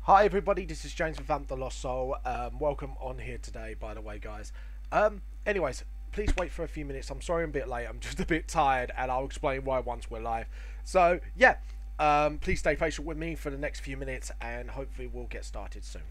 Hi everybody, this is James from Vamp the Lost Soul. Welcome on here today, by the way, guys. Anyways, please wait for a few minutes. I'm sorry I'm a bit late. I'm just a bit tired, and I'll explain why once we're live. So yeah, please stay patient with me for the next few minutes, and hopefully we'll get started soon.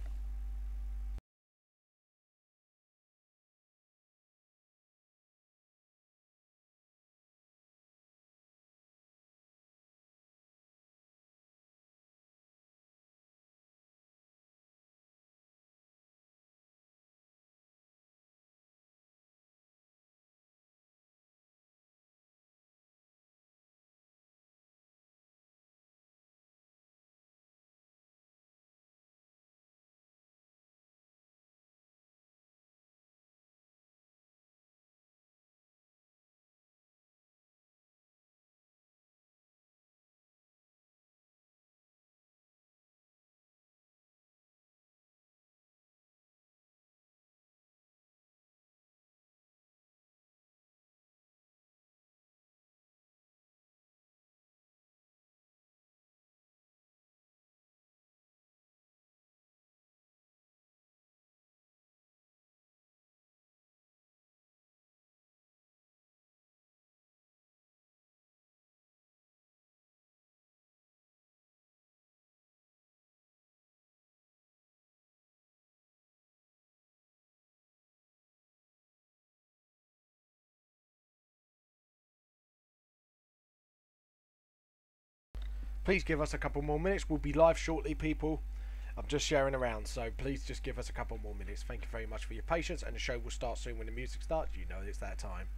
Please give us a couple more minutes. We'll be live shortly, people. I'm just sharing around, so please just give us a couple more minutes. Thank you very much for your patience, and the show will start soon when the music starts. You know it's that time.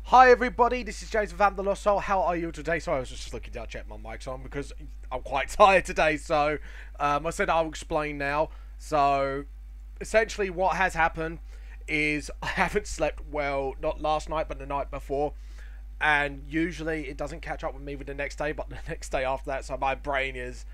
Hi everybody, this is James Vamp the Lost Soul. How are you today? Sorry, I was just looking down to check my mic's on because I'm quite tired today. So I said I'll explain now. So essentially what has happened is I haven't slept well, not last night but the night before. And usually it doesn't catch up with me with the next day, but the next day after that. So my brain is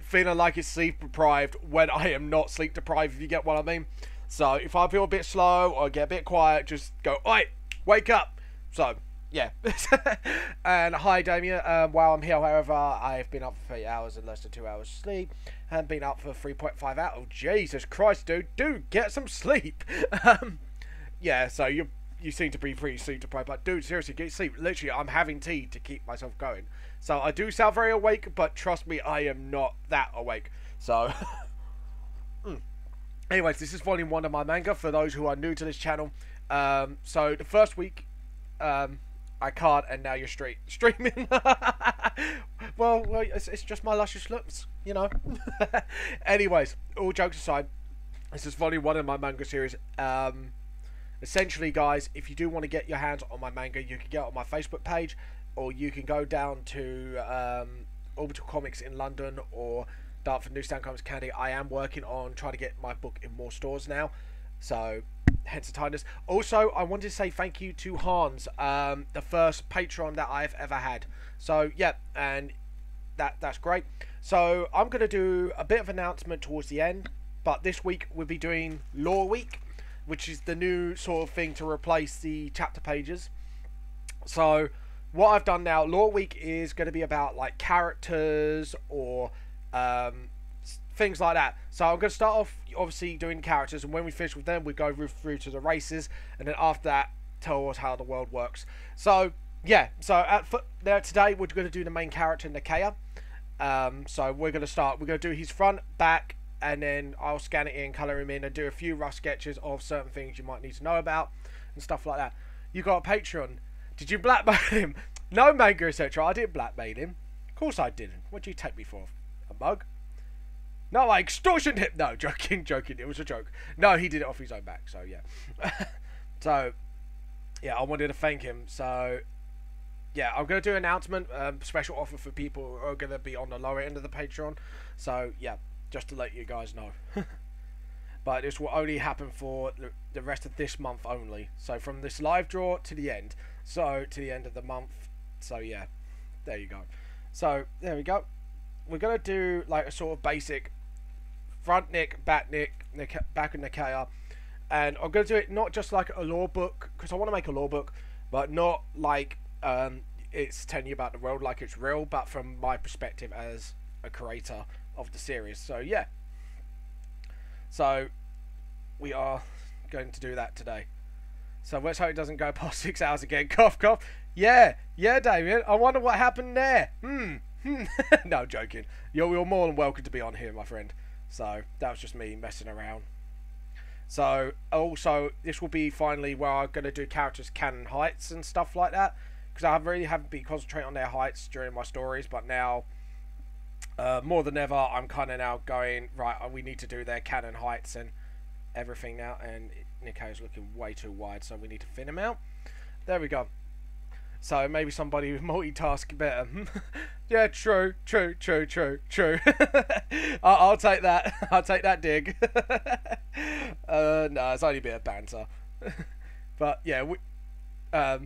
feeling like it's sleep deprived when I am not sleep deprived, if you get what I mean. So if I feel a bit slow or get a bit quiet, just go, oi, wake up. So yeah. And hi Damien, while I'm here, however, I've been up for 3 hours and less than 2 hours sleep, and been up for 3.5 hours. Oh Jesus Christ, dude, get some sleep. Yeah, so you seem to be pretty sleep deprived, but dude, seriously, get sleep. Literally, I'm having tea to keep myself going. So I do sound very awake, but trust me, I am not that awake. So anyways, this is volume 1 of my manga for those who are new to this channel. So the first week I can't, and now you're streaming. well, it's just my luscious looks, you know. Anyways, all jokes aside, this is volume 1 of my manga series. Essentially, guys, if you do want to get your hands on my manga, you can get it on my Facebook page, or you can go down to Orbital Comics in London or Dartford Newsstand Comics Candy. I am working on trying to get my book in more stores now, so hence the tiredness. Also, I wanted to say thank you to Hans, the first patron that I've ever had. So yeah, and that's great. So I'm going to do a bit of announcement towards the end, but this week we'll be doing Lore Week, which is the new sort of thing to replace the chapter pages. So what I've done now, Lore Week is going to be about like characters or things like that. So I'm going to start off obviously doing characters, and when we finish with them we go through to the races, and then after that tell us how the world works. So yeah, so today we're going to do the main character, Nickcca. So we're going to do his front, back, and then I'll scan it in, colour him in, and do a few rough sketches of certain things you might need to know about and stuff like that. You got a Patreon. Did you blackmail him? No, manga, etc. I didn't blackmail him. Of course I didn't. What do you take me for? A mug? No, I extortioned him. No, joking. It was a joke. No, he did it off his own back. So yeah. So yeah, I wanted to thank him. So yeah, I'm going to do an announcement, special offer for people who are going to be on the lower end of the Patreon. So yeah, just to let you guys know. But this will only happen for the rest of this month only. So from this live draw to the end. So to the end of the month. So yeah, there you go. So there we go. We're going to do like a sort of basic front Nick, back of Nickcca. And I'm going to do it not just like a lore book, because I want to make a lore book, but not like it's telling you about the world like it's real, but from my perspective as a creator of the series. So yeah, so we are going to do that today. So let's hope it doesn't go past 6 hours again. Cough cough. Yeah Damien, I wonder what happened there. No, joking. You're more than welcome to be on here, my friend. So that was just me messing around. So also this will be finally where I'm going to do characters' canon heights and stuff like that, because I really haven't been concentrating on their heights during my stories, but now more than ever I'm kind of now going, right, we need to do their canon heights and everything now. And Nickcca is looking way too wide, so we need to thin him out. There we go. So maybe somebody with multitask better. Yeah, true. I'll take that. I'll take that dig. No, it's only a bit of banter. But yeah,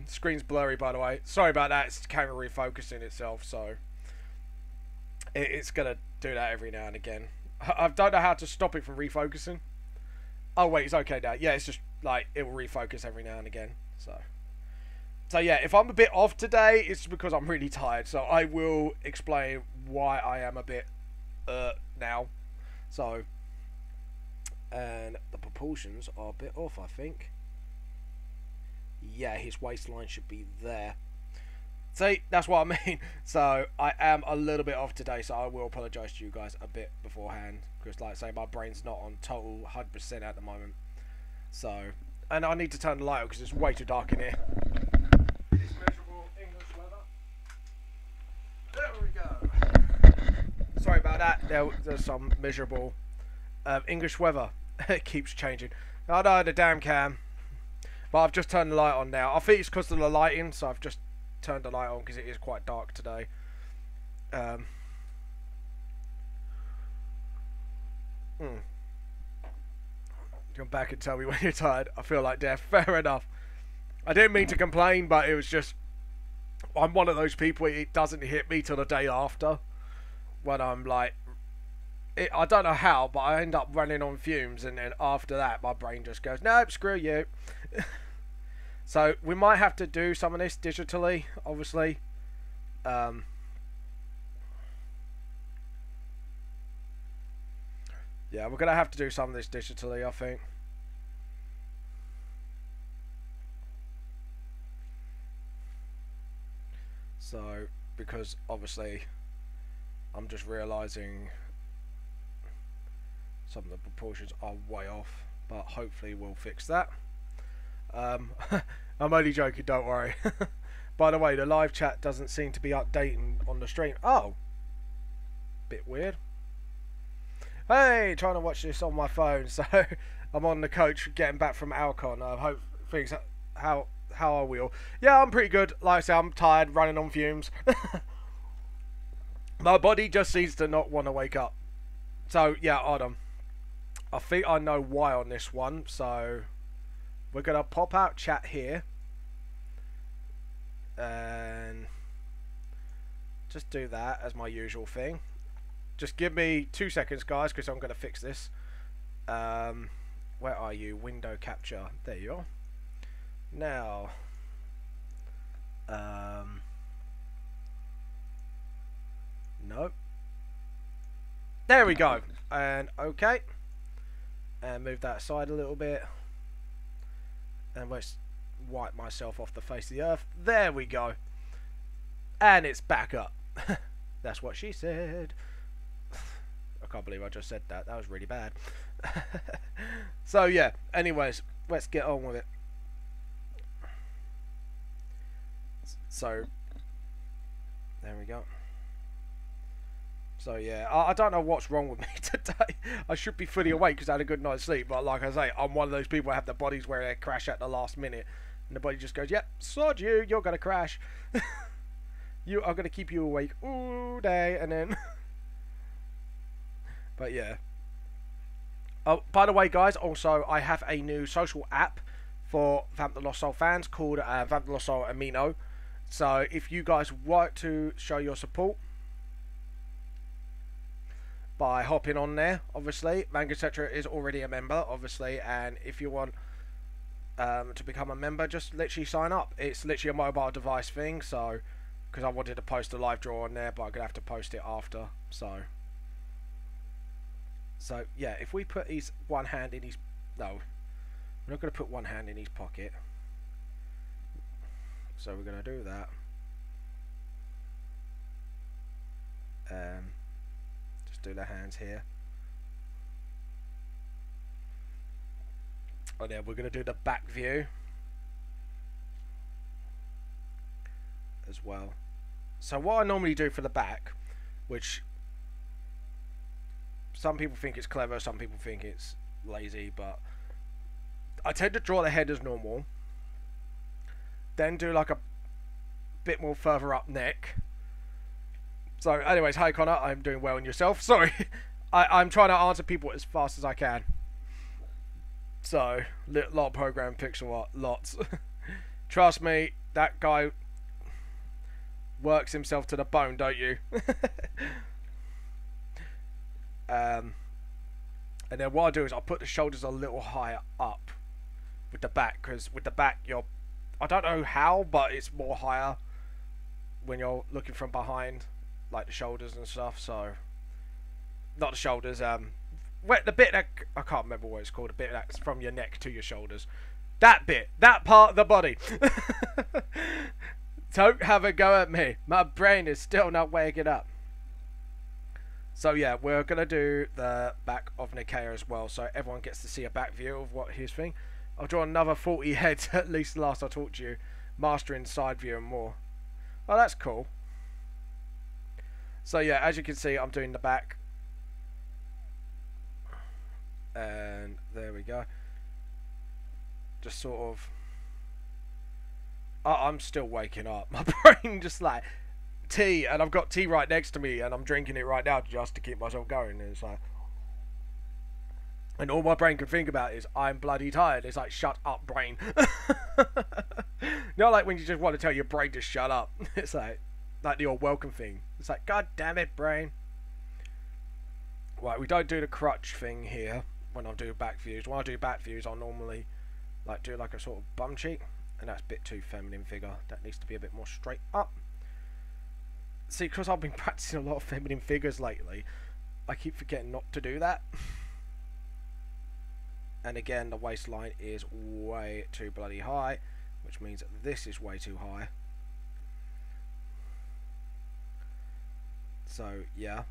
screen's blurry, by the way. Sorry about that. It's camera refocusing itself, so it's gonna do that every now and again. I don't know how to stop it from refocusing. Oh wait, it's okay now. Yeah, it's just like it will refocus every now and again. So yeah, if I'm a bit off today, it's because I'm really tired. So I will explain why I am a bit now. So, and the proportions are a bit off, I think. Yeah, his waistline should be there. See, that's what I mean. So I am a little bit off today, so I will apologise to you guys a bit beforehand, because like I say, my brain's not on total 100% at the moment. So, and I need to turn the light on because it's way too dark in here. It's miserable English weather. There we go. Sorry about that. There's some miserable English weather. It keeps changing. Oh no, the damn cam. But I've just turned the light on now. I think it's because of the lighting, so I've just turned the light on because it is quite dark today. Come back and tell me when you're tired. I feel like death. Fair enough. I didn't mean to complain, but it was just... I'm one of those people, it doesn't hit me till the day after. When I'm like... I don't know how, but I end up running on fumes, and then after that, my brain just goes, nope, screw you. So, we might have to do some of this digitally, obviously. Yeah, we're going to have to do some of this digitally, I think. So, because obviously, I'm just realising some of the proportions are way off, but hopefully we'll fix that. I'm only joking, don't worry. By the way, the live chat doesn't seem to be updating on the stream. Oh, bit weird. Hey, trying to watch this on my phone, so I'm on the coach getting back from Alcon. I hope things... How are we all? Yeah, I'm pretty good. Like I say, I'm tired, running on fumes. My body just seems to not want to wake up. So, yeah, hold on. I think I know why on this one, so... We're going to pop out chat here. And... just do that as my usual thing. Just give me 2 seconds, guys, because I'm going to fix this. Where are you? Window capture. There you are. Now... Nope. There we go. And okay. And move that aside a little bit. And let's wipe myself off the face of the earth. There we go. And it's back up. That's what she said. I can't believe I just said that. That was really bad. So yeah, anyways, let's get on with it. So, there we go. So yeah, I don't know what's wrong with me today. I should be fully awake because I had a good night's sleep. But like I say, I'm one of those people who have the bodies where they crash at the last minute. And the body just goes, yep, sod you, you're going to crash. You are going to keep you awake all day. And then... But yeah. Oh, by the way, guys, also, I have a new social app for Vamp the Lost Soul fans called Vamp the Lost Soul Amino. So if you guys want to show your support by hopping on there, obviously, MANGA etc. is already a member, obviously, and if you want to become a member, just literally sign up. It's literally a mobile device thing, so, because I wanted to post a live draw on there, but I'm going to have to post it after, so yeah, if we put his one hand in his, no, we're not going to put one hand in his pocket, so we're going to do that. Just do the hands here. And then we're going to do the back view as well. So what I normally do for the back, which some people think it's clever, some people think it's lazy, but I tend to draw the head as normal, then do like a bit more further up neck. So anyways, hi Connor, I'm doing well, and yourself? Sorry, I'm trying to answer people as fast as I can. So, lot of program pixel art, lots. Trust me, that guy works himself to the bone, don't you? And then what I do is I put the shoulders a little higher up with the back, because with the back I don't know how, but it's more higher when you're looking from behind, like the shoulders and stuff. So not the shoulders, the bit that, I can't remember what it's called, the bit that's from your neck to your shoulders, that bit, that part of the body. Don't have a go at me, my brain is still not waking up. So yeah, we're going to do the back of Nickcca as well, so everyone gets to see a back view of what his thing. I'll draw another 40 heads, at least the last I talked to you. Mastering side view and more. Oh, that's cool. So yeah, as you can see, I'm doing the back. And there we go. Just sort of I'm still waking up. My brain just like tea, and I've got tea right next to me, and I'm drinking it right now just to keep myself going. And it's like, and all my brain can think about is I'm bloody tired. It's like, shut up, brain. Not like when you just want to tell your brain to shut up. It's like the old welcome thing. It's like, God damn it, brain. Right, we don't do the crutch thing here when I do back views. When I do back views, I'll normally like do like a sort of bum cheek, and that's a bit too feminine figure. That needs to be a bit more straight up. See, because I've been practicing a lot of feminine figures lately, I keep forgetting not to do that. And again, the waistline is way too bloody high, which means that this is way too high. So yeah,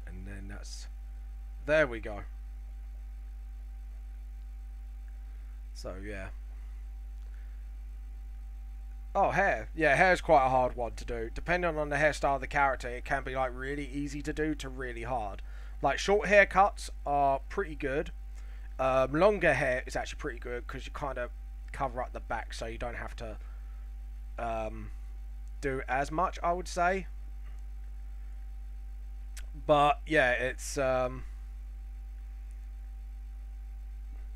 and then that's, there we go. So yeah. Oh, hair. Yeah, hair's quite a hard one to do. Depending on the hairstyle of the character, it can be like really easy to do to really hard. Like short haircuts are pretty good. Longer hair is actually pretty good because you kind of cover up the back, so you don't have to do as much, I would say. But yeah, it's there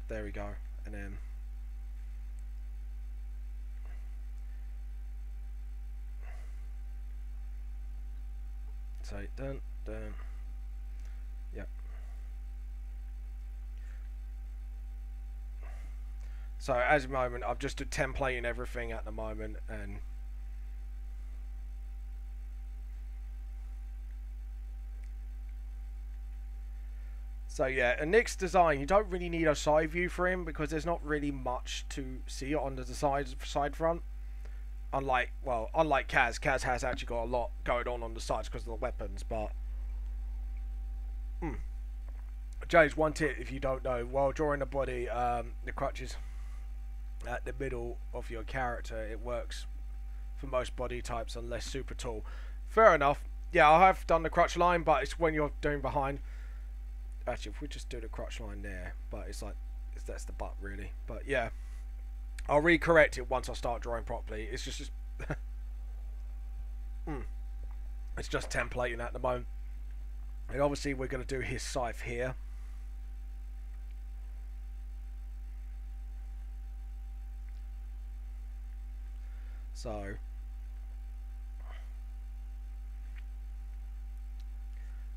we go, and then so dun. Yep. So as a moment, I've just templating everything at the moment, and so yeah, and Nick's design, you don't really need a side view for him because there's not really much to see on the side front. Unlike Kaz. Kaz has actually got a lot going on the sides because of the weapons, but Jay's one tip if you don't know, while drawing the body, the crutches at the middle of your character, it works for most body types unless super tall. Fair enough. Yeah, I have done the crutch line, but it's when you're doing behind. Actually, if we just do the crutch line there, but it's like, that's the butt really. But yeah, I'll recorrect it once I start drawing properly. It's just it's just templating at the moment. And obviously we're going to do his scythe here. So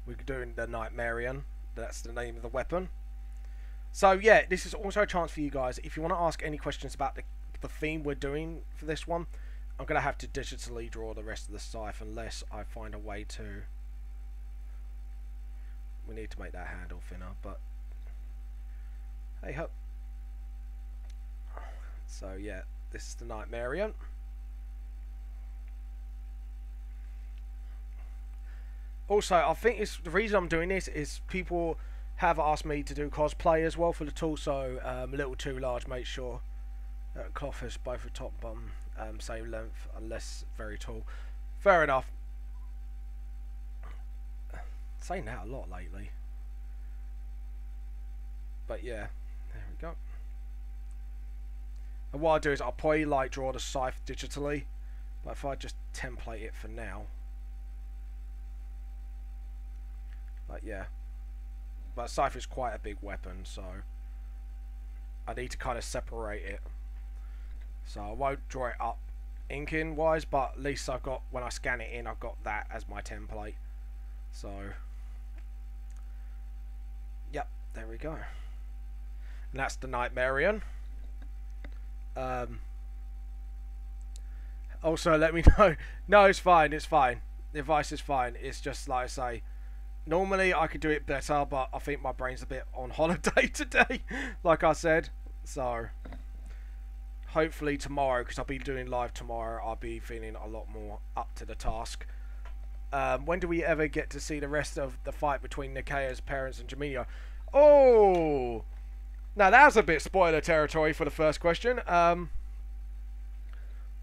we're doing the Nightmarian. That's the name of the weapon. So yeah, this is also a chance for you guys, if you want to ask any questions about the theme we're doing for this one. I'm going to have to digitally draw the rest of the scythe unless I find a way to. We need to make that handle thinner, but hey ho. So yeah, this is the Nightmarian. Also, I think it's the reason I'm doing this is people have asked me to do cosplay as well for the torso. A little too large, make sure cloth is both the top and bottom same length, unless very tall. Fair enough. Saying that a lot lately, but yeah, there we go. And what I do is I'll probably like draw the scythe digitally, but if I just template it for now, like yeah. But scythe is quite a big weapon, so I need to kind of separate it. So I won't draw it up inking wise, but at least I've got, when I scan it in, I've got that as my template. So yep, there we go. And that's the Nightmarian. Also, let me know. No, it's fine. It's fine. The advice is fine. It's just like I say. Normally I could do it better, but I think my brain's a bit on holiday today, like I said. So hopefully tomorrow, because I'll be doing live tomorrow, I'll be feeling a lot more up to the task. When do we ever get to see the rest of the fight between Nickcca's parents and Jamino? Oh, now that was a bit spoiler territory for the first question. I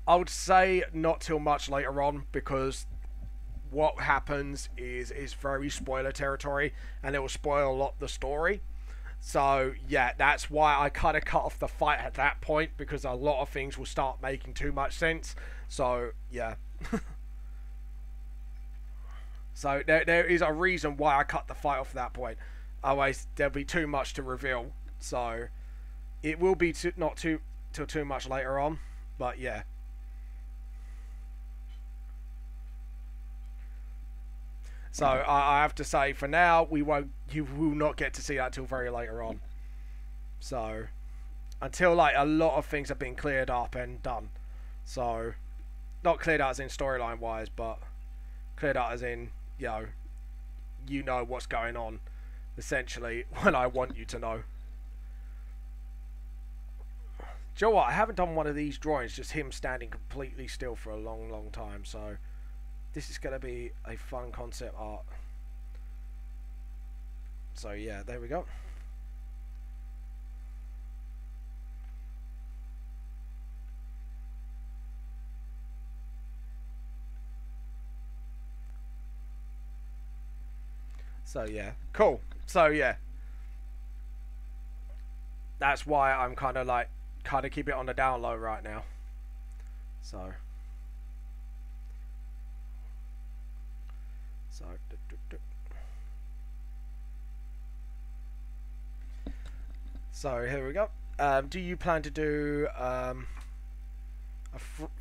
would say not till much later on, because what happens is very spoiler territory, and it will spoil a lot of the story. So yeah, that's why I kind of cut off the fight at that point, because a lot of things will start making too much sense. So yeah. So there is a reason why I cut the fight off at that point. Otherwise, there'll be too much to reveal. So it will be not too till too much later on, but yeah. So I have to say, for now, you will not get to see that till very later on. So until like a lot of things have been cleared up and done. So not cleared out as in storyline wise, but cleared out as in, you know what's going on, essentially, when I want you to know. Do you know what? I haven't done one of these drawings, just him standing completely still for a long, long time. So this is going to be a fun concept art. So yeah, there we go. So yeah, cool. So yeah, that's why I'm kind of keep it on the down low right now. So so here we go. Do you plan to do a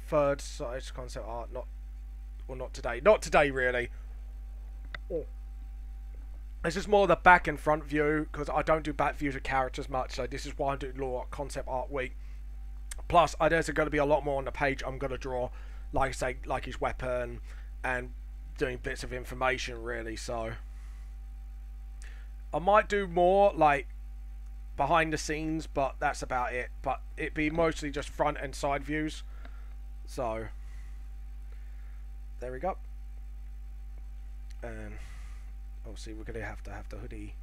third size concept art? Not today. Not today, really. This is more the back and front view, because I don't do back views of characters much, so this is why I'm doing more concept art week. Plus, there's going to be a lot more on the page I'm going to draw, like I say, like his weapon, and doing bits of information, really. So I might do more like behind the scenes, but that's about it. But it'd be mostly just front and side views. So there we go. And obviously we're going to have the hoodie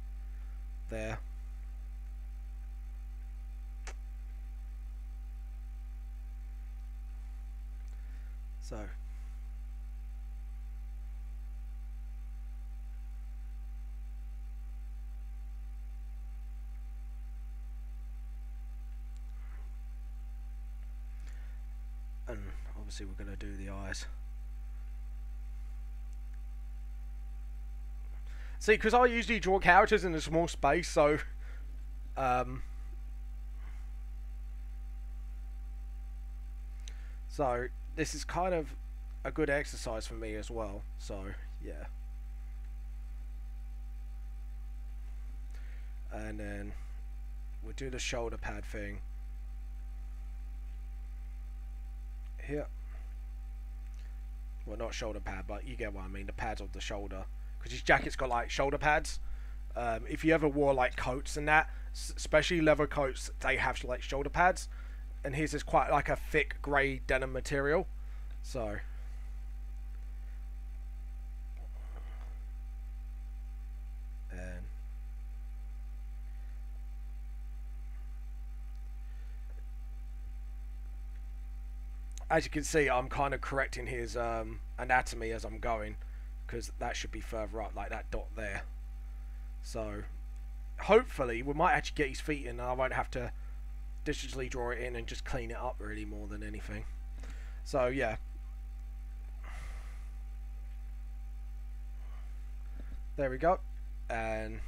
there. So and obviously we're going to do the eyes. See, because I usually draw characters in a small space, so so this is kind of a good exercise for me as well. So yeah, and then we'll do the shoulder pad thing here. Well, not shoulder pad, but you get what I mean, the pads of the shoulder, because his jacket's got like shoulder pads. If you ever wore like coats and that, especially leather coats, they have like shoulder pads, and his is quite like a thick grey denim material. So and as you can see, I'm kind of correcting his anatomy as I'm going, because that should be further up, like that dot there. So hopefully we might actually get his feet in, and I won't have to digitally draw it in and just clean it up really more than anything. So yeah, there we go. And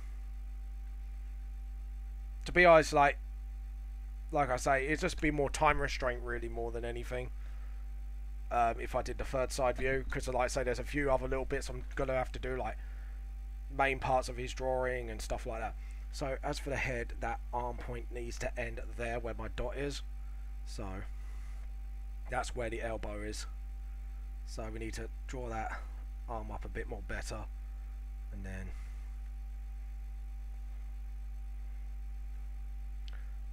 to be honest, like I say, it'd just be more time restraint really more than anything. If I did the third side view, because like I say, there's a few other little bits I'm gonna have to do, like main parts of his drawing and stuff like that. So as for the head, that arm point needs to end there where my dot is, so that's where the elbow is. So we need to draw that arm up a bit more better, and then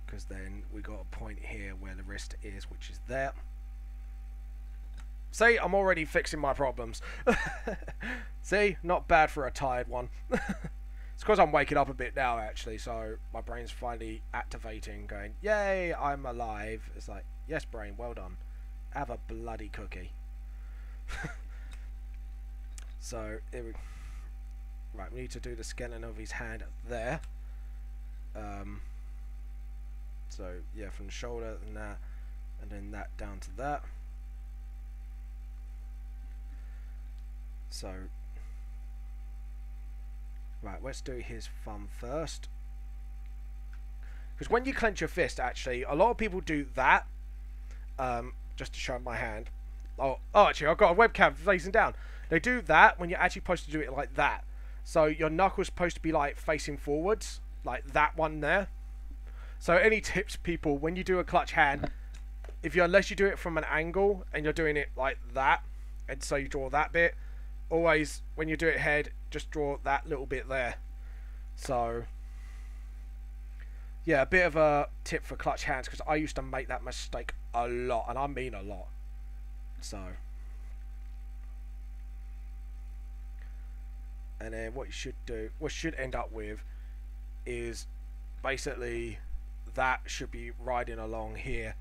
because then we got a point here where the wrist is, which is there. See, I'm already fixing my problems. See, not bad for a tired one. It's because I'm waking up a bit now, actually, so my brain's finally activating, going, yay, I'm alive. It's like, yes, brain, well done. Have a bloody cookie. So, here we... Right, we need to do the skeleton of his hand there. So yeah, from the shoulder and then that down to that. So right, let's do his thumb first. Because when you clench your fist, actually, a lot of people do that. Just to show my hand. Oh, actually, I've got a webcam facing down. They do that when you're actually supposed to do it like that. So your knuckle's supposed to be like facing forwards, like that one there. So any tips, people, when you do a clutch hand, unless you do it from an angle and you're doing it like that, and so you draw that bit, always when you do it head, just draw that little bit there. So yeah, a bit of a tip for clutch hands, because I used to make that mistake a lot, and I mean a lot. So, and then what you should do, what you should end up with, is basically that should be riding along here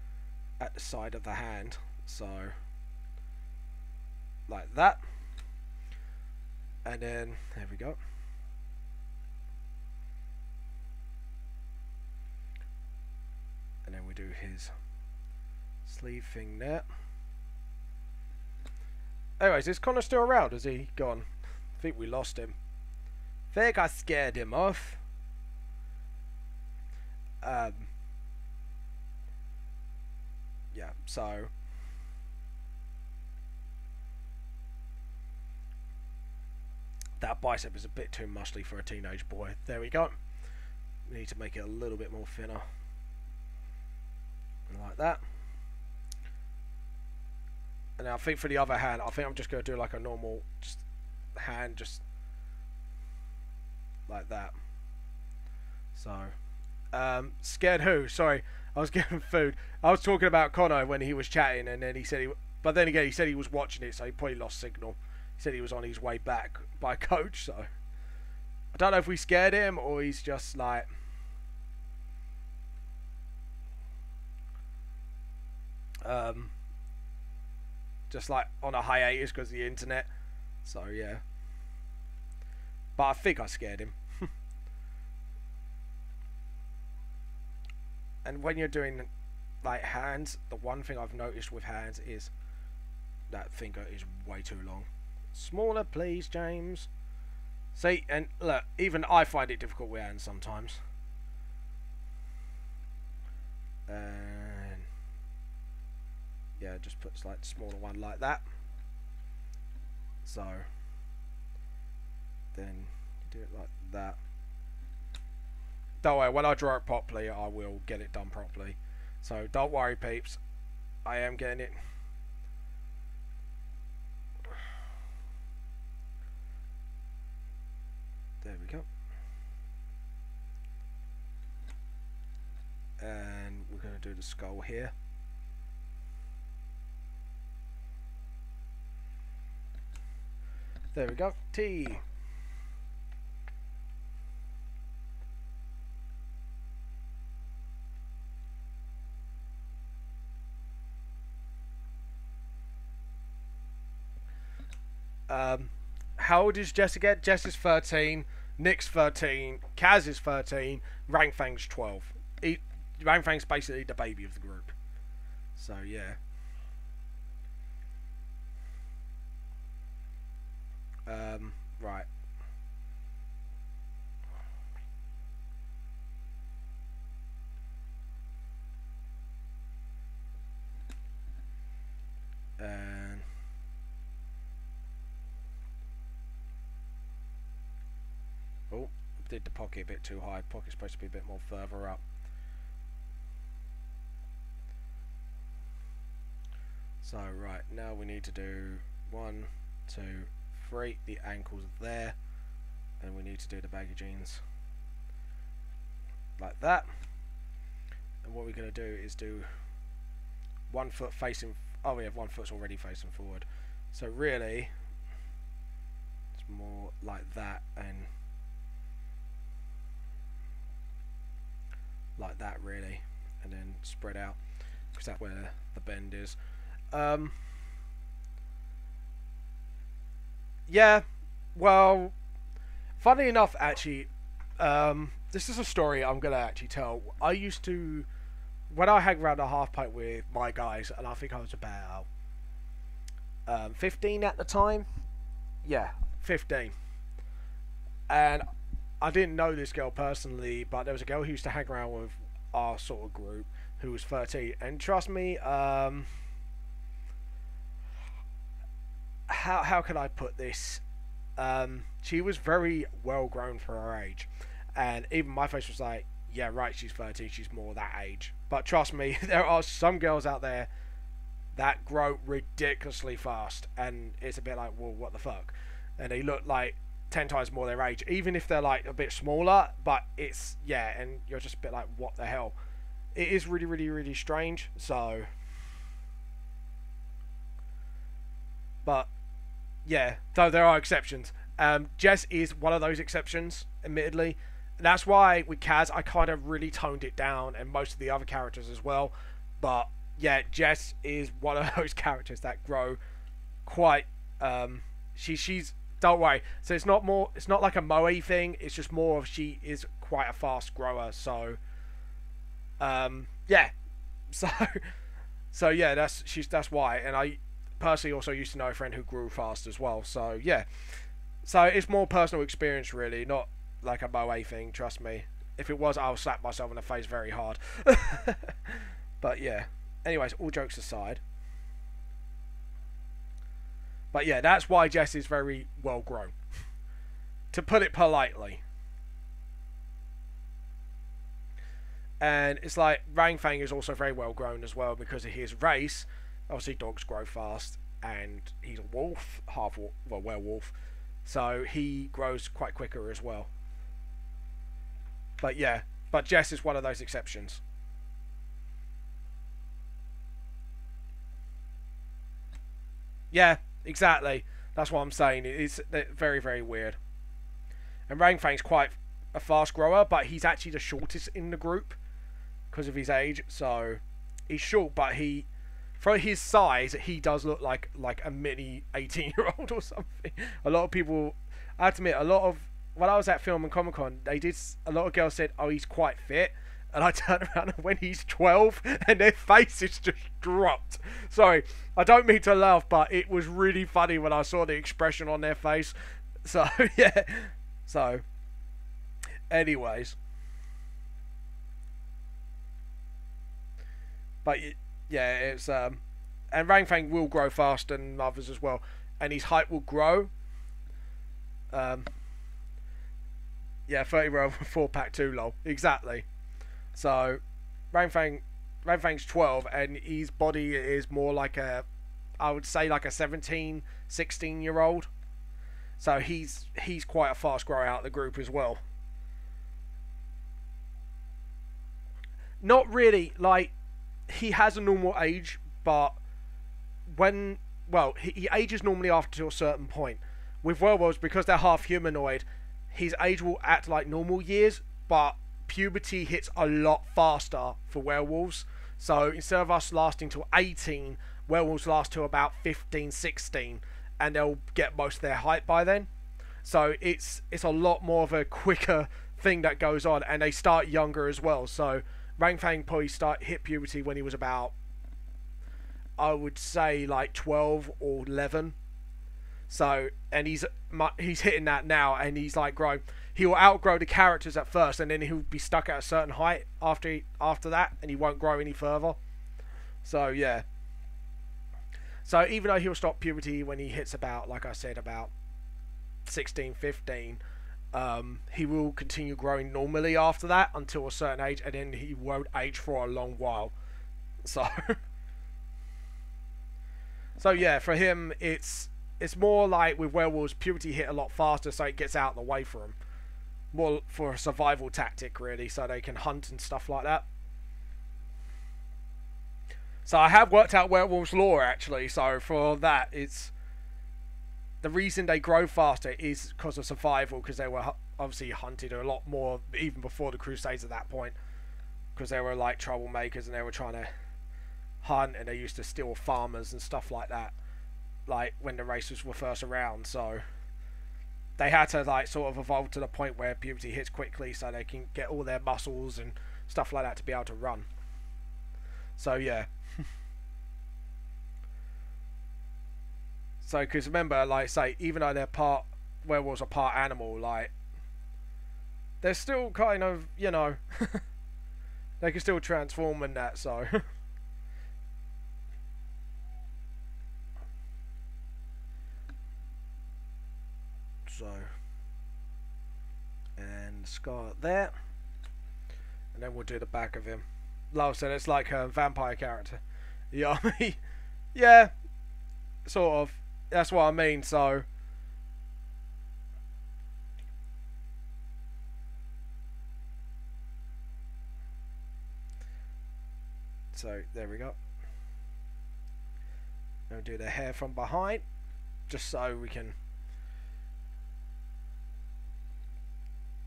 at the side of the hand. So, like that. And then, there we go. And then we do his sleeve thing there. Anyways, is Connor still around? Is he gone? I think we lost him. I think I scared him off. Yeah, so that bicep is a bit too muscly for a teenage boy. There we go. We need to make it a little bit more thinner. Like that. And I think for the other hand, I think I'm just going to do like a normal hand, just like that. So, scared who? Sorry, I was getting food. I was talking about Connor when he was chatting, and then he said but then again he said he was watching it, so he probably lost signal. He said he was on his way back by coach, so I don't know if we scared him or he's just like on a hiatus because of the internet. So yeah, but I think I scared him. And when you're doing like hands, the one thing I've noticed with hands is that finger is way too long. Smaller please, James. See, and look, even I find it difficult with hands sometimes. And yeah, just put like the smaller one like that. So then do it like that. Don't worry, when I draw it properly, I will get it done properly. So don't worry, peeps. I am getting it. There we go. And we're going to do the skull here. There we go. T. How old is Jess again? Jess is 13, Nick's 13, Kaz is 13, Rangfang's 12. Rangfang's basically the baby of the group. So yeah. Right. And oh, did the pocket a bit too high. Pocket's supposed to be a bit more further up. So right, now we need to do 1, 2, 3. The ankles there, and we need to do the baggy jeans like that. And what we're going to do is do 1 foot facing. Oh, we have 1 foot's already facing forward. So really, it's more like that and like that really, and then spread out because that's where the bend is. Yeah, well, funny enough, actually, this is a story I'm gonna actually tell. I used to, when I hang around a half pipe with my guys, and I think I was about 15 at the time. Yeah, 15. And I didn't know this girl personally, but there was a girl who used to hang around with our sort of group who was 13. And trust me, how can I put this? She was very well grown for her age, and even my face was like, yeah, right, she's 13, she's more that age. But trust me, there are some girls out there that grow ridiculously fast, and it's a bit like, well, what the fuck? And they look like 10 times more their age, even if they're like a bit smaller. But it's, yeah, and you're just a bit like, what the hell? It is really, really, really strange. So, but yeah, though there are exceptions. Jess is one of those exceptions, admittedly. That's why with Kaz, I kind of really toned it down, and most of the other characters as well. But yeah, Jess is one of those characters that grow quite. She's don't worry. So it's not like a Moe thing. It's just more of she is quite a fast grower. So yeah, so yeah, that's why. And I personally also used to know a friend who grew fast as well. So yeah, so it's more personal experience really, not like a Moe thing. Trust me. If it was, I'll slap myself in the face very hard. But yeah. Anyways, all jokes aside. But yeah, that's why Jess is very well grown. To put it politely. And it's like Rang Fang is also very well grown as well because of his race. Obviously dogs grow fast, and he's a wolf, half wolf, well, werewolf. So he grows quite quicker as well. But yeah, but Jess is one of those exceptions. Yeah, exactly. That's what I'm saying. It's very, very weird. And Rang Fang's quite a fast grower, but he's actually the shortest in the group because of his age. So he's short, but for his size, he does look like a mini 18-year-old or something. A lot of people, I have to admit, when I was at Film and Comic Con, a lot of girls said, oh, he's quite fit. And I turn around and when he's 12 and their faces just dropped. Sorry, I don't mean to laugh, but it was really funny when I saw the expression on their face. So, yeah. So, anyways. But, yeah, it's, and Rang Fang will grow faster than others as well. And his height will grow. Yeah, 30 row 4-pack 2 lol. Exactly. So, Rang Fang's 12, and his body is more like I would say like a 17, 16-year-old. So he's quite a fast grower out of the group as well. Not really, like, he has a normal age, but he ages normally after a certain point. With werewolves, because they're half humanoid, his age will act like normal years, but puberty hits a lot faster for werewolves. So instead of us lasting till 18, werewolves last till about 15, 16, and they'll get most of their height by then. So it's a lot more of a quicker thing that goes on, and they start younger as well. So Rang Fang probably hit puberty when he was about, I would say, like 12 or 11. So, and he's hitting that now, and he's like growing. He will outgrow the characters at first, and then he'll be stuck at a certain height after that, and he won't grow any further. So yeah. So even though he'll stop puberty when he hits about, like I said, about 16, 15, he will continue growing normally after that until a certain age, and then he won't age for a long while. So, so yeah, for him it's more like with werewolves, puberty hit a lot faster, so it gets out of the way for him. More for a survival tactic, really, so they can hunt and stuff like that. So I have worked out werewolves' lore, actually, so for that, it's the reason they grow faster is because of survival, because they were obviously hunted a lot more even before the Crusades at that point, because they were like troublemakers and they were trying to hunt, and they used to steal farmers and stuff like that, like when the races were first around. So they had to like sort of evolve to the point where puberty hits quickly, so they can get all their muscles and stuff like that to be able to run. So yeah. So because remember, like say, even though they're part werewolves or part animal, like they're still kind of, you know, they can still transform and that. So. So, and scar there, and then we'll do the back of him. Like I said, it's like a vampire character. Yeah, yeah, sort of. That's what I mean. So, there we go. And we'll do the hair from behind, just so we can.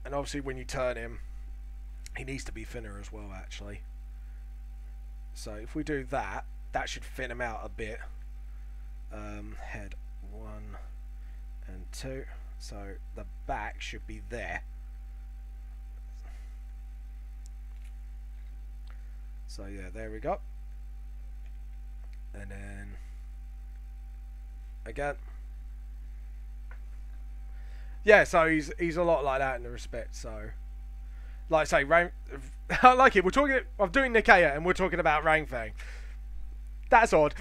And obviously when you turn him, he needs to be thinner as well, actually. So if we do that, that should thin him out a bit. Head 1 and 2. So the back should be there. So yeah, there we go. And then again. Yeah, so he's a lot like that in the respect. So, like I say, I like it. We're talking. I'm doing Nickcca, and we're talking about Rangfang. That's odd.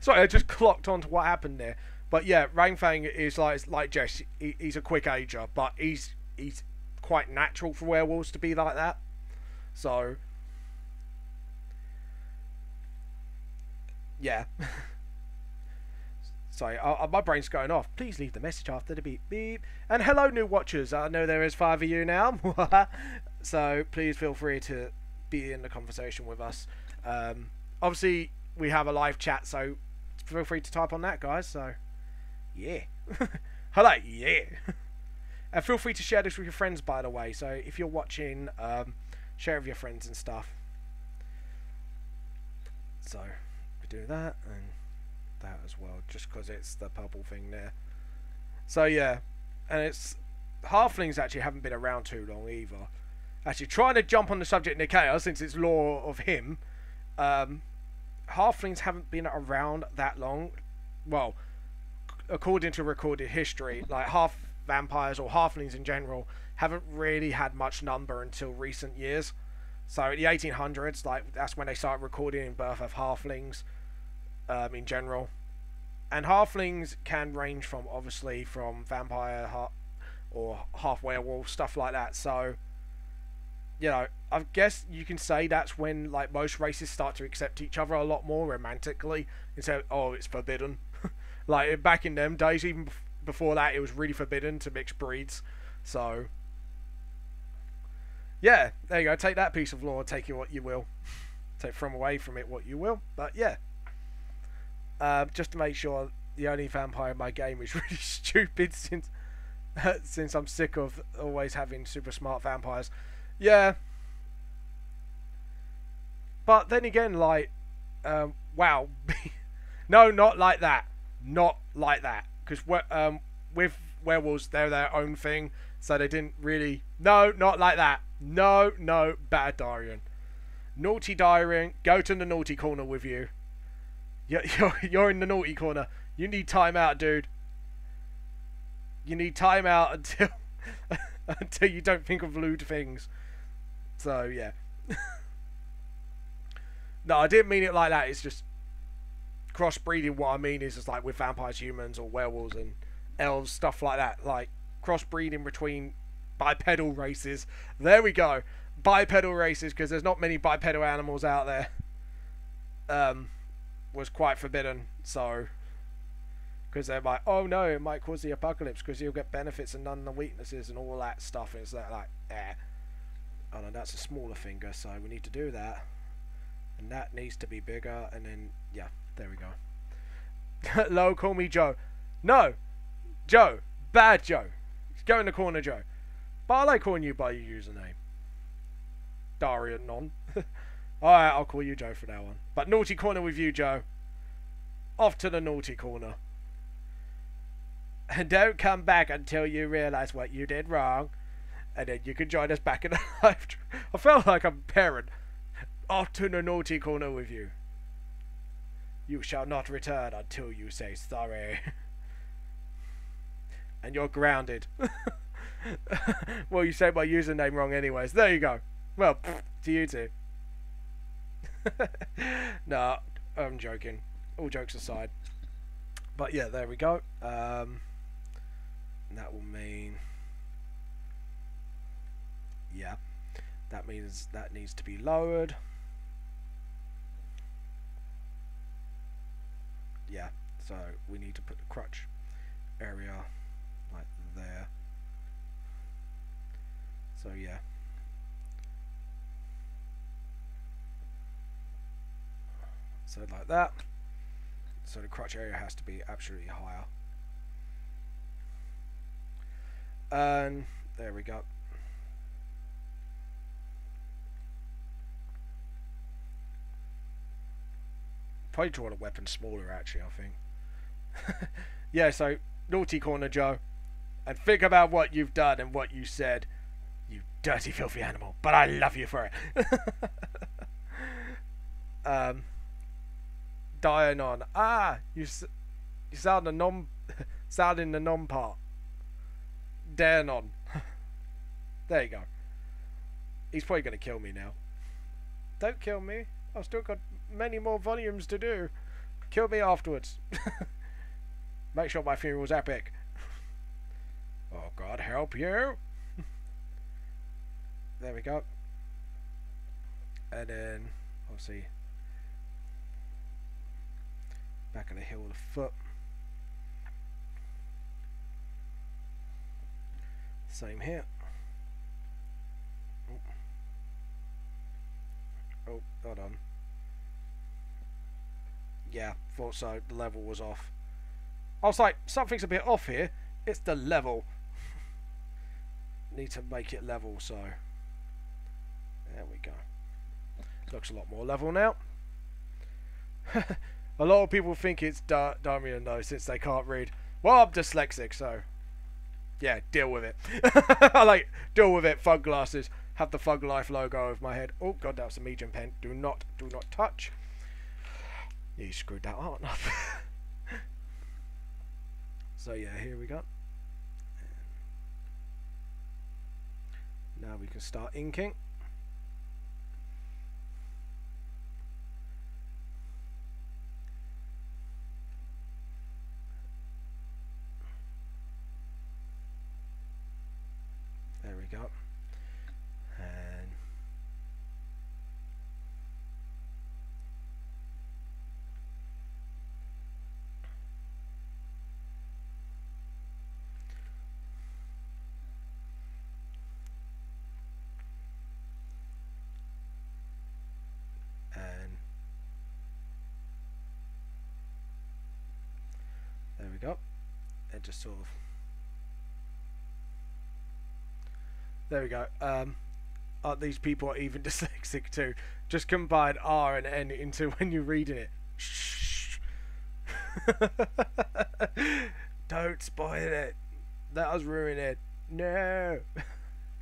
Sorry, I just clocked onto what happened there. But yeah, Rangfang is like Jess. He's a quick ager, but he's quite natural for werewolves to be like that. So, yeah. Sorry, my brain's going off. Please leave the message after the beep beep. And hello, new watchers. I know there is 5 of you now. So please feel free to be in the conversation with us. Obviously, we have a live chat, so feel free to type on that, guys. So, yeah. Hello, yeah. And feel free to share this with your friends, by the way. So if you're watching, share it with your friends and stuff. So, we do that, and that as well, just because it's the purple thing there. So yeah, and it's halflings actually haven't been around too long either. Actually, trying to jump on the subject Nickcca, since it's lore of him, halflings haven't been around that long. Well, according to recorded history, like half vampires or halflings in general haven't really had much number until recent years. So in the 1800s, like that's when they started recording the birth of halflings. In general, and halflings can range from obviously from vampire or half werewolf, stuff like that. So, you know, I guess you can say that's when like most races start to accept each other a lot more romantically instead of, oh, it's forbidden. Like back in them days, even before that, it was really forbidden to mix breeds. So yeah, there you go. Take that piece of lore, take it what you will, take from away from it what you will. But yeah. Just to make sure, the only vampire in my game is really stupid since I'm sick of always having super smart vampires. Yeah. But then again, like, wow. No, not like that. Not like that. Because with werewolves, they're their own thing. So they didn't really... No, not like that. No, bad Darian. Naughty Darian, go to the naughty corner with you. You're in the naughty corner. You need time out, dude. You need time out until until you don't think of lewd things. So yeah. No, I didn't mean it like that. It's just crossbreeding. What I mean is just like with vampires, humans, or werewolves and elves, stuff like that. Like crossbreeding between bipedal races. There we go. Bipedal races, because there's not many bipedal animals out there. Was quite forbidden, so because they're like, oh no, it might cause the apocalypse because you'll get benefits and none of the weaknesses and all that stuff. And it's like, oh no, that's a smaller finger, so we need to do that, and that needs to be bigger, and then yeah, there we go. Low, call me Joe. No, Joe, bad Joe. Go in the corner, Joe. But I like calling you by your username, Darian Non. Alright, I'll call you Joe for that one. But naughty corner with you, Joe. Off to the naughty corner. And don't come back until you realise what you did wrong. And then you can join us back in the live. I felt like I'm a parent. Off to the naughty corner with you. You shall not return until you say sorry. And you're grounded. Well, you said my username wrong anyways. There you go. Well, to you two. No, I'm joking. All jokes aside. But yeah, there we go. That will mean... Yeah. That means that needs to be lowered. Yeah, so we need to put the crutch area like there. So yeah. So like that. So the crutch area has to be absolutely higher. And there we go. Probably draw the weapon smaller actually, I think. Yeah, so naughty corner Joe. And think about what you've done and what you said. You dirty filthy animal. But I love you for it. Dying on. Ah, you sound a non sounding the non part. Dying on. There you go. He's probably gonna kill me now. Don't kill me. I've still got many more volumes to do. Kill me afterwards. Make sure my funeral's epic. Oh, God help you. There we go. And then, obviously, back of the heel of the foot. Same here. Oh, hold on. Yeah, thought so. The level was off. I was like, something's a bit off here. It's the level. Need to make it level, so there we go. Looks a lot more level now. A lot of people think it's Damien though, since they can't read. Well, I'm dyslexic, so yeah, deal with it. I like deal with it. Fun glasses. Have the Fug Life logo over my head. Oh God, that was a medium pen. Do not touch. You screwed that art up. So yeah, here we go. Now we can start inking. There we go. And there we go. And just sort of there we go. These people are even dyslexic too. Just combine R and N into when you're reading it. Shh. Don't spoil it. Let us ruin it. No.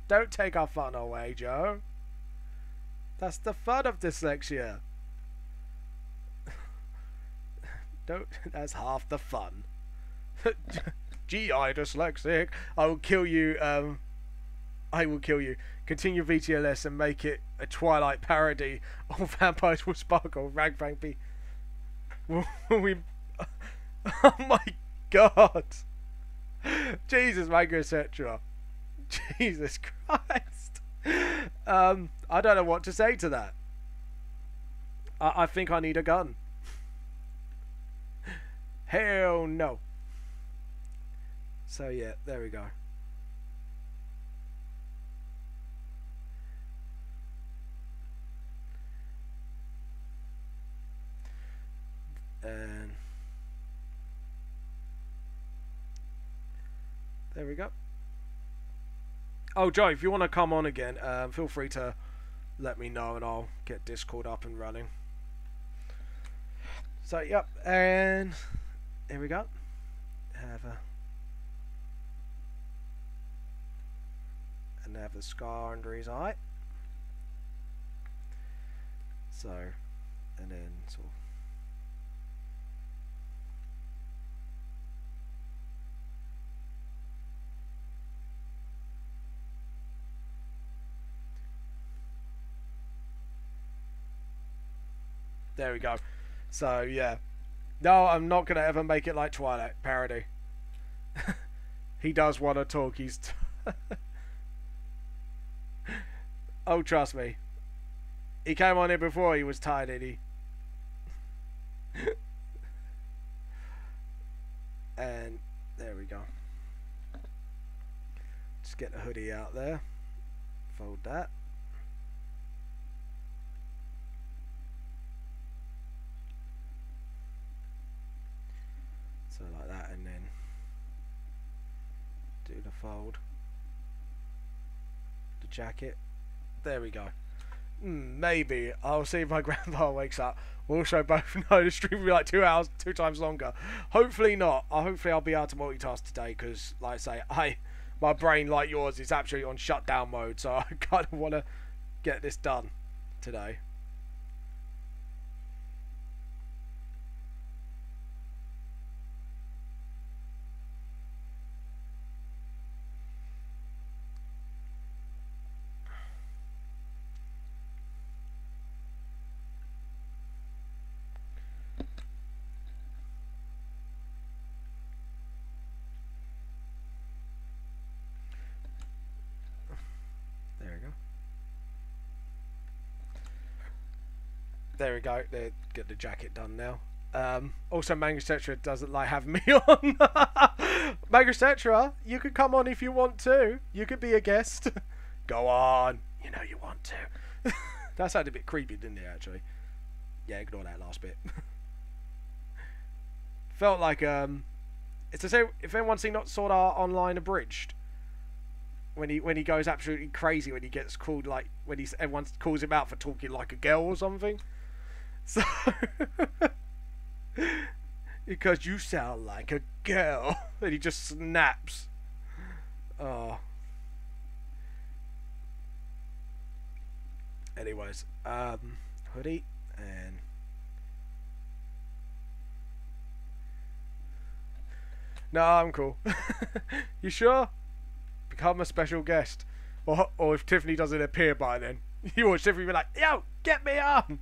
Don't take our fun away, Joe. That's the fun of dyslexia. Don't. That's half the fun. Gee, dyslexic. I will kill you. I will kill you. Continue VTLS and make it a Twilight parody of Vampires Will Sparkle. Rag Vampy. We. Oh my God. Jesus, Manga, etc. Jesus Christ. I don't know what to say to that. I think I need a gun. Hell no. So yeah, there we go. And there we go. Oh, Joe, if you want to come on again, feel free to let me know and I'll get Discord up and running. So, yep, and here we go. Have a didn't have the scar under his eye. So, and then sort of. There we go. So, yeah. No, I'm not going to ever make it like Twilight parody. He does want to talk. He's... Oh, trust me. He came on here before he was tired, did he? And there we go. Just get the hoodie out there. Fold that. So like that, and then do the fold. The jacket. There we go. Maybe. I'll see if my grandpa wakes up. We'll also both know the stream will be like 2 hours, 2 times longer. Hopefully not. Hopefully I'll be able to multitask today because, like I say, my brain, like yours, is absolutely on shutdown mode. So I kind of want to get this done today. There we go. They get the jacket done now. Also, MANGA etc. doesn't like having me on. MANGA etc. You could come on if you want to. You could be a guest. Go on. You know you want to. That sounded a bit creepy, didn't it? Actually. Yeah, ignore that last bit. Felt like it's the same. If anyone's seen Not Sword Art Online Abridged. When he goes absolutely crazy when he gets called, like when everyone calls him out for talking like a girl or something. So because you sound like a girl, and he just snaps. Oh. Anyways, hoodie and no, I'm cool. You sure? Become a special guest, or if Tiffany doesn't appear by then, you watch Tiffany be like, "Yo, get me on."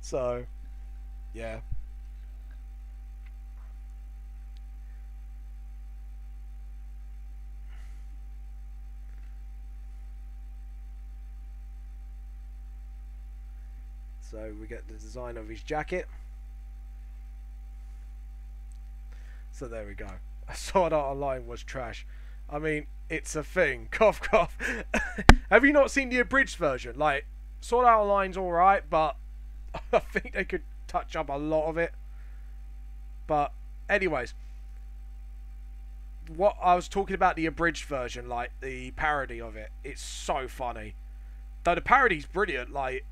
So, yeah. So we get the design of his jacket. So there we go. Sword Art Online was trash. I mean, it's a thing. Cough, cough. Have you not seen the abridged version? Like, Sword Art Online's alright, but I think they could touch up a lot of it. But, anyways. What I was talking about, the abridged version, like, the parody of it. It's so funny. Though the parody's brilliant, like...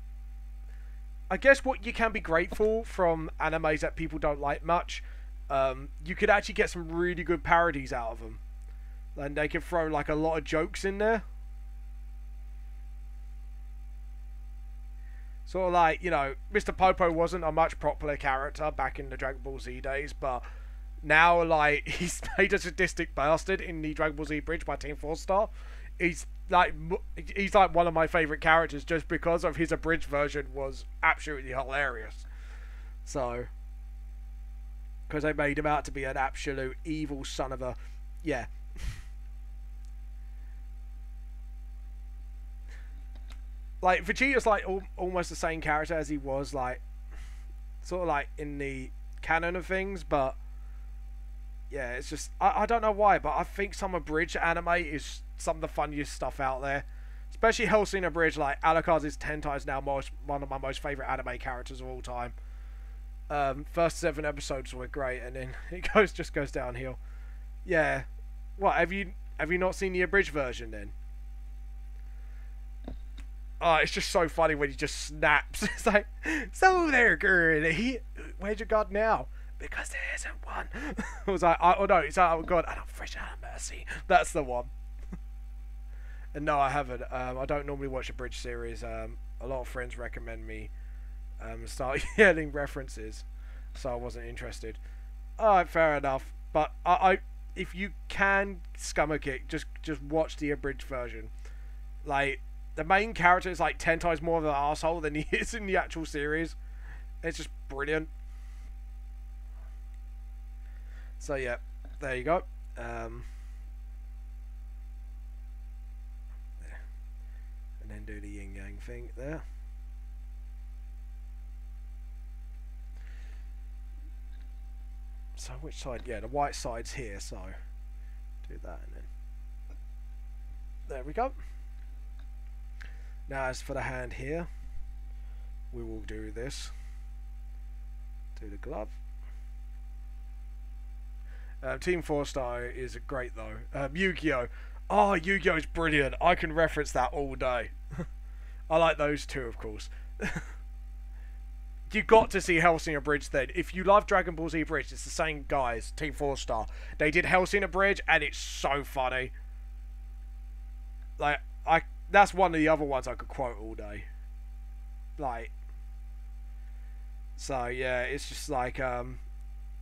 I guess what you can be grateful from animes that people don't like much, you could actually get some really good parodies out of them. And they can throw like a lot of jokes in there. Sort of like, you know, Mr. Popo wasn't a much popular character back in the Dragon Ball Z days, but now, like, he's made a sadistic bastard in the Dragon Ball Z Bridge by Team 4 Star. He's like one of my favourite characters just because of his abridged version was absolutely hilarious. So, because they made him out to be an absolute evil son of a... Yeah. Like, Vegeta's like almost the same character as he was, like, sort of like in the canon of things, but yeah, it's just, I don't know why, but I think some abridged anime is some of the funniest stuff out there. Especially Hellsing Abridged, like, Alucard is 10 times now one of my most favourite anime characters of all time. First 7 episodes were great, and then it just goes downhill. Yeah. What, have you not seen the abridged version then? Oh, it's just so funny when he just snaps. It's like, so there, girlie, where's your god now? Because there isn't one. I was like, oh no, it's like, oh god, and I'm fresh out of mercy. That's the one. And no, I haven't. I don't normally watch a bridge series. A lot of friends recommend me start yelling references, so I wasn't interested. Alright, fair enough. But I if you can stomach it, just watch the abridged version. Like, the main character is like 10 times more of an asshole than he is in the actual series. It's just brilliant. So yeah, there you go. And then do the yin yang thing there. So which side? Yeah, the white side's here, so do that and then there we go. Now as for the hand here, we will do this. Do the glove. Team 4-star is great though. Yu-Gi-Oh! Oh, Yu-Gi-Oh! Is brilliant. I can reference that all day. I like those two, of course. You got to see Hellsinger Bridge then. If you love Dragon Ball Z Bridge, it's the same guys, Team 4-star. They did Hellsinger Bridge, and it's so funny. Like, that's one of the other ones I could quote all day. Like, so yeah, it's just like,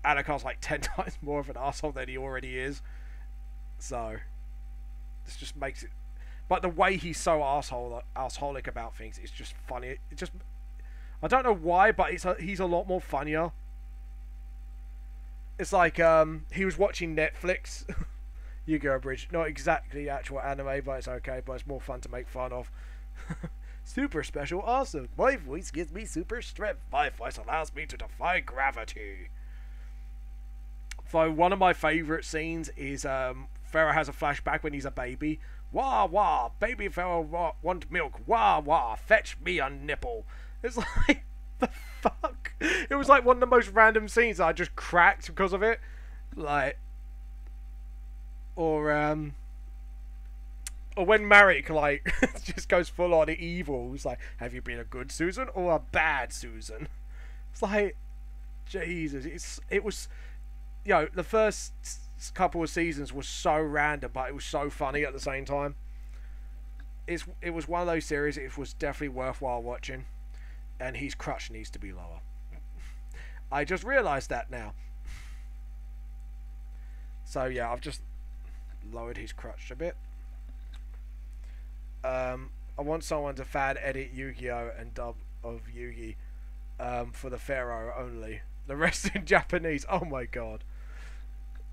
Anacon's like 10 times more of an asshole than he already is. So, this just makes it... But the way he's so assholic about things, it's just funny. It just... I don't know why, but he's a lot more funnier. It's like, he was watching Netflix. Yu-Gi-Oh! Bridge. Not exactly actual anime, but it's okay. But it's more fun to make fun of. Super special, awesome. My voice gives me super strength. My voice allows me to defy gravity. So one of my favourite scenes is Pharaoh has a flashback when he's a baby. Wah wah, baby Pharaoh want milk. Wah wah, fetch me a nipple. It's like, the fuck? It was like one of the most random scenes that I just cracked because of it. Like, or when Marek, like, just goes full on evil. It's like, have you been a good Susan or a bad Susan? It's like, Jesus. It was, you know, the first couple of seasons was so random, but it was so funny at the same time. It was one of those series, it was definitely worthwhile watching. And his crutch needs to be lower. I just realised that now. So yeah, I've just lowered his crutch a bit. I want someone to fan edit Yu-Gi-Oh! And dub of Yugi for the Pharaoh only. The rest in Japanese. Oh my god.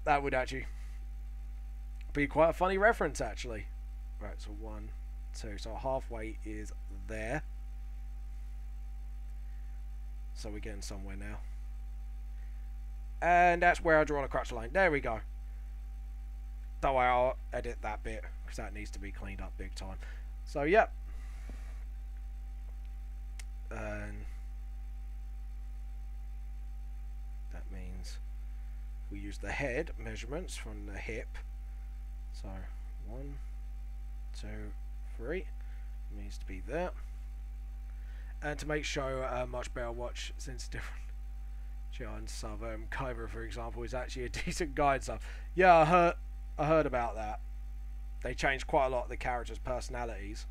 That would actually be quite a funny reference, actually. Right, so 1, 2. So halfway is there. So we're getting somewhere now. And that's where I draw a crutch line. There we go. Don't worry, I'll edit that bit, because that needs to be cleaned up big time. So, yep. And that means we use the head measurements from the hip. So, 1, 2, 3. It needs to be there. And to make show much better watch since different giants sub Kyber, for example, is actually a decent guide sub. Yeah, I heard about that. They changed quite a lot of the characters' personalities.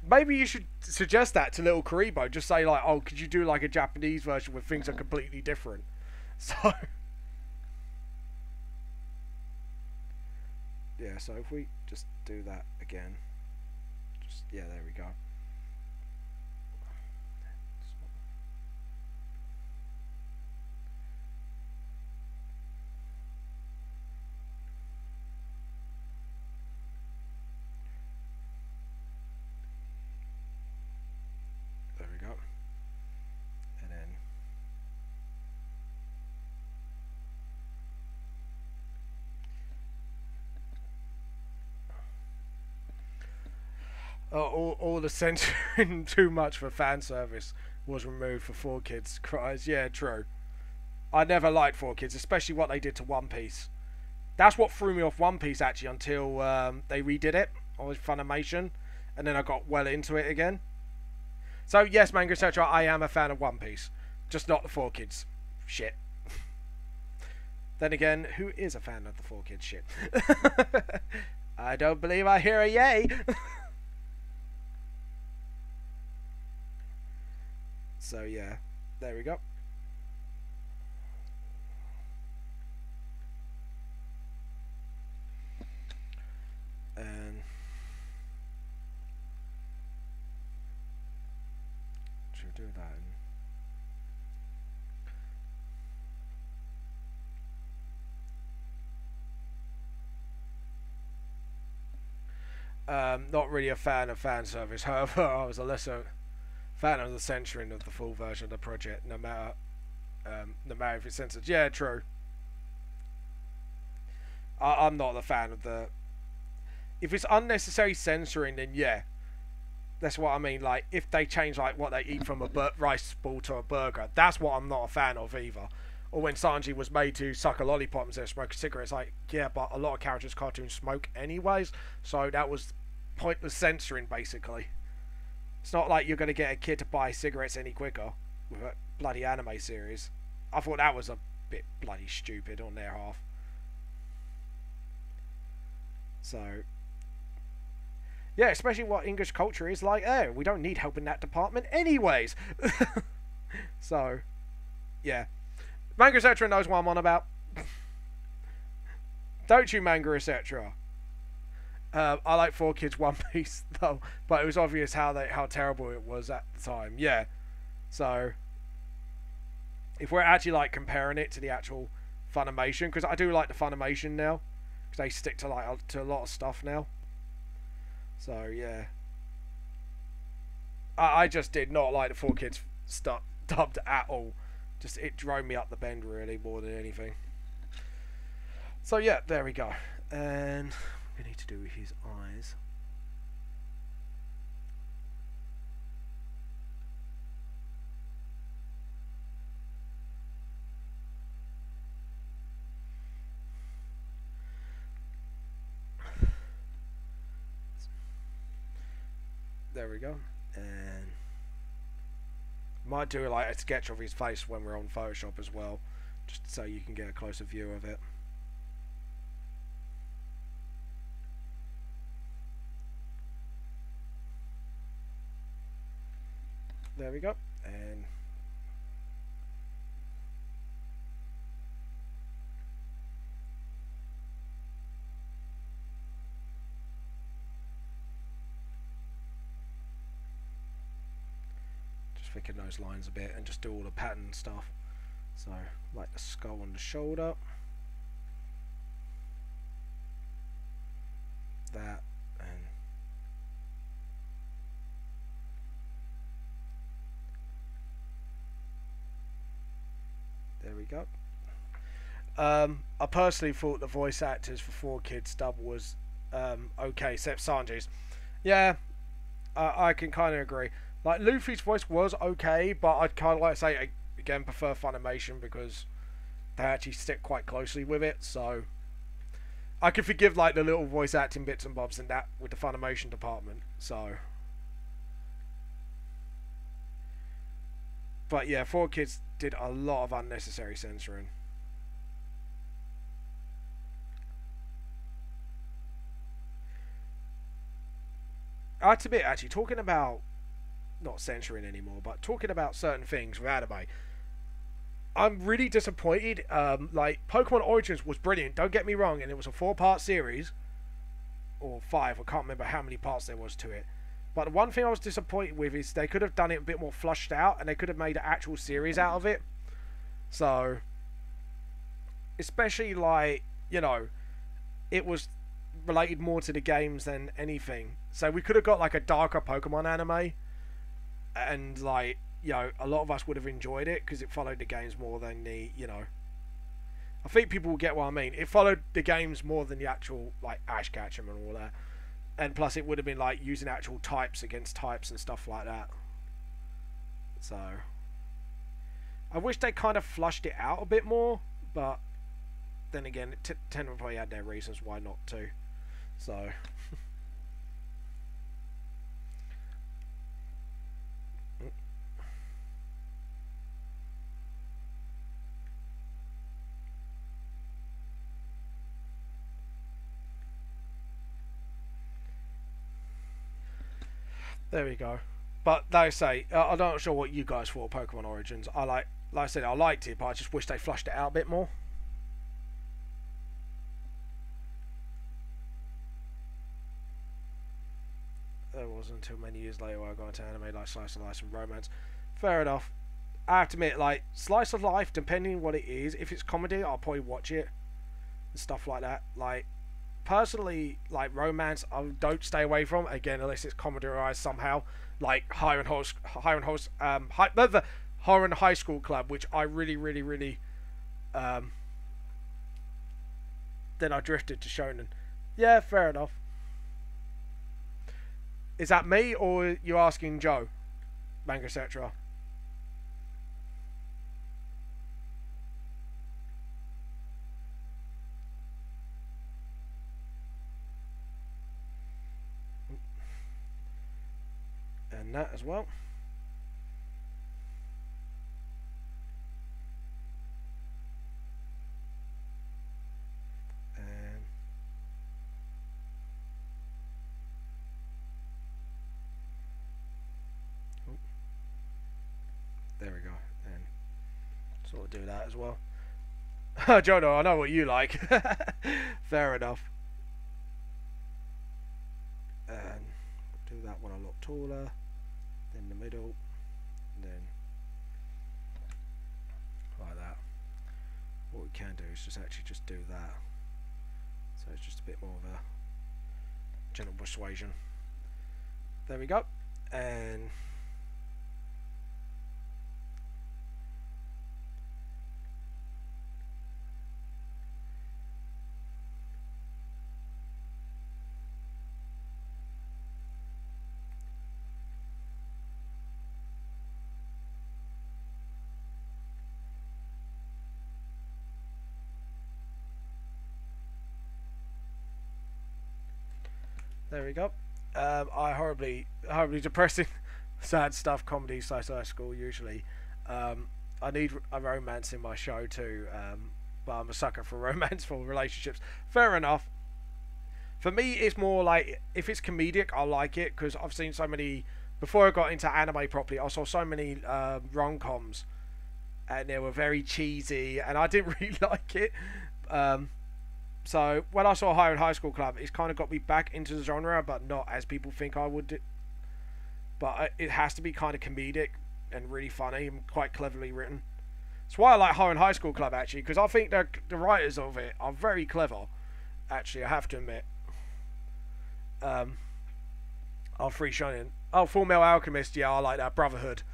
Maybe you should suggest that to little Karibo. Just say like, oh, could you do like a Japanese version where things are completely different? So yeah, so if we just do that again, just, yeah, there we go. There we go. And then all the censoring too much for fan service was removed for 4Kids. Kryz, yeah, true. I never liked 4Kids, especially what they did to One Piece. That's what threw me off One Piece, actually, until they redid it on Funimation, and then I got well into it again. So, yes, Manga, etc., I am a fan of One Piece. Just not the 4Kids shit. Then again, who is a fan of the 4Kids shit? I don't believe I hear a yay. So yeah, there we go. And should we do that? Not really a fan of fan service. However, I was a lesser fan of the censoring of the full version of the project, no matter if it's censored. Yeah, true. I'm not a fan of the. If it's unnecessary censoring, then yeah, that's what I mean. Like if they change like what they eat from a rice ball to a burger, that's what I'm not a fan of either. Or when Sanji was made to suck a lollipop instead of smoke a cigarette, it's like, yeah, but a lot of characters cartoons smoke anyways, so that was pointless censoring basically. It's not like you're going to get a kid to buy cigarettes any quicker with a bloody anime series. I thought that was a bit bloody stupid on their half. So, yeah, especially what English culture is like. Oh, we don't need help in that department anyways. So, yeah. Manga etc. knows what I'm on about. Don't you, Manga etc.? I like 4Kids One Piece though, but it was obvious how terrible it was at the time. Yeah, so if we're actually like comparing it to the actual Funimation, because I do like the Funimation now, because they stick to like to a lot of stuff now. So yeah, I just did not like the 4Kids stuff dubbed at all. Just it drove me up the bend really more than anything. So yeah, there we go. And we need to do his eyes. There we go. And might do like a sketch of his face when we're on Photoshop as well, just so you can get a closer view of it. There we go. And just thicken those lines a bit and just do all the pattern stuff. So like the skull on the shoulder, that, and there we go. I personally thought the voice actors for 4Kids dub was okay, except Sanji's. Yeah, I can kind of agree. Like Luffy's voice was okay, but I'd kind of like to say again prefer Funimation because they actually stick quite closely with it. So I can forgive like the little voice acting bits and bobs and that with the Funimation department. So, but yeah, 4Kids did a lot of unnecessary censoring. I have to admit, actually, talking about not censoring anymore, but talking about certain things with anime, I'm really disappointed. Like Pokemon Origins was brilliant. Don't get me wrong, and it was a 4-part series or 5. I can't remember how many parts there was to it. But the one thing I was disappointed with is they could have done it a bit more flushed out, and they could have made an actual series out of it. So, especially like it was related more to the games than anything. So we could have got like a darker Pokemon anime, and like a lot of us would have enjoyed it because it followed the games more than the I think people will get what I mean. It followed the games more than the actual like Ash Ketchum and all that, and plus it would have been like using actual types against types and stuff like that. So I wish they kind of flushed it out a bit more, but then again, Ten probably had their reasons why not to. So There we go. But like I say, I'm not sure what you guys thought of Pokemon Origins. Like I said, I liked it, but I just wish they flushed it out a bit more. It wasn't until many years later where I got into anime like Slice of Life and romance. Fair enough. I have to admit, like, Slice of Life, depending on what it is, if it's comedy, I'll probably watch it. And stuff like that. Like, personally, like, romance, I don't stay away from, again, unless it's comedy-ized somehow. Like, Horror and High School Club, which I really, then I drifted to shonen. Yeah, fair enough. Is that me, or you asking Joe? Manga, etc. And that as well. And there we go. And sort of do that as well. Jono, I know what you like. Fair enough. And do that one a lot taller. Then the middle. And then like that. What we can do is just actually just do that. So it's just a bit more of a gentle persuasion. There we go. And there we go. I horribly depressing, sad stuff, comedy, sci-fi school usually. I need a romance in my show too, but I'm a sucker for romance for relationships. Fair enough. For me, it's more like, if it's comedic, I like it, because I've seen so many, before I got into anime properly, I saw so many rom-coms, and they were very cheesy, and I didn't really like it. So when I saw Higher and High School Club, it's kind of got me back into the genre, but not as people think I would do. But it has to be kind of comedic and really funny and quite cleverly written. That's why I like Higher and High School Club, actually, because I think the writers of it are very clever. Actually, I have to admit. Free Shonen. Oh, Full Metal Alchemist, yeah, I like that. Brotherhood.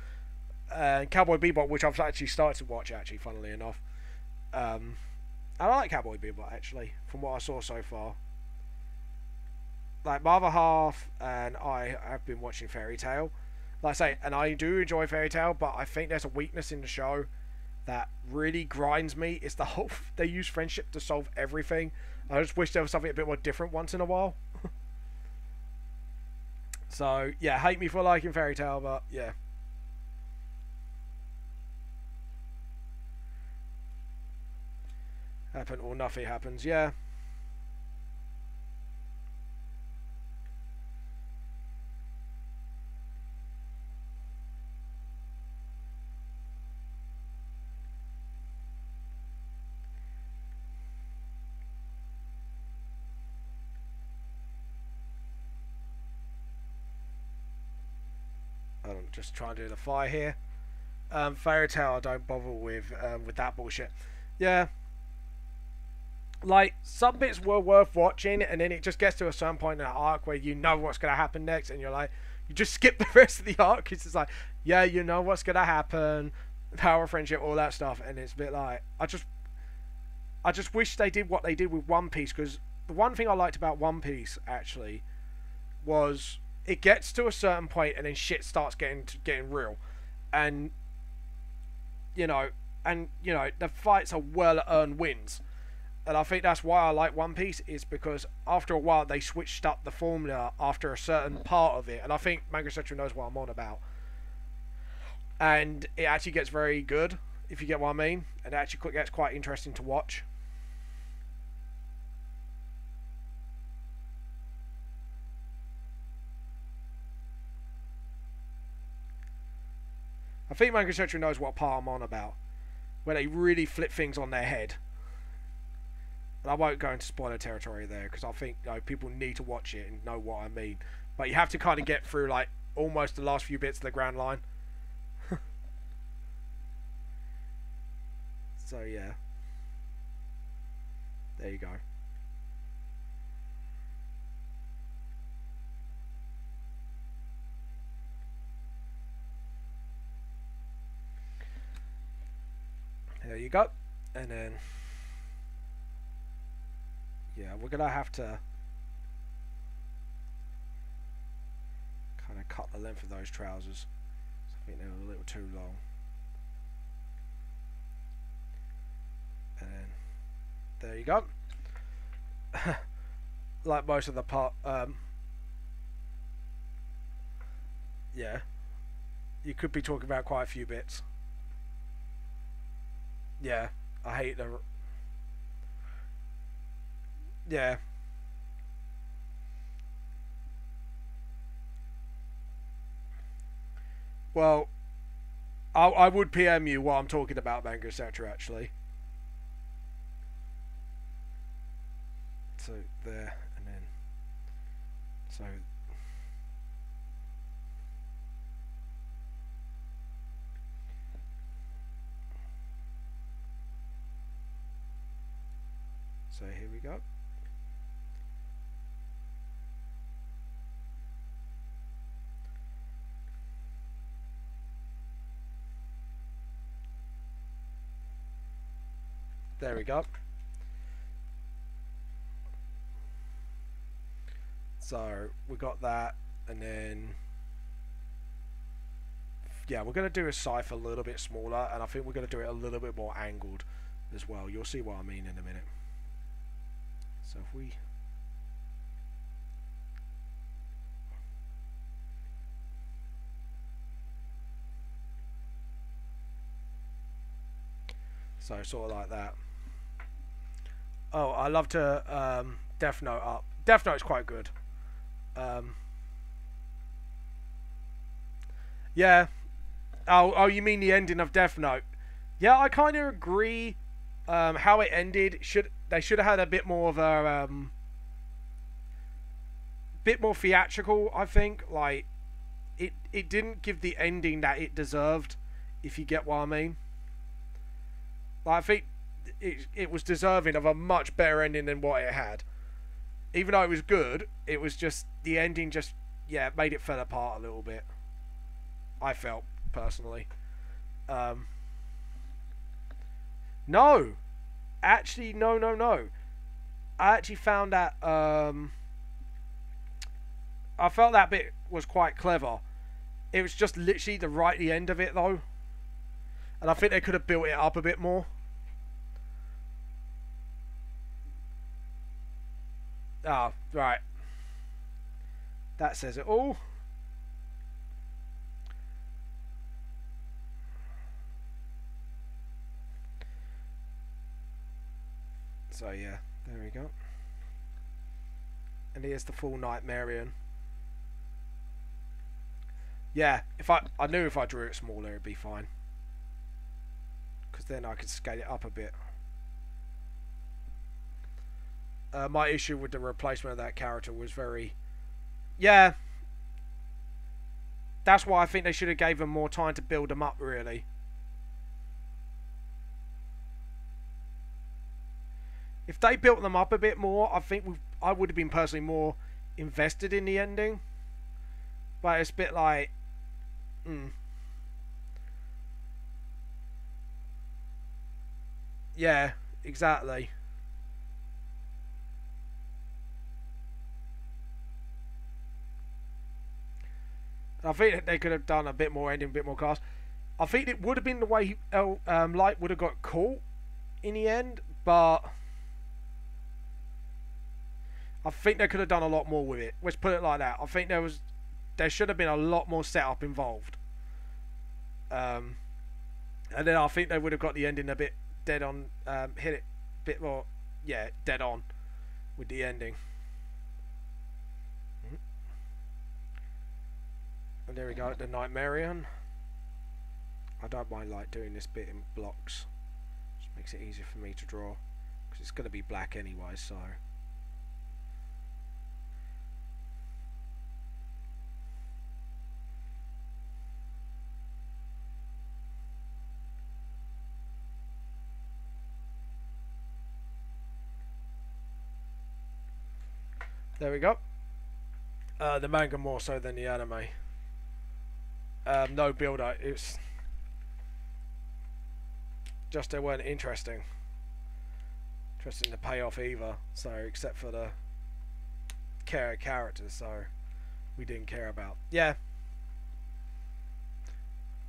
Cowboy Bebop, which I've actually started to watch, actually, funnily enough. I like Cowboy Bebop, actually, from what I saw so far. Like, my other half and I have been watching Fairy Tail. Like I say, and I do enjoy Fairy Tail, but I think there's a weakness in the show that really grinds me. It's the whole, they use friendship to solve everything. I just wish there was something a bit more different once in a while. So, yeah, hate me for liking Fairy Tail, but yeah. Happen or nothing happens, yeah. I'm just trying to do the fire here. Fairy Tail I don't bother with that bullshit. Yeah. Like, some bits were worth watching, and then it just gets to a certain point in that arc where you know what's going to happen next, and you're like, you just skip the rest of the arc, because it's like, yeah, you know what's going to happen, power of friendship, all that stuff, and it's a bit like, I just wish they did what they did with One Piece, because the one thing I liked about One Piece, actually, was it gets to a certain point, and then shit starts getting real, and, you know, the fights are well-earned wins. And I think that's why I like One Piece, is because after a while they switched up the formula after a certain part of it, and I think Manga Central knows what I'm on about. And it actually gets very good, if you get what I mean, and it actually gets quite interesting to watch. I think Manga Secretary knows what part I'm on about, where they really flip things on their head. And I won't go into spoiler territory there because I think people need to watch it and know what I mean. But you have to kind of get through like almost the last few bits of the Grand Line. So yeah, there you go. There you go. And then yeah, we're gonna have to kind of cut the length of those trousers. I think they were a little too long. And then there you go. Like most of the part, yeah, you could be talking about quite a few bits. Yeah, I hate the. Yeah. Well, I would PM you what I'm talking about, Manga Sector, actually. So there, and then so here we go. There we go. So we got that, and then yeah, we're gonna do a cipher a little bit smaller, and I think we're gonna do it a little bit more angled as well. You'll see what I mean in a minute. So if we sort of like that. Oh, I love to Death Note up. Death Note's quite good. Yeah. Oh, you mean the ending of Death Note? Yeah, I kind of agree. How it ended, they should have had a bit more of a bit more theatrical. I think like it didn't give the ending that it deserved, if you get what I mean. Like, I think it was deserving of a much better ending than what it had. Even though it was good, it was just the ending just made it fell apart a little bit. I felt personally. No, actually, no. I actually found that I felt that bit was quite clever. It was just literally the end of it though, and I think they could have built it up a bit more. Ah, right. That says it all. So yeah, there we go. And here's the full Nightmarian. Yeah, I knew if I drew it smaller it'd be fine, because then I could scale it up a bit. My issue with the replacement of that character was very... Yeah. That's why I think they should have gave them more time to build them up, really. If they built them up a bit more, I think I would have been personally more invested in the ending. But it's a bit like... Yeah, exactly. I think they could have done a bit more ending, a bit more cast. I think it would have been the way Light would have got caught in the end, but I think they could have done a lot more with it. Let's put it like that. I think there should have been a lot more setup involved. And then I think they would have got the ending a bit dead on, hit it a bit more, dead on with the ending. And there we go, the Nightmarian. I don't mind like doing this bit in blocks. Just makes it easier for me to draw, because it's going to be black anyway, so. There we go. The manga more so than the anime. No build-up. It's just they weren't interesting to pay off either. So except for the characters, so we didn't care about. Yeah,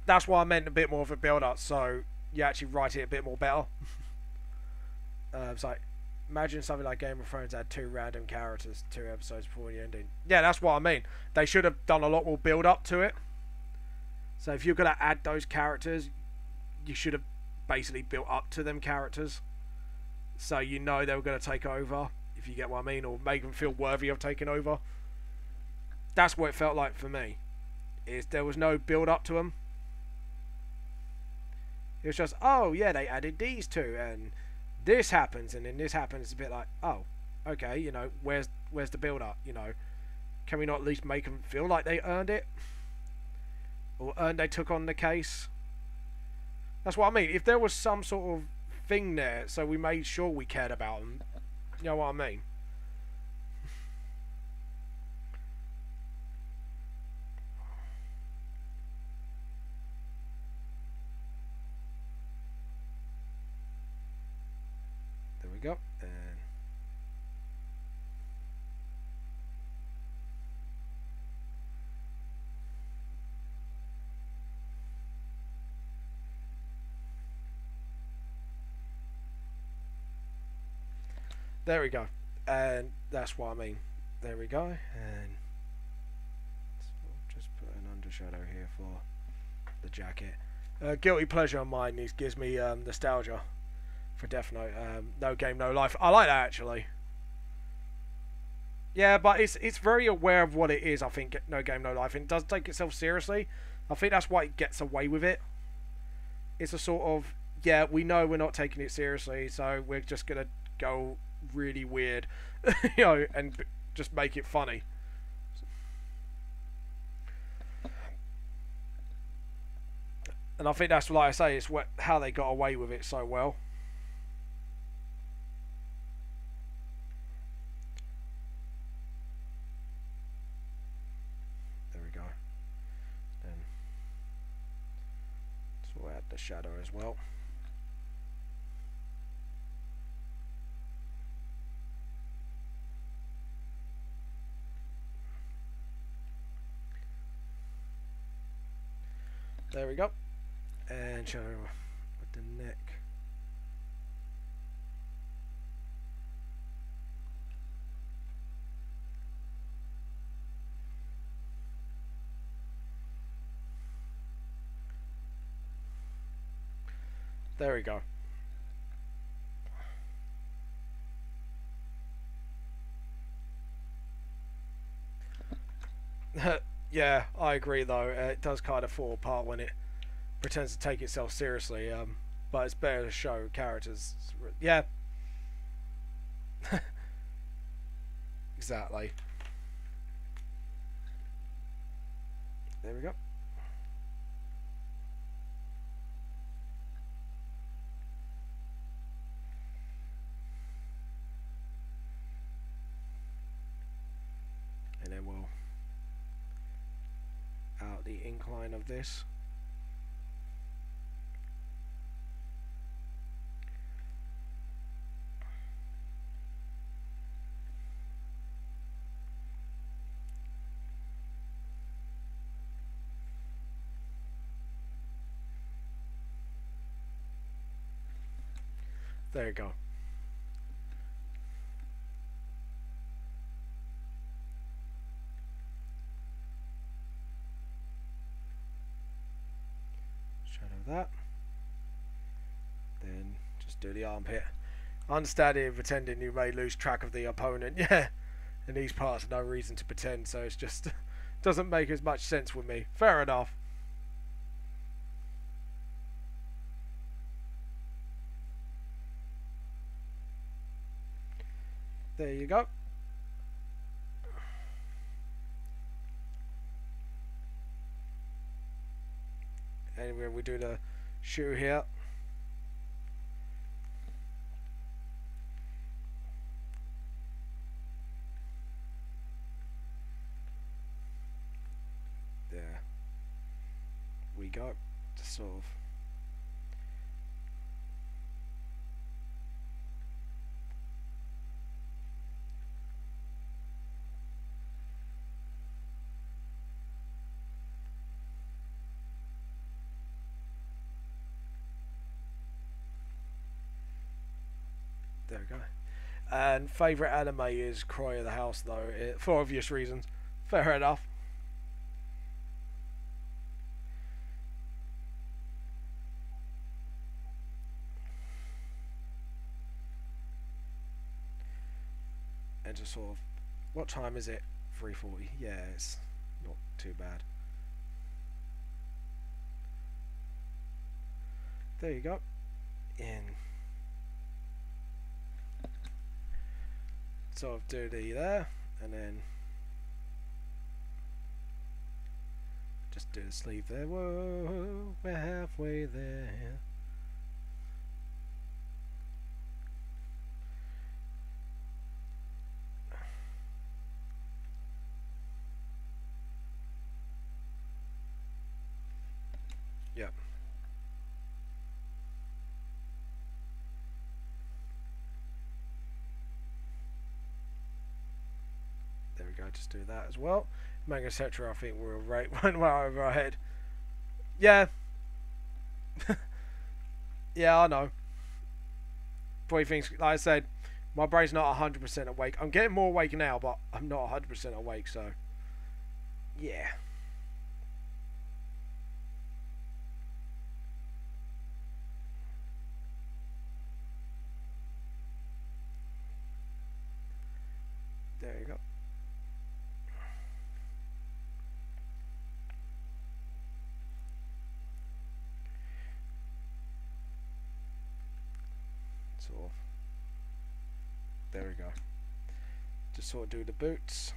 that's why I meant a bit more of a build-up. So you actually write it a bit more better. It's like, imagine something like Game of Thrones had 2 random characters 2 episodes before the ending. Yeah, that's what I mean. They should have done a lot more build up to it. So if you're going to add those characters, you should have basically built up to them characters. So you know they were going to take over, if you get what I mean, or make them feel worthy of taking over. That's what it felt like for me. Is there was no build up to them. It was just, oh yeah, they added these 2 and this happens, and then this happens. It's a bit like, oh, okay, you know, where's the build up? You know, can we not at least make them feel like they earned it, or they took on the case? That's what I mean. If there was some sort of thing there, so we made sure we cared about them. You know what I mean? Go and there we go, and that's what I mean. There we go, and just put an undershadow here for the jacket. Guilty pleasure of mine. This gives me nostalgia for Death Note. No Game No Life. I like that actually. Yeah, but it's very aware of what it is. I think No Game No Life, and it does take itself seriously. I think that's why it gets away with it. It's a sort of, yeah, we know we're not taking it seriously, so we're just gonna go really weird, you know, and just make it funny. And I think that's, like I say, it's how they got away with it so well. The shadow as well. There we go. And shadow with the neck. There we go. Yeah, I agree though. It does kind of fall apart when it pretends to take itself seriously. But it's better to show characters. Yeah. Exactly. There we go. And then we'll out the incline of this. There you go. That, then just do the armpit. Understanding and pretending you may lose track of the opponent. Yeah, in these parts, no reason to pretend, so it's just doesn't make as much sense with me. Fair enough. There you go. Anyway, we do the shoe here. There we go. Just sort of. There we go. And favourite anime is Cry of the House, though, for obvious reasons. Fair enough. And just sort of, what time is it? 3:40. Yeah, it's not too bad. There you go. In. Sort of do the there, and then just do the sleeve there. Whoa, we're halfway there. Yep. There we go, just do that as well. Manga etc. I think we're right one way over our head. Yeah. Yeah, I know. Probably things, like I said, my brain's not 100% awake. I'm getting more awake now, but I'm not 100% awake, so yeah. There you go. Sort of. There we go. Just sort of do the boots.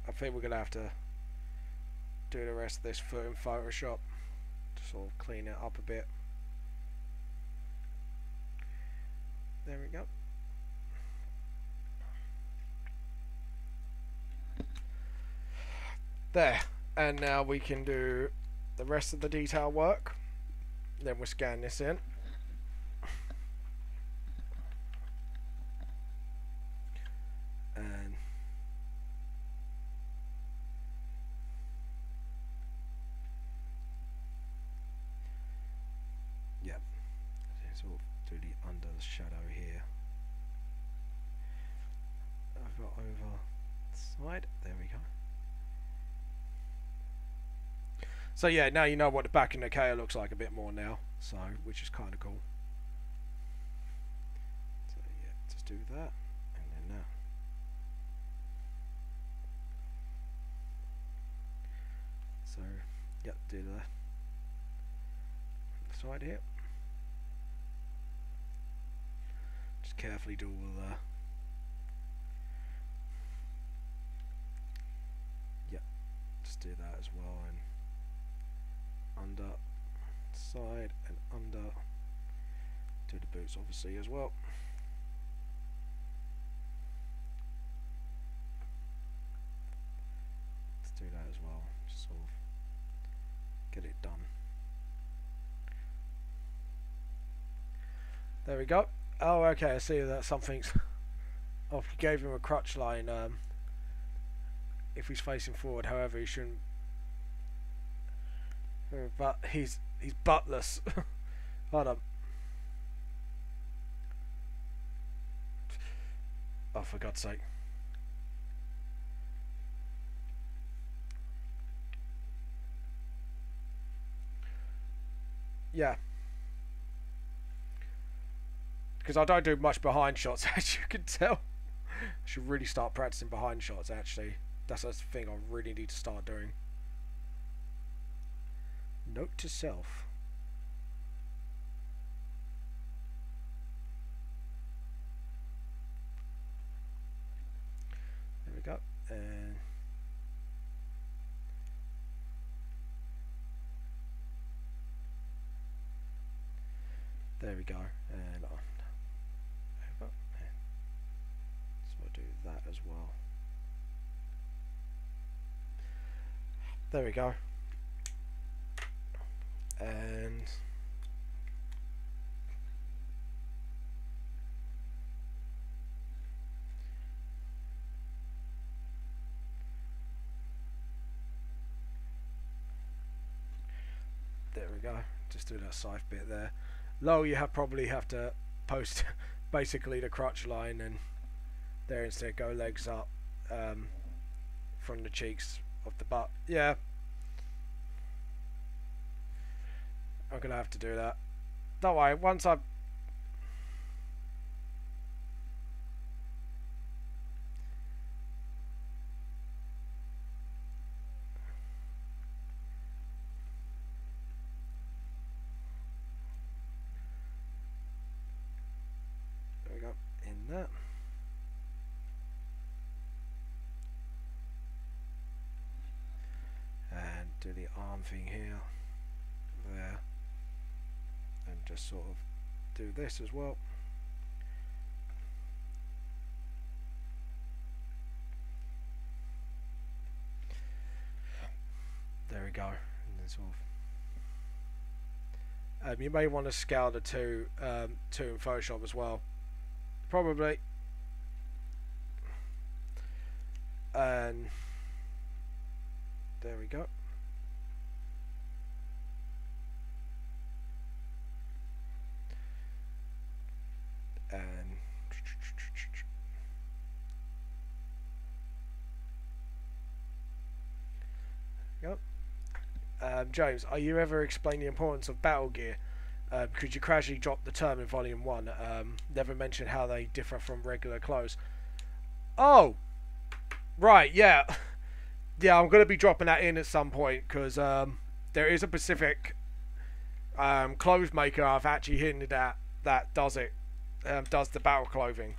I think we're gonna have to do the rest of this foot in Photoshop to sort of clean it up a bit. There we go. There. And now we can do the rest of the detail work. Then we'll scan this in. And yep. So we'll do the under the shadow here. Over the side. There we go. So yeah, now you know what the back of Nickcca looks like a bit more now, so which is kind of cool. So yeah, just do that, and then that. So yep, do the side here. Just carefully do all the. Yep, just do that as well, and. Under, side, and under. Do the boots obviously as well. Let's do that as well. Just sort of get it done. There we go. Oh, okay. I see that something's. Oh, he gave him a crutch line. If he's facing forward, however, he shouldn't. But he's buttless. Hold up. Oh, for God's sake. Yeah. Because I don't do much behind shots, as you can tell. I should really start practicing behind shots, actually. That's the thing I really need to start doing. Note to self. go. And on. Over. So we'll do that as well. There we go. And there we go. Just do that scythe bit there. Low, you probably have to post basically the crotch line, and there instead go legs up from the cheeks of the butt. Yeah, I'm gonna have to do that. Don't worry. Once I've that. And do the arm thing here, there, and just sort of do this as well. There we go. And then sort of, you may want to scale the two in Photoshop as well. Probably. And there we go. And yep. James, are you ever explaining the importance of battle gear? Could you casually drop the term in volume 1? Never mention how they differ from regular clothes. Oh, right, yeah. Yeah, I'm going to be dropping that in at some point, because there is a specific clothes maker I've actually hinted at that does it, does the battle clothing.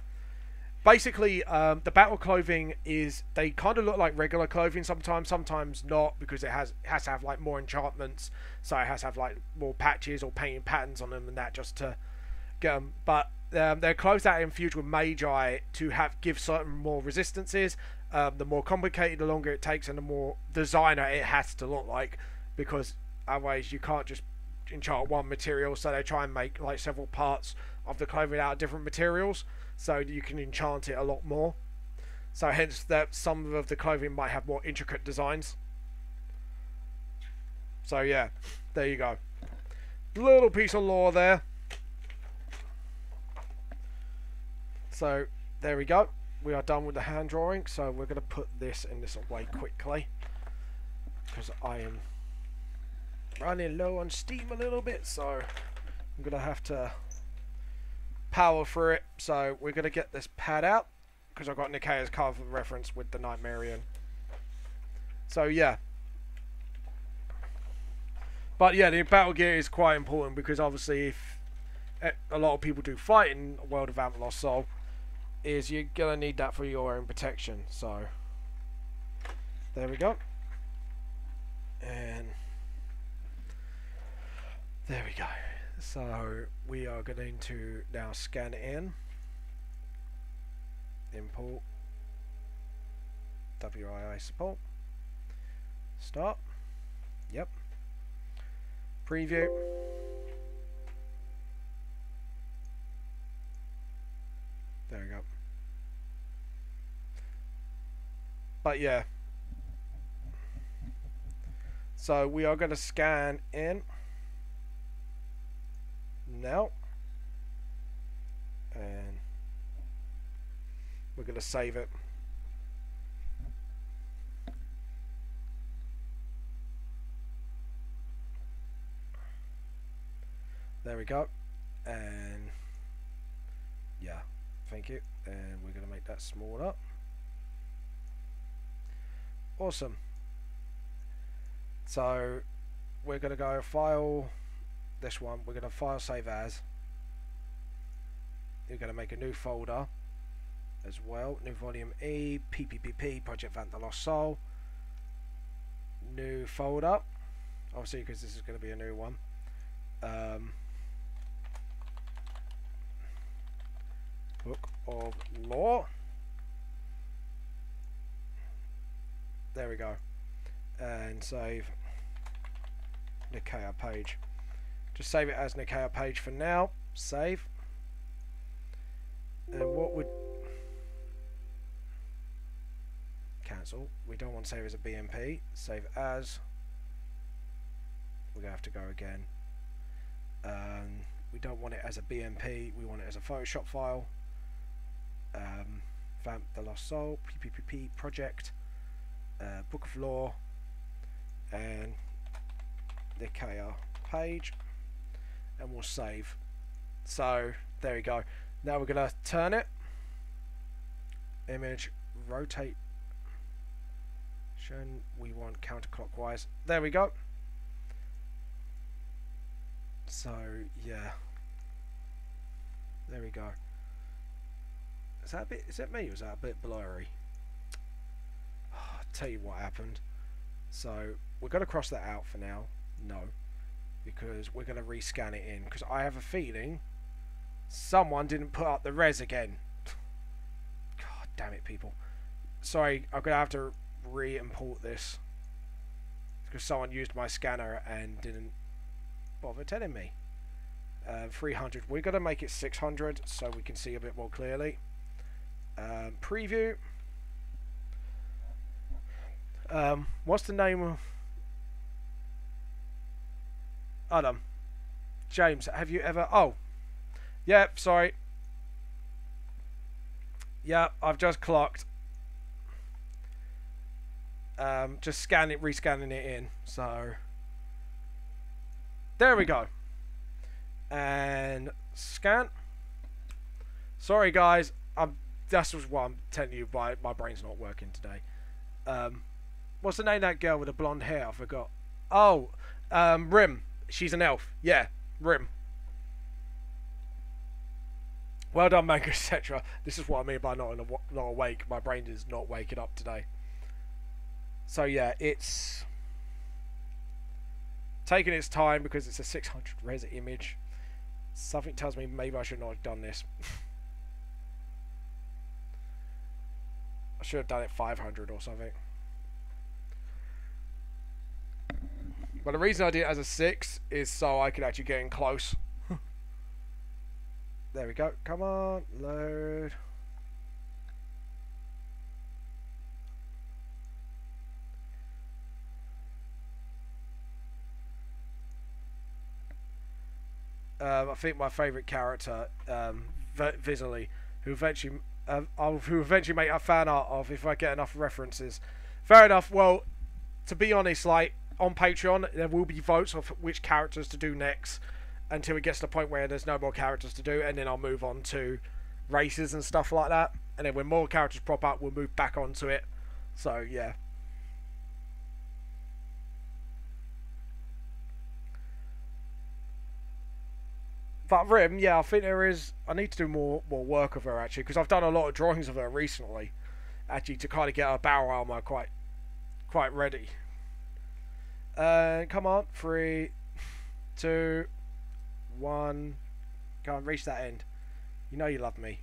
Basically, the battle clothing is, they kind of look like regular clothing sometimes, sometimes not, because it has to have like more enchantments, so it has to have like more patches or painting patterns on them and that, just to get them. But they're clothes that are infused with magi to give certain more resistances. The more complicated, the longer it takes, and the more designer it has to look like, because otherwise you can't just enchant one material, so they try and make like several parts of the clothing out of different materials, so you can enchant it a lot more. So hence that some of the clothing might have more intricate designs. So yeah, there you go. Little piece of lore there. So there we go. We are done with the hand drawing, so we're going to put this in this away quickly, because I am running low on steam a little bit, so I'm going to have to power through it. So we're going to get this pad out, because I've got Nickcca's cover reference with the Nightmarian. So yeah. But yeah, the battle gear is quite important, because obviously if a lot of people do fight in World of Vamp Lost Soul, is you're going to need that for your own protection. So there we go. And there we go. So we are going to now scan it in. Import. WII support. Start. Yep. Preview. There we go. But yeah. So we are going to scan in now. And we're going to save it. There we go. And yeah, thank you. And we're going to make that smaller. Awesome. So we're going to go file this one. We're going to file save as. You're going to make a new folder as well. New volume E, PPPP, Project Vamp the Lost Soul. New folder. Obviously, because this is going to be a new one. Book of Law. There we go. And save Nickcca page. Just save it as Nickcca page for now. Save. And what would... Cancel. We don't want to save as a BMP. Save as. We're going to have to go again. We don't want it as a BMP. We want it as a Photoshop file. Vamp the Lost Soul. PPP project. Book of Law. And Nickcca page. And we'll save. So there we go. Now we're going to turn it. Image. Rotate. We want counterclockwise. There we go. So yeah, there we go. Is that a bit? Is it me? Or is that a bit blurry? Oh, I'll tell you what happened. So we're going to cross that out for now. No, because we're going to rescan it in. Because I have a feeling someone didn't put up the res again. God damn it, people. Sorry, I'm going to have to re-import this because someone used my scanner and didn't bother telling me. 300. We're going to make it 600 so we can see a bit more clearly. Preview. What's the name of... Adam. James, have you ever... Oh. Yeah, sorry. Yeah, I've just clocked. Just rescanning it in. So there we go. And scan. Sorry guys, that's what I'm telling you. My brain's not working today. What's the name of that girl with the blonde hair? I forgot. Oh, Rim. She's an elf. Yeah, Rim. Well done, Manga, etc. This is what I mean by not awake. My brain is not waking up today. So yeah, it's taking its time because it's a 600 res image. Something tells me maybe I should not have done this. I should have done it 500 or something. But the reason I did it as a 6 is so I could actually get in close. There we go. Come on, load. I think my favourite character, visually, who eventually make a fan art of if I get enough references. Fair enough. Well, to be honest, like on Patreon, there will be votes of which characters to do next until it gets to the point where there's no more characters to do, and then I'll move on to races and stuff like that. And then when more characters prop up, we'll move back onto it. So yeah. But Rim, yeah, I think there is... I need to do more work of her, actually, because I've done a lot of drawings of her recently, actually, to kind of get her barrel armor quite ready. Come on, 3, 2, 1. Go on, reach that end. You know you love me.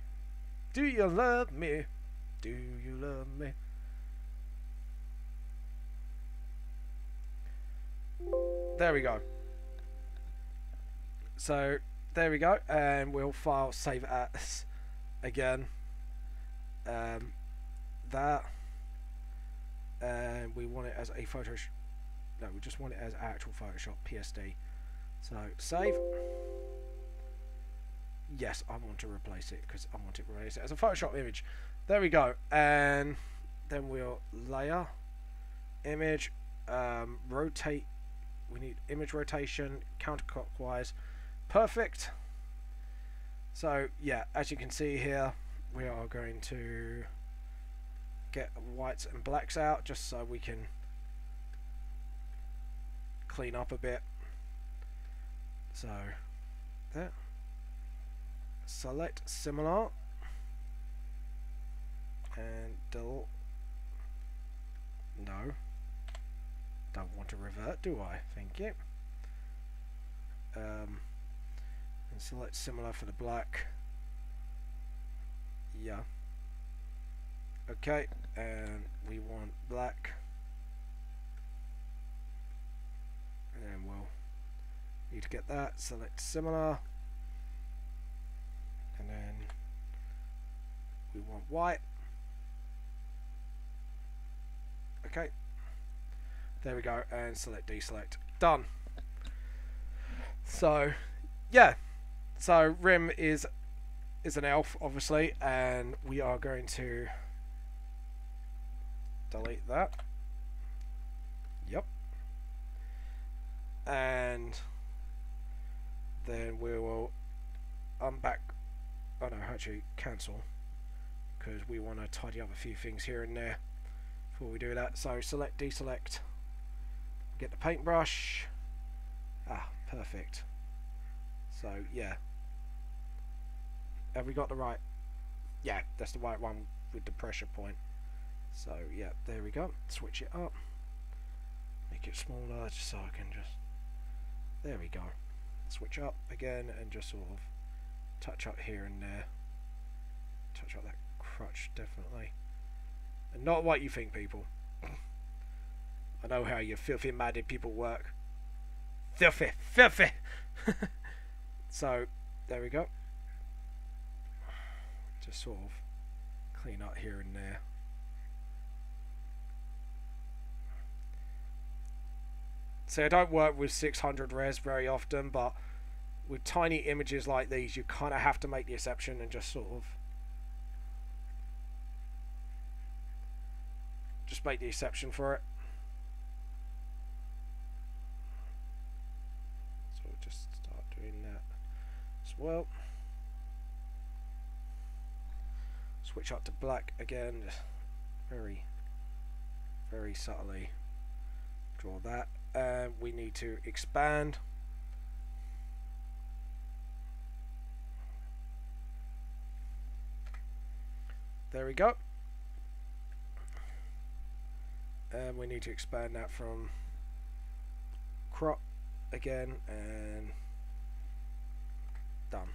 Do you love me? Do you love me? There we go. So... there we go, and we'll file save as again. That, and we want it as a Photoshop. No, we just want it as actual Photoshop PSD. So save. Yes, I want to replace it because I want to replace it as a Photoshop image. There we go, and then we'll layer, image, rotate. We need image rotation, counterclockwise. Perfect. So yeah, as you can see here, we are going to get whites and blacks out just so we can clean up a bit. So there. Select similar and delete. No, don't want to revert, do I? Thank you. And select similar for the black. Yeah. Okay, and we want black. And we'll need to get that. Select similar. And then we want white. Okay. There we go. And select deselect. Done. So, yeah. So Rim is an elf, obviously, and we are going to delete that. Yep. And then we will unback. Oh no, actually cancel, because we want to tidy up a few things here and there before we do that. So select, deselect, get the paintbrush. Ah, perfect. So yeah, have we got the right? Yeah, that's the right one with the pressure point. So yeah, there we go. Switch it up, make it smaller just so I can just. There we go. Switch up again and just sort of touch up here and there. Touch up that crutch, definitely. And not what you think, people. I know how you filthy madded people work. Filthy, filthy. So, there we go. Just sort of clean up here and there. So I don't work with 600 res very often, but with tiny images like these, you kind of have to make the exception and just sort of just make the exception for it. So we'll just start doing that as well. Switch up to black again, just very, very subtly draw that. And we need to expand. There we go. And we need to expand that from crop again and done.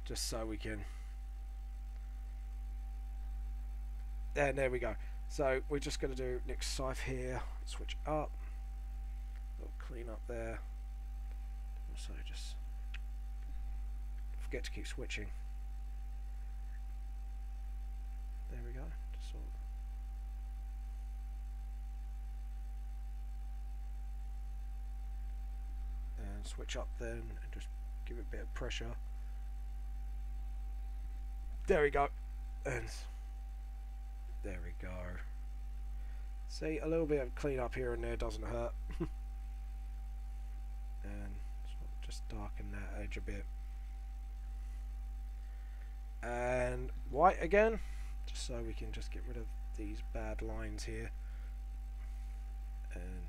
Just so we can. And there we go. So we're just going to do Nick's scythe here, switch up, a little clean up there. Also just forget to keep switching. There we go. Just sort of. And switch up then and just give it a bit of pressure. There we go. And there we go. See, a little bit of clean up here and there doesn't hurt. And just darken that edge a bit. And white again, just so we can just get rid of these bad lines here. And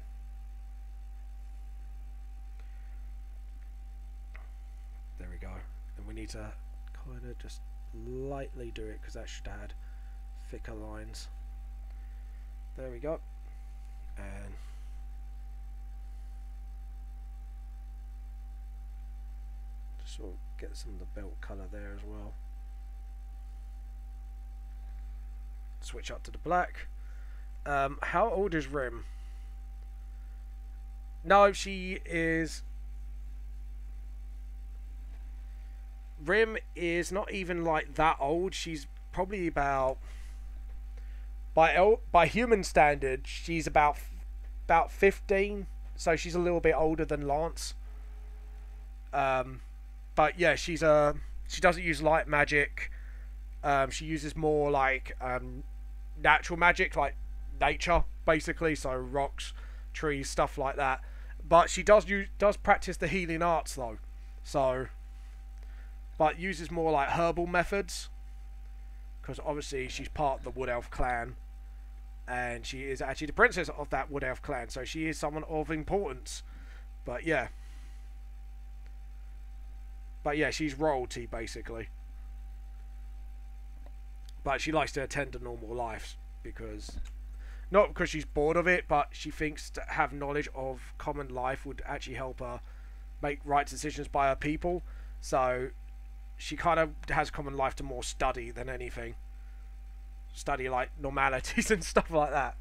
there we go. And we need to kind of just lightly do it because that should add thicker lines. There we go. And just sort of get some of the belt colour there as well. Switch up to the black. How old is Rim? No, she is. Rim is not even like that old. She's probably about, by human standard, she's about 15. So she's a little bit older than Lance. But yeah, she doesn't use light magic. She uses more like natural magic, like nature, basically. So rocks, trees, stuff like that. But she does practice the healing arts though. So, but uses more like herbal methods, because obviously she's part of the Wood Elf clan, and she is actually the princess of that Wood Elf clan. So she is someone of importance. But yeah, she's royalty basically. But she likes to attend a normal life because, not because she's bored of it, but she thinks to have knowledge of common life would actually help her make right decisions by her people. So she kind of has common life to more study than anything. Study like normalities and stuff like that.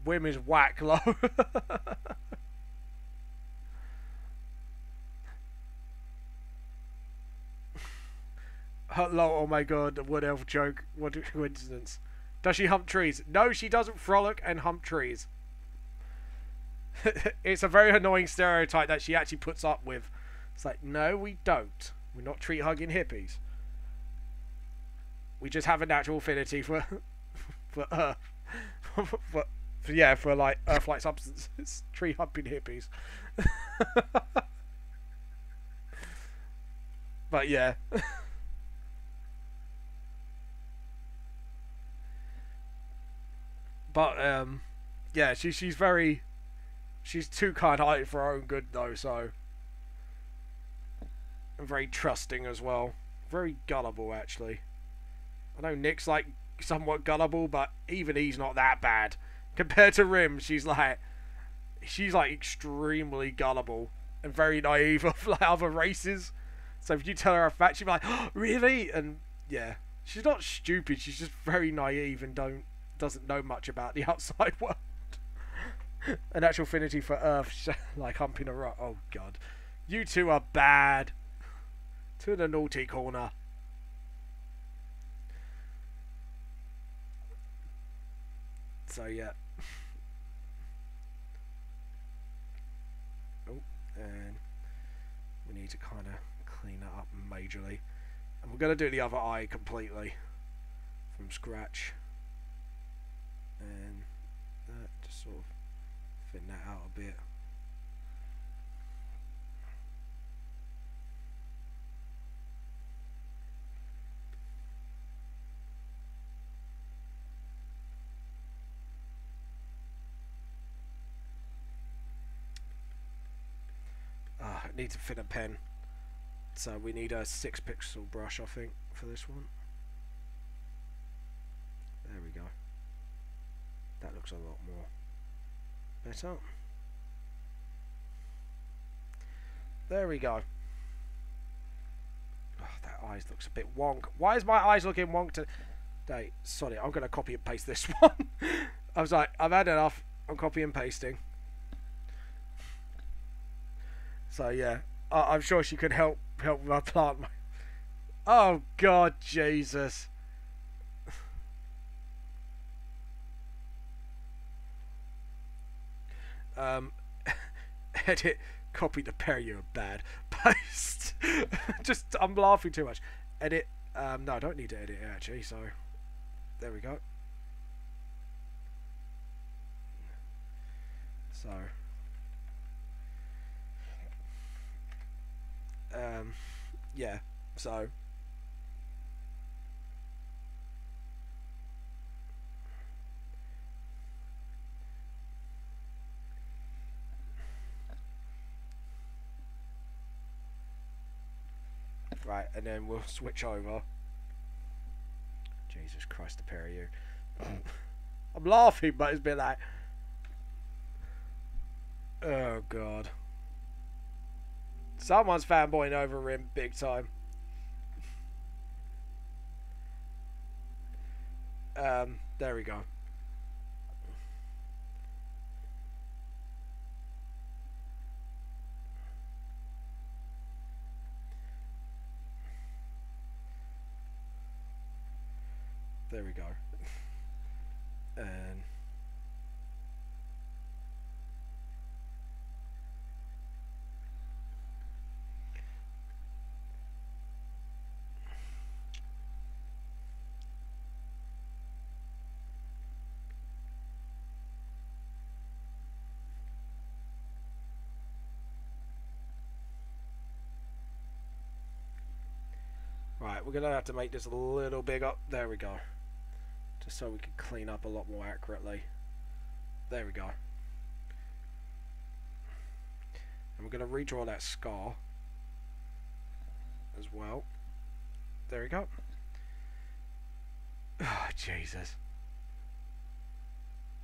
Wim is whack low. Hello, oh my god, what elf joke, what a coincidence. Does she hump trees? No, she doesn't frolic and hump trees. It's a very annoying stereotype that she actually puts up with. It's like, no, we don't. We're not tree-hugging hippies. We just have a natural affinity for Earth. for like Earth-like substances. Tree-humping hippies. But yeah. But yeah, she's too kind-hearted for her own good though, so, and very trusting as well, very gullible actually. I know Nick's like somewhat gullible, but even he's not that bad compared to Rim. She's like extremely gullible and very naive of like other races. So if you tell her a fact, she'll be like, oh, really? And yeah, she's not stupid. She's just very naive and doesn't know much about the outside world. An actual affinity for Earth, like humping a rock. Oh god, you two are bad. To the naughty corner. So yeah. Oh, and we need to kind of clean that up majorly, and we're gonna do the other eye completely from scratch. And that just sort of thin that out a bit. It needs a thinner pen, so we need a 6-pixel brush, I think, for this one. There we go. That looks a lot more better. There we go. Oh, that eyes looks a bit wonk. Why is my eyes looking wonk today? Sorry, I'm going to copy and paste this one. I was like, I've had enough. I'm copy and pasting. So yeah, I'm sure she could help with my plant. Oh god, Jesus. Edit, copy the pair, you're bad. Paste. Just, I'm laughing too much. Edit. No, I don't need to edit it actually. So there we go. So. Yeah, so right, and then we'll switch over. Jesus Christ, the pair of you. I'm laughing, but it's been like, oh god. Someone's fanboying over him big time. There we go. There we go. And right, we're gonna have to make this a little bigger. There we go. Just so we can clean up a lot more accurately. There we go. And we're gonna redraw that scar as well. There we go. Oh, Jesus.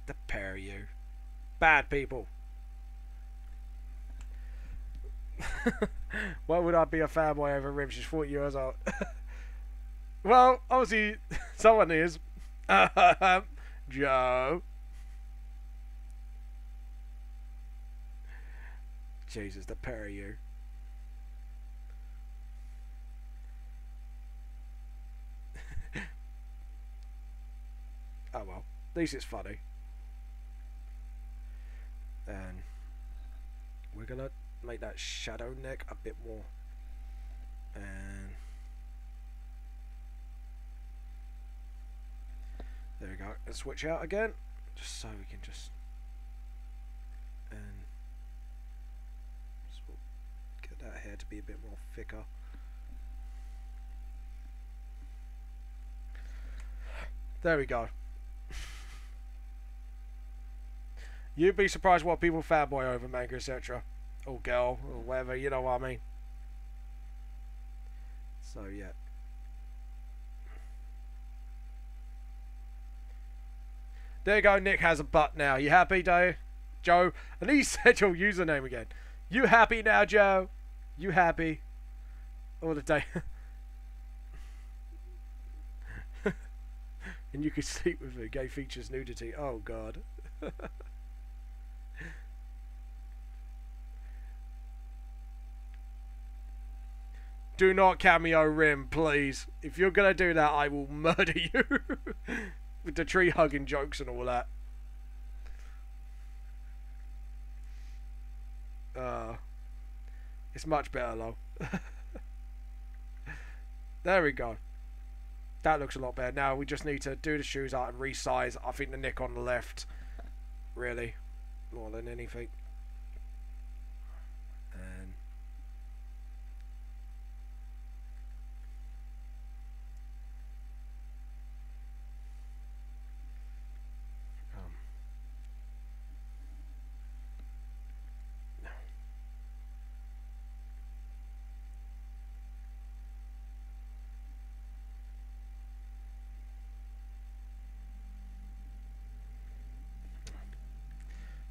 The pair of you. Bad people. Why would I be a fanboy over Rim? She's 40 years old. Well, obviously, someone is. Joe. Jesus, the pair of you. Oh well, at least it's funny. And we're gonna make that shadow neck a bit more. And there we go. Let's switch out again, just so we can just and just get that hair to be a bit more thicker. There we go. You'd be surprised what people fanboy over, manga, etc. Or girl, or whatever, you know what I mean. So, yeah. There you go, Nick has a butt now. You happy, Joe? At least said your username again. You happy now, Joe? You happy? All the day. And you could sleep with her. Gay features nudity. Oh, God. Do not cameo Rim, please. If you're going to do that, I will murder you. With the tree hugging jokes and all that. It's much better, though. There we go. That looks a lot better. Now we just need to do the shoes out and resize. I think the nick on the left, really, more than anything. And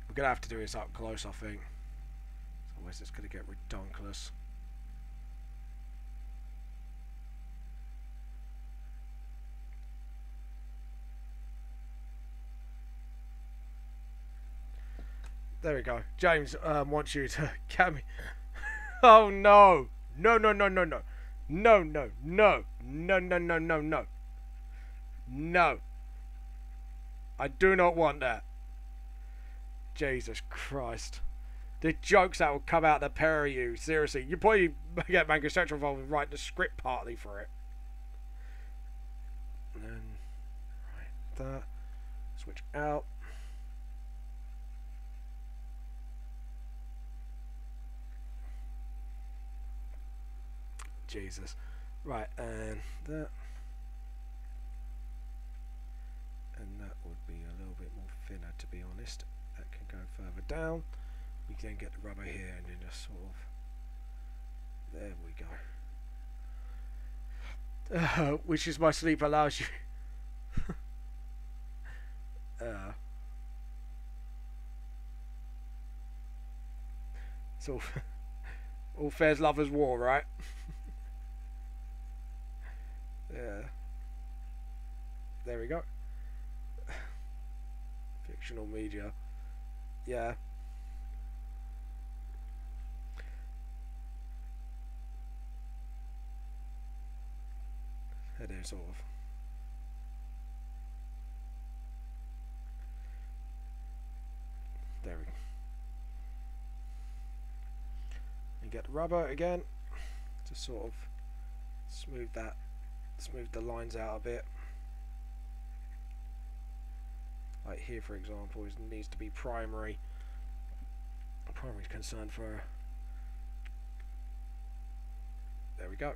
we're going to have to do this up close, I think. Otherwise it's going to get redonkulous. There we go. James wants you to cameo. Oh no! No, no, no, no, no. No, no, no. No, no, no, no, no. No. I do not want that. Jesus Christ. The jokes that will come out of the pair of you. Seriously. You probably get Manga Central involved and write the script partly for it. And then, right, that. Switch out. Jesus. Right, and that. And that would be a little bit more thinner, to be honest. That can go further down. We can get the rubber here and then just sort of. There we go. Which is my sleep allows you. It's all fair's lovers war, right? Yeah. There we go. Fictional media. Yeah. It is sort of. There we go. You get the rubber again to sort of smooth the lines out a bit. Like here, for example, it needs to be primary. Primary is concerned for. There we go.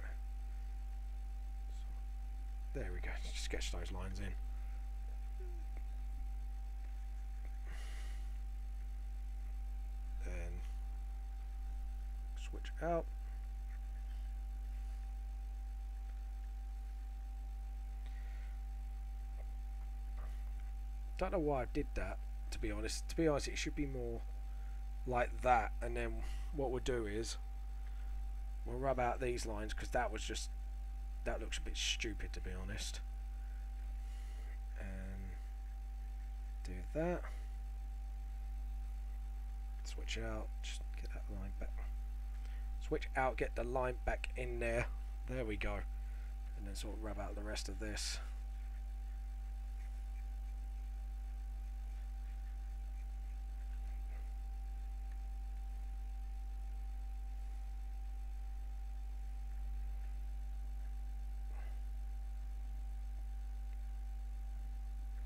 There we go. Just sketch those lines in. Then switch out. Don't know why I did that, to be honest. To be honest, it should be more like that, and then what we'll do is we'll rub out these lines because that looks a bit stupid, to be honest. And do that. Switch out, just get that line back. Switch out, get the line back in there. There we go. And then sort of rub out the rest of this.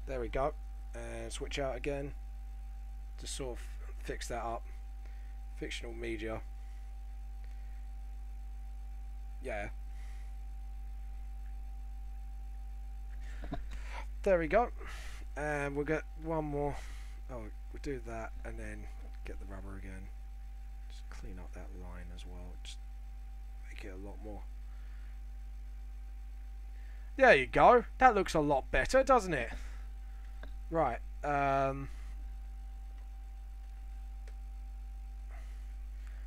There we go. And switch out again. Just sort of fix that up. Fictional media. Yeah. There we go. And we'll get one more. Oh, we'll do that and then get the rubber again. Just clean up that line as well. Just make it a lot more. There you go. That looks a lot better, doesn't it? Right.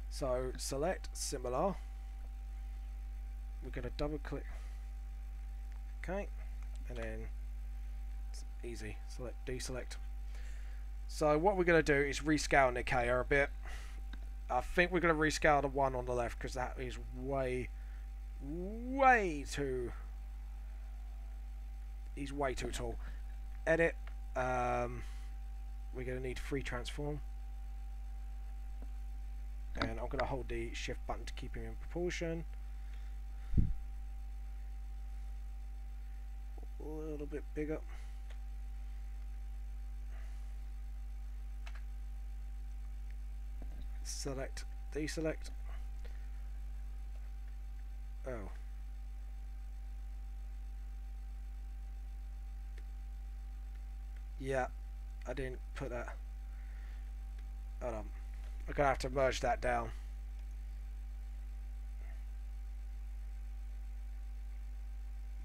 So select similar. We're going to double click. Okay. And then it's easy. Select, deselect. So what we're going to do is rescale Nickcca a bit. I think we're going to rescale the one on the left because that is way too. He's way too tall. Edit. We're going to need free transform. And I'm going to hold the shift button to keep him in proportion. A little bit bigger. Select, deselect. Oh. Yeah, I didn't put that. Hold on. I'm going to have to merge that down.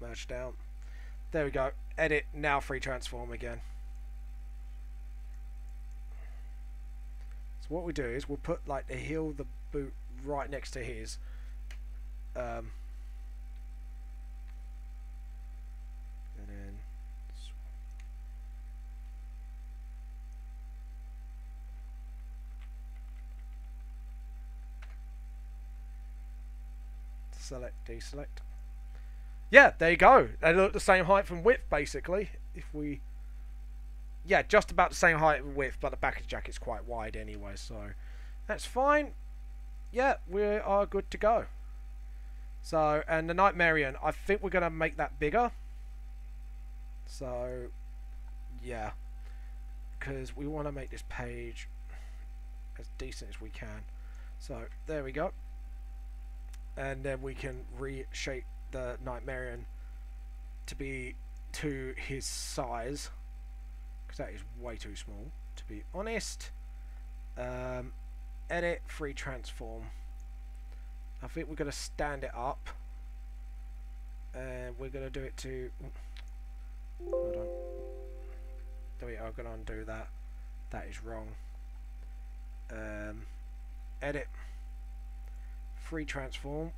Merge down. There we go. Edit, now free transform again. So what we do is we'll put like the heel of the boot right next to his. And then select, deselect. Yeah, there you go. They look the same height and width, basically. If we... Yeah, just about the same height and width, but the back of the jacket's quite wide anyway, so... That's fine. Yeah, we are good to go. So, and the Nightmarian, I think we're going to make that bigger. So, yeah. Because we want to make this page as decent as we can. So, there we go. And then we can reshape the Nightmarian to be to his size, because that is way too small, to be honest. Edit, free transform. I think we're going to stand it up, and we're going to do it to... Hold on. There we are. Going to undo that. That is wrong. Edit, free transform.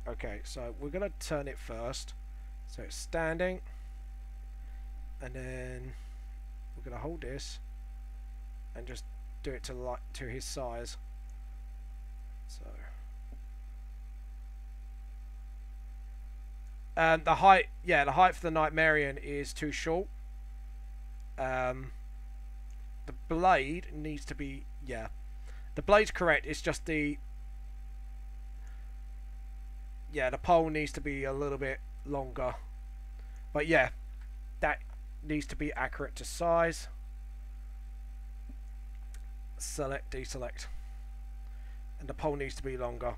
Okay, so we're going to turn it first. So it's standing. And then we're going to hold this and just do it to his size. So the height, yeah, the height for the Nightmarian is too short. The blade needs to be, yeah, the blade's correct. It's just the the pole needs to be a little bit longer. But yeah, that needs to be accurate to size. Select, deselect. And the pole needs to be longer.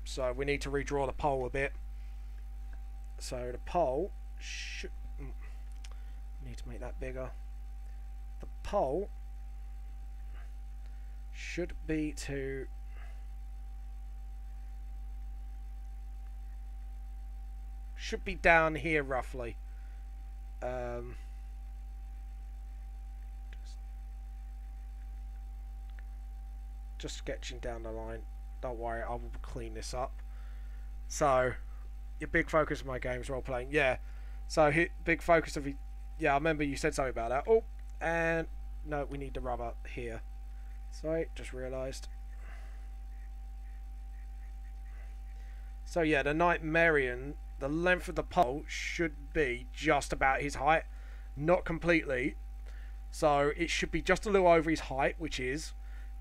So we need to redraw the pole a bit. So the pole should... need to make that bigger. The pole should be to... should be down here roughly. Just sketching down the line. Don't worry, I will clean this up. So, your big focus of my game is role playing. Yeah. So, big focus of... Yeah, I remember you said something about that. Oh, and... No, we need the rubber here. Sorry, just realised. So, yeah, the Nightmarian, the length of the pole should be just about his height. Not completely. So, it should be just a little over his height, which is...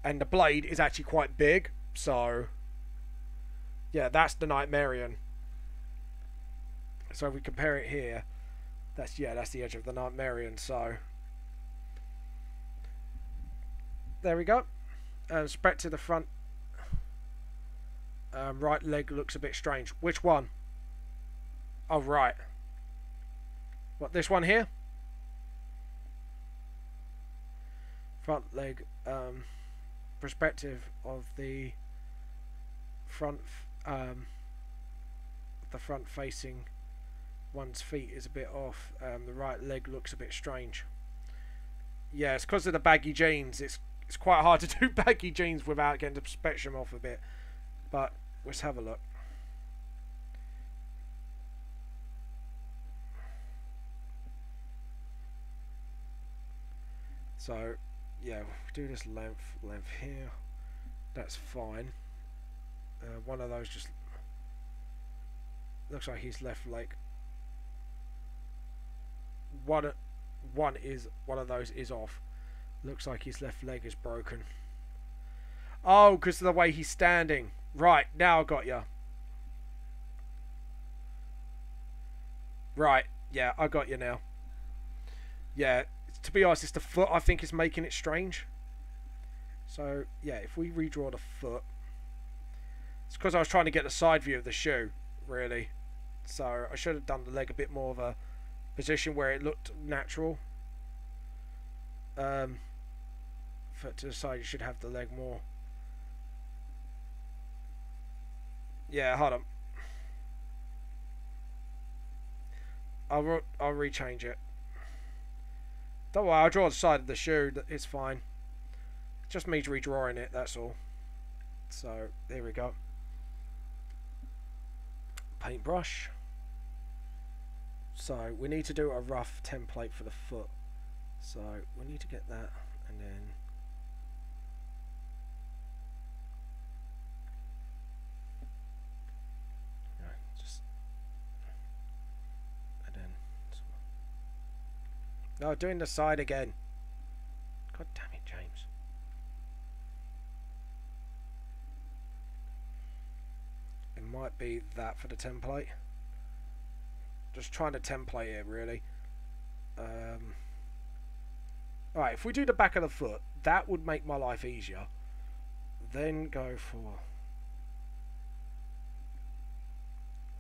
And the blade is actually quite big. So... Yeah, that's the Nightmarian. So if we compare it here, that's the edge of the Nightmarian. So there we go. Spread to the front. Right leg looks a bit strange. Which one? Oh, right. What, this one here? Front leg. Perspective of the front. The front facing one's feet is a bit off. The right leg looks a bit strange. Yeah, it's because of the baggy jeans. It's quite hard to do baggy jeans without getting the spectrum off a bit. But let's have a look. So yeah, we'll do this length here. That's fine. One of those just looks like his left leg. One of those is off. Looks like his left leg is broken. Oh, because of the way he's standing. Right, now I got you. Right, yeah, I got you now. Yeah, to be honest, it's the foot I think is making it strange. So, yeah, if we redraw the foot... It's because I was trying to get the side view of the shoe, really. So I should have done the leg a bit more of a position where it looked natural. Foot to the side, you should have the leg more. Yeah, hold on. I'll rechange it. Don't worry, I'll draw the side of the shoe. It's fine. Just me redrawing it, that's all. So, there we go. Paintbrush. So, we need to do a rough template for the foot. So, we need to get that, and then... No, doing the side again. God damn it, James. It might be that for the template. Just trying to template it, really. Alright, if we do the back of the foot, that would make my life easier. Then go for...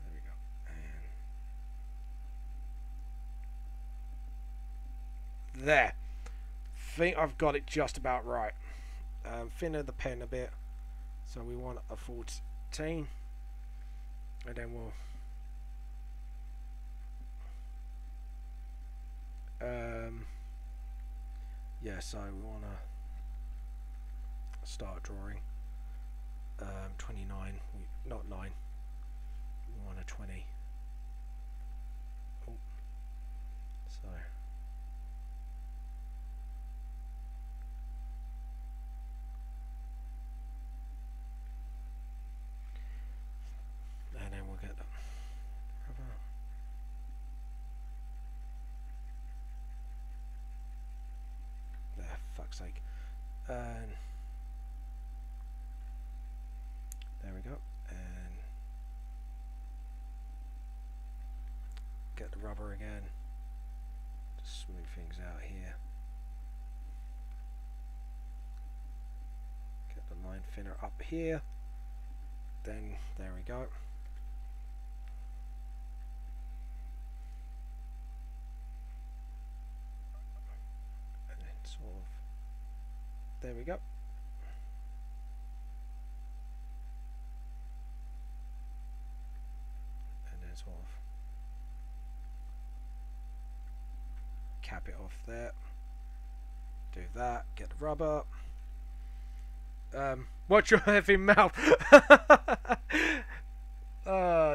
There we go. And there. Think I've got it just about right. Thinner the pen a bit. So we want a 14. And then we'll... yeah, so we want to start drawing 29, not 9, we want a 20. Oh. So and then we'll get them. Fuck's sake. And there we go. And get the rubber again. Just smooth things out here. Get the line thinner up here. Then there we go. And then sort of. There we go. And then sort of cap it off there. Do that, get the rubber. Watch your effing mouth.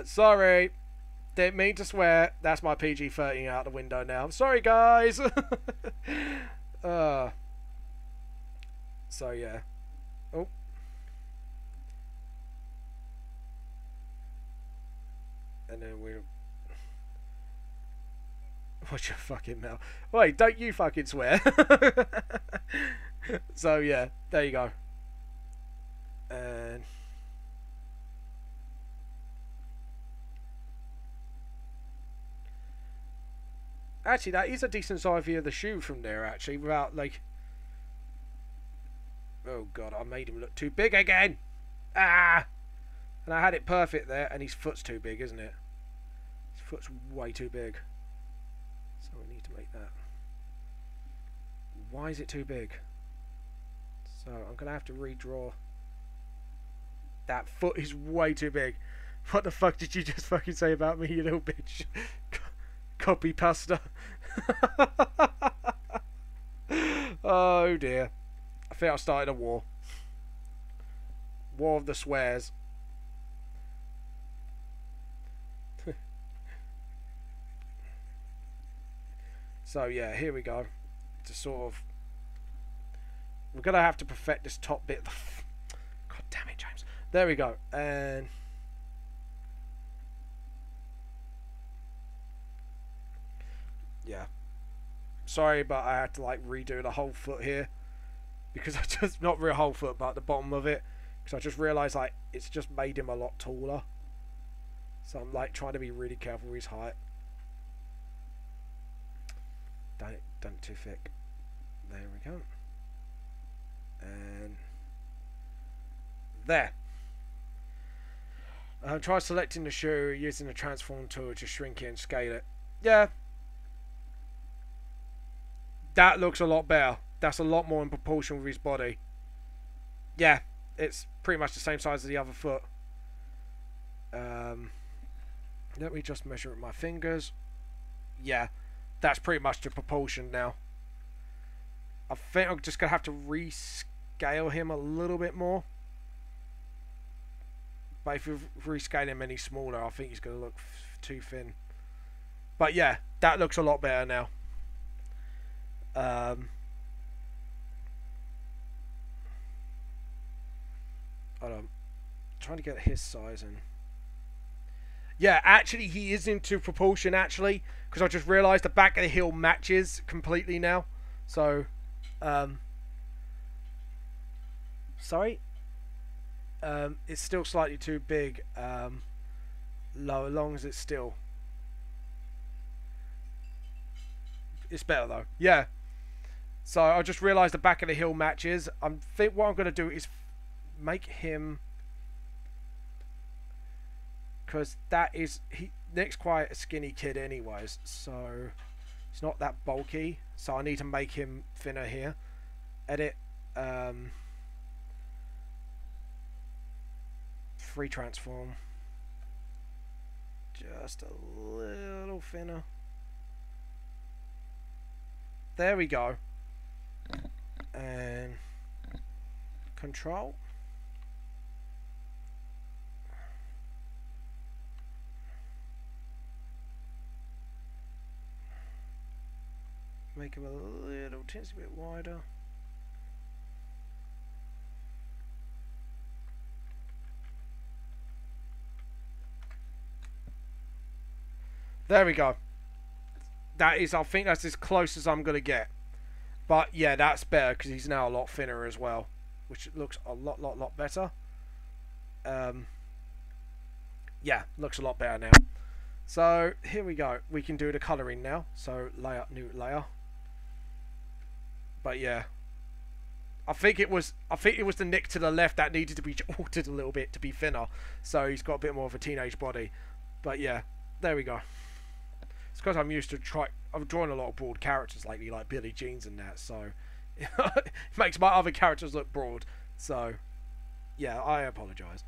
Sorry. Didn't mean to swear. That's my PG-13 out the window now. Sorry, guys. So, yeah. Oh. And then we'll... Watch your fucking mouth. Wait, don't you fucking swear. So, yeah. There you go. And... Actually, that is a decent size view of the shoe from there, actually, without, like... Oh, God, I made him look too big again! Ah! And I had it perfect there, and his foot's too big, isn't it? His foot's way too big. So we need to make that... Why is it too big? So, I'm going to have to redraw... That foot is way too big. What the fuck did you just fucking say about me, you little bitch? Copy pasta. Oh dear. I think I started a war. War of the swears. So yeah, here we go. To sort of... We're going to have to perfect this top bit. God damn it, James. There we go. And... Yeah. Sorry, but I had to like redo the whole foot here. Because I just... Not real whole foot, but the bottom of it. Because I just realised like it's just made him a lot taller. So I'm like trying to be really careful with his height. Done it too thick. There we go. And... There. Try selecting the shoe using the transform tool to shrink it and scale it. Yeah. That looks a lot better. That's a lot more in proportion with his body. Yeah, it's pretty much the same size as the other foot. Let me just measure with my fingers. Yeah, that's pretty much the proportion now. I think I'm just going to have to rescale him a little bit more. But if you rescale him any smaller, I think he's going to look too thin. But yeah, that looks a lot better now. Hold on. Trying to get his size in. Yeah, actually he is into proportion actually, because I just realised the back of the heel matches completely now. So, sorry. It's still slightly too big. Low, as long as it's still. It's better though. Yeah. So I just realised the back of the heel matches. I think what I'm going to do is make him, because that is Nick's quite a skinny kid anyways, so it's not that bulky. So I need to make him thinner here. Edit. Free transform. Just a little thinner. There we go. And control. Make him a little teensy bit wider. There we go. That is, I think that's as close as I'm going to get. But yeah, that's better because he's now a lot thinner as well, which looks a lot better. Yeah, looks a lot better now. So here we go. We can do the colouring now. So layer, new layer. But yeah, I think it was the Nick to the left that needed to be altered a little bit to be thinner. So he's got a bit more of a teenage body. But yeah, there we go. It's because I'm used to I'm drawing a lot of broad characters lately, like Billy Jeans and that, so it makes my other characters look broad. So yeah, I apologise.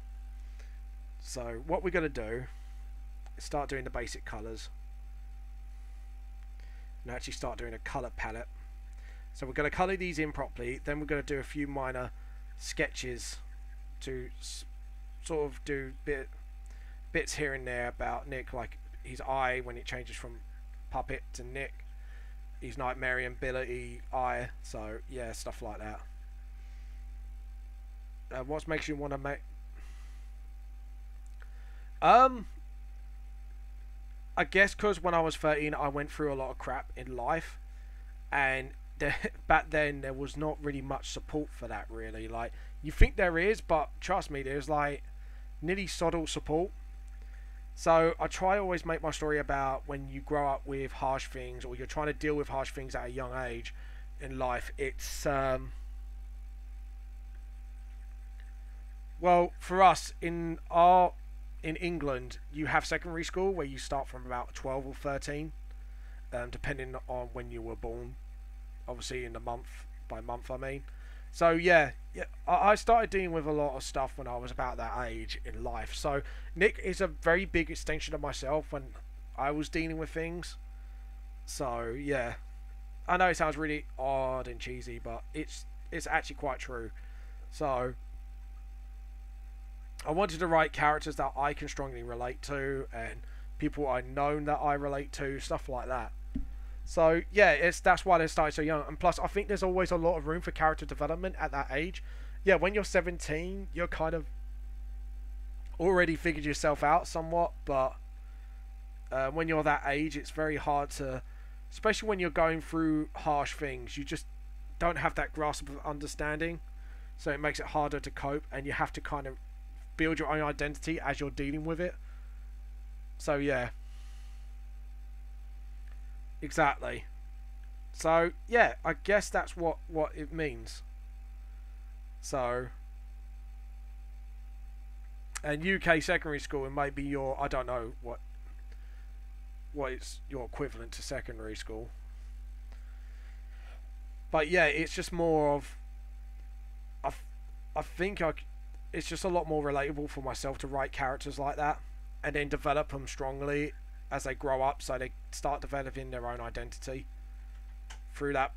So what we're going to do is start doing the basic colours and actually start doing a colour palette. So we're going to colour these in properly, then we're going to do a few minor sketches to sort of do bits here and there about Nick, like his eye when it changes from puppet to Nick, his nightmare ability eye. So yeah, stuff like that. What makes you want to make? I guess because when I was 13, I went through a lot of crap in life, and back then there was not really much support for that. Really, like you think there is, but trust me, there's like nearly subtle support. So I try to always make my story about when you grow up with harsh things, or you're trying to deal with harsh things at a young age in life. It's well, for us in England, you have secondary school where you start from about 12 or 13, depending on when you were born. Obviously, in the month by month, I mean. So yeah, I started dealing with a lot of stuff when I was about that age in life. So Nick is a very big extension of myself when I was dealing with things. So yeah, I know it sounds really odd and cheesy, but it's actually quite true. So I wanted to write characters that I can strongly relate to, and people I know that I relate to, stuff like that. So yeah, that's why they started so young. And plus, I think there's always a lot of room for character development at that age. Yeah, when you're 17, you're kind of already figured yourself out somewhat, but when you're that age, it's very hard to, especially when you're going through harsh things. You just don't have that grasp of understanding, so it makes it harder to cope, and you have to kind of build your own identity as you're dealing with it. So yeah, exactly. So yeah, I guess that's what it means. So, and UK secondary school, it might be your, I don't know what is your equivalent to secondary school, but yeah, it's just more of I, I think it's just a lot more relatable for myself to write characters like that and then develop them strongly as they grow up, so they start developing their own identity through that.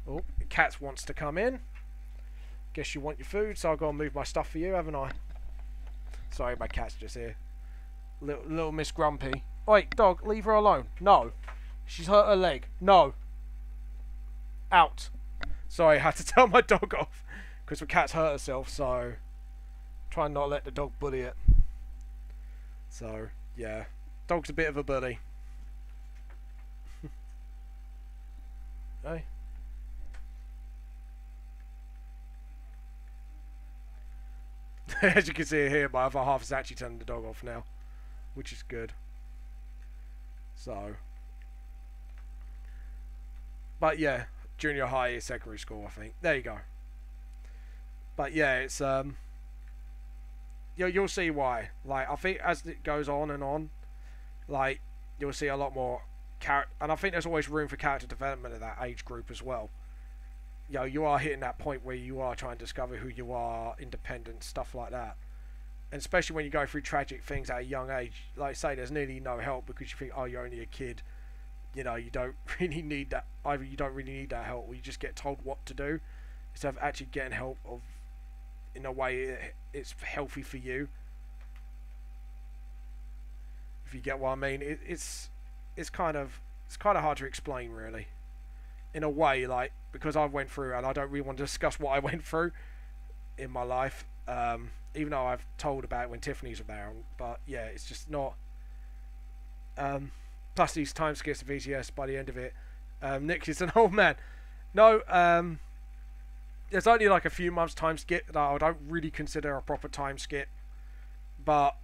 Oh, the cat wants to come in. Guess you want your food, so I'll go and move my stuff for you, haven't I? Sorry, my cat's just here. Little Miss Grumpy. Wait, dog, leave her alone. No. She's hurt her leg. No. Out. Sorry, I had to tell my dog off because the cat's hurt herself, so try and not let the dog bully it. So, yeah. Dog's a bit of a bully. Hey. As you can see here, my other half is actually turning the dog off now, which is good. So, but yeah, junior high is secondary school, I think. There you go. But yeah, it's you'll see why. Like, I think as it goes on and on, like, you'll see a lot more character, and I think there's always room for character development at that age group as well. You are hitting that point where you are trying to discover who you are, independent, stuff like that. And especially when you go through tragic things at a young age, like I say, there's nearly no help because you think, oh, you're only a kid. You know, you don't really need that. Either you don't really need that help, or you just get told what to do instead of actually getting help in a way it's healthy for you. If you get what I mean, it's kind of hard to explain, really. In a way, like, because I went through, and I don't really want to discuss what I went through in my life, even though I've told about it when Tiffany's around. But yeah, it's just not. Plus these time skips of VTLS by the end of it, Nick is an old man. No, there's only like a few months time skip that I don't really consider a proper time skip, but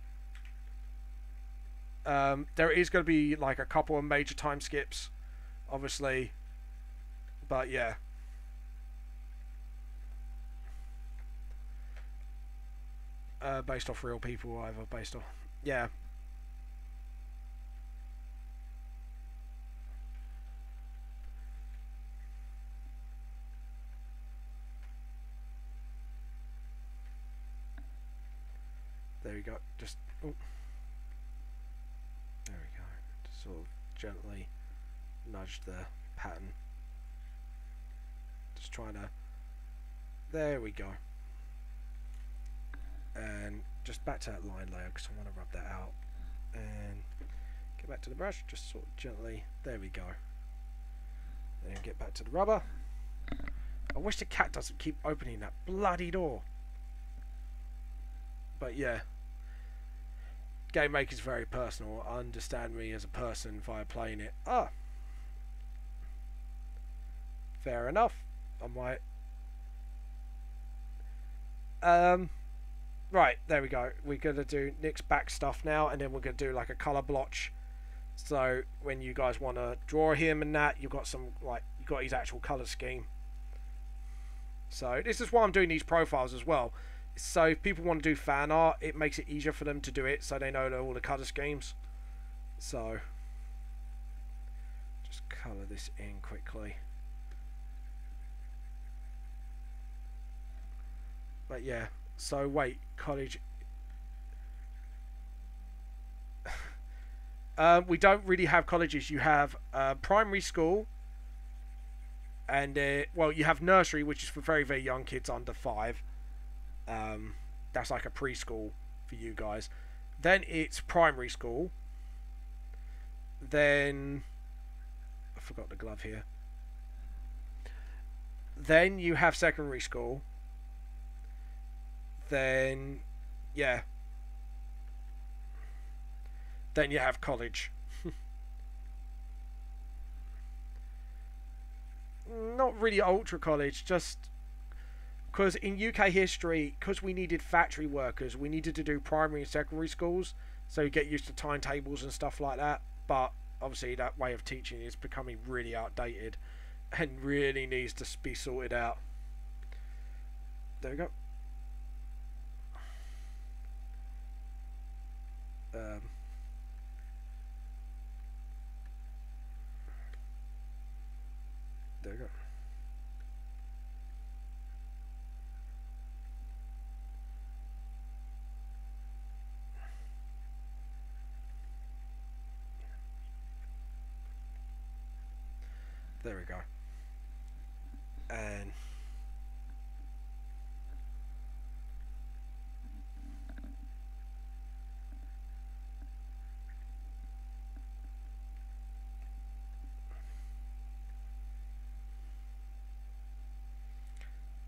there is going to be like a couple of major time skips, obviously. But yeah. Based off real people, either based off. Yeah. There we go. Just. Oh. There we go. Just sort of gently nudge the pattern. Just trying to There we go. And just back to that line layer because I want to rub that out. And get back to the brush, just sort of gently. There we go. Then get back to the rubber. I wish the cat doesn't keep opening that bloody door. But yeah. Game Maker's very personal. Understand me as a person via playing it. Ah. Fair enough. I might. Right, there we go. We're going to do Nick's back stuff now, and then we're going to do like a colour blotch. So when you guys want to draw him and that, you've got some, like, you've got his actual colour scheme. So this is why I'm doing these profiles as well. So if people want to do fan art, it makes it easier for them to do it, so they know all the colour schemes. So just colour this in quickly. But yeah, so wait, college. We don't really have colleges. You have primary school, and well, you have nursery, which is for very, very young kids under 5. That's like a preschool for you guys. Then it's primary school. Then I forgot the glove here. Then you have secondary school. Then, yeah. Then you have college. Not really ultra college, just because in UK history, because we needed factory workers, we needed to do primary and secondary schools, so you get used to timetables and stuff like that. But obviously that way of teaching is becoming really outdated and really needs to be sorted out. There we go. There we go. There we go. And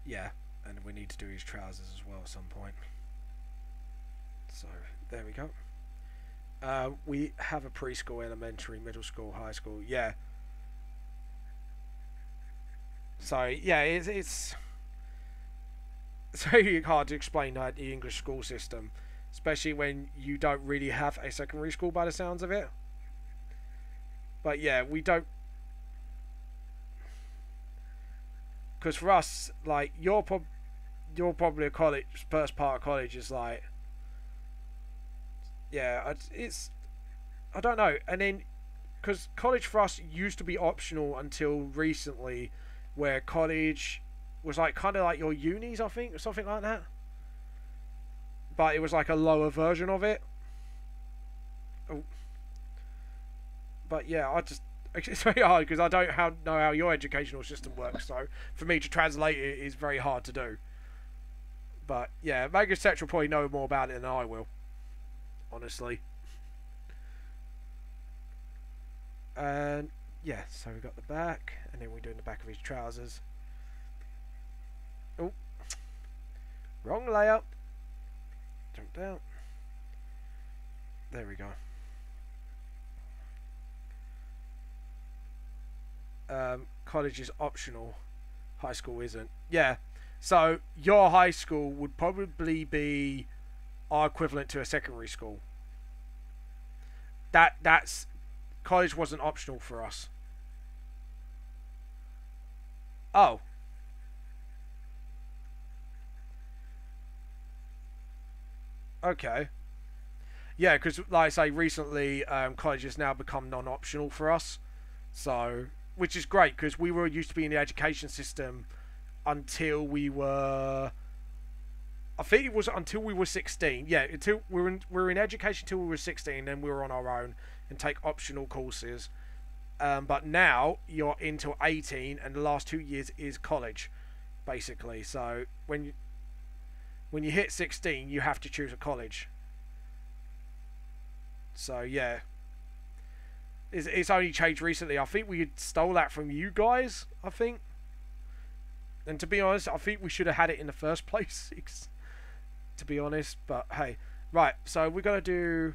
yeah, and we need to do his trousers as well at some point. So there we go. We have a preschool, elementary, middle school, high school. Yeah. So yeah, it's very hard to explain the English school system, especially when you don't really have a secondary school by the sounds of it. But yeah, we don't, because for us, like you're probably a college, first part of college is like, yeah, it's I don't know, and then because college for us used to be optional until recently, where college was like kind of like your unis, I think, or something like that. But it was like a lower version of it. Oh. But yeah, it's very hard because I don't know how your educational system works. So for me to translate it is very hard to do. But yeah, Mega Sect will probably know more about it than I will, honestly. And yeah, so we got the back, and then we're doing the back of his trousers. Oh, wrong layout. Jump down. There we go. College is optional. High school isn't. Yeah. So your high school would probably be our equivalent to a secondary school. That's college wasn't optional for us. Oh. Okay. Yeah, because like I say, recently college has now become non-optional for us. So, which is great because we were used to be in the education system until we were, I think it was until we were 16. Yeah, until we were in education until we were 16, then we were on our own and take optional courses. But now you're into 18, and the last 2 years is college. basically. So when you hit 16, you have to choose a college. So yeah, it's only changed recently. I think we stole that from you guys, I think. And to be honest, I think we should have had it in the first place, to be honest. But hey, right, so we're going to do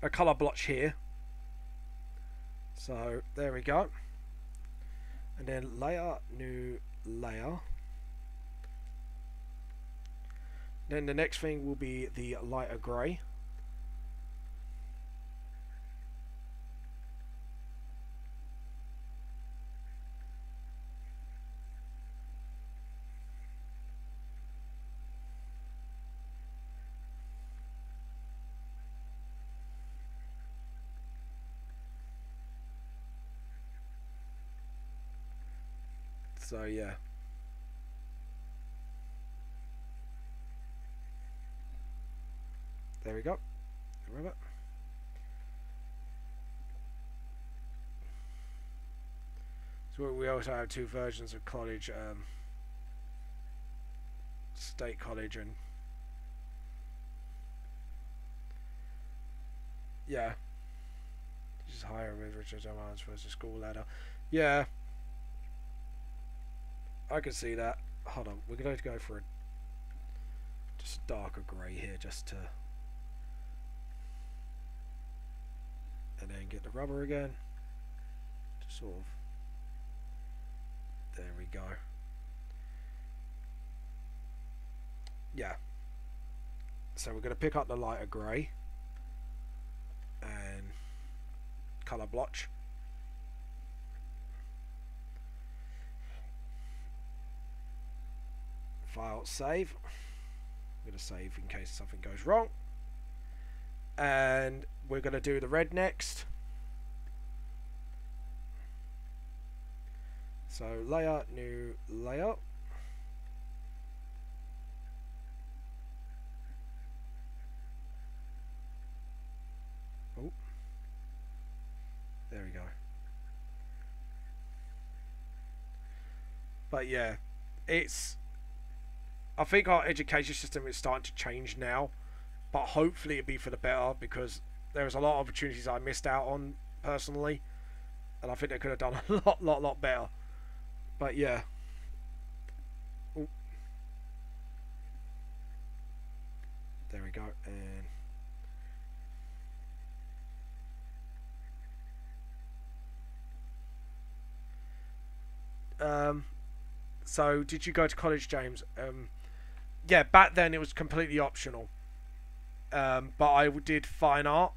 a colour blotch here. So there we go. And then layer, new layer. Then the next thing will be the lighter grey. So yeah. There we go. Remember? So we also have two versions of college, state college and yeah. Just higher with Richard Jones versus school ladder. Yeah. I can see that. Hold on, we're going to go for a just darker grey here, just to, and then get the rubber again. Just sort of. There we go. Yeah. So we're going to pick up the lighter grey and colour blotch. File, save. I'm going to save in case something goes wrong. And we're going to do the red next. So layer, new layer. Oh. There we go. But yeah, I think our education system is starting to change now, but hopefully it'll be for the better, because there's a lot of opportunities I missed out on personally, and I think they could have done a lot better. But yeah. Ooh. There we go. And so did you go to college, James? Yeah, back then it was completely optional. But I did fine art.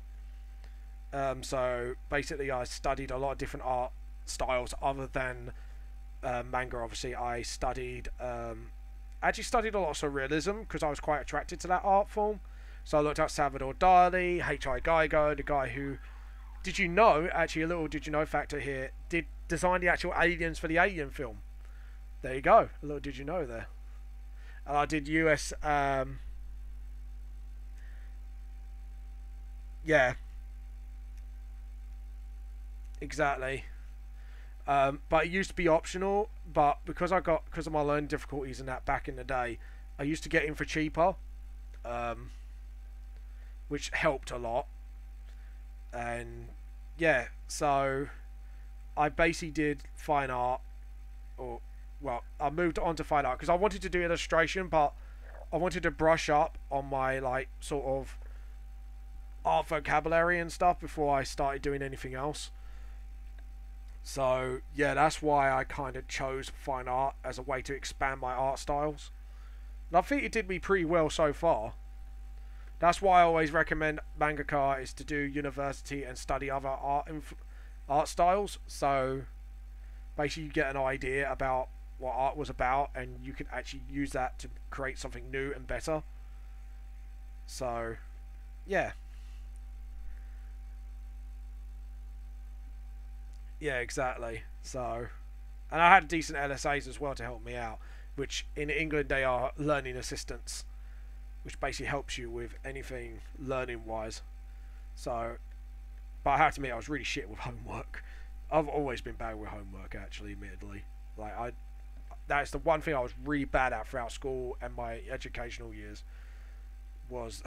So basically I studied a lot of different art styles other than manga. Obviously I studied actually studied a lot of surrealism because I was quite attracted to that art form. So I looked at Salvador Dali, H.I. Geiger, the guy who, did you know, actually a little did you know factor here, did design the actual aliens for the Alien film. There you go, a little did you know there. And I did US yeah, exactly. But it used to be optional, but because of my learning difficulties and that back in the day, I used to get in for cheaper, which helped a lot. And yeah, so I basically did fine art, or well, I moved on to fine art because I wanted to do illustration, but I wanted to brush up on my like sort of art vocabulary and stuff before I started doing anything else. So yeah, that's why I kind of chose fine art as a way to expand my art styles. And I think it did me pretty well so far. That's why I always recommend mangaka is to do university and study other art styles. So basically you get an idea about what art was about and you can actually use that to create something new and better. So yeah. Yeah, exactly. So, and I had decent LSAs as well to help me out, which in England they are learning assistants, which basically helps you with anything learning wise. So, but I have to admit I was really shit with homework. I've always been bad with homework, actually, admittedly. Like That's the one thing I was really bad at throughout school and my educational years, was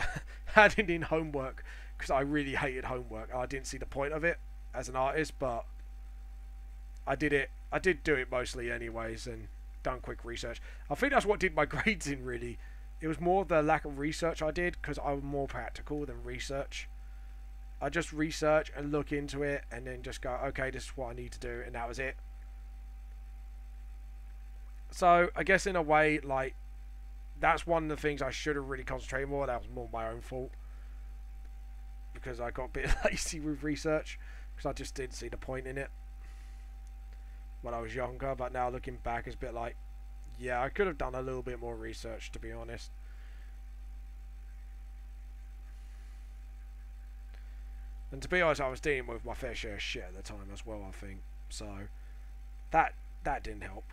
handing in homework, because I really hated homework. I didn't see the point of it as an artist, but I did it. I did do it mostly anyways, and done quick research. I think that's what did my grades in, really. It was more the lack of research I did, because I was more practical than research. I just research and look into it and then just go, okay, this is what I need to do, and that was it. So I guess in a way, like, that's one of the things I should have really concentrated more. That was more my own fault, because I got a bit lazy with research, because I just didn't see the point in it when I was younger. But now looking back, it's a bit like, yeah, I could have done a little bit more research, to be honest. And to be honest, I was dealing with my fair share of shit at the time as well, I think. So that didn't help.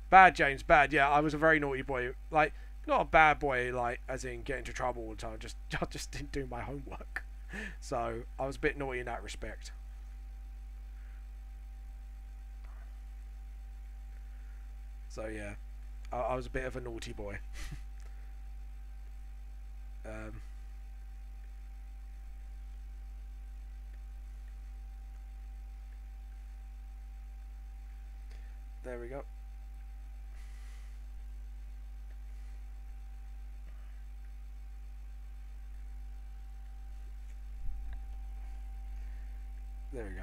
Bad, James, bad. Yeah, I was a very naughty boy. Like, not a bad boy, like, as in get into trouble all the time. I just didn't do my homework. So I was a bit naughty in that respect. So yeah, I was a bit of a naughty boy. There we go. There we go.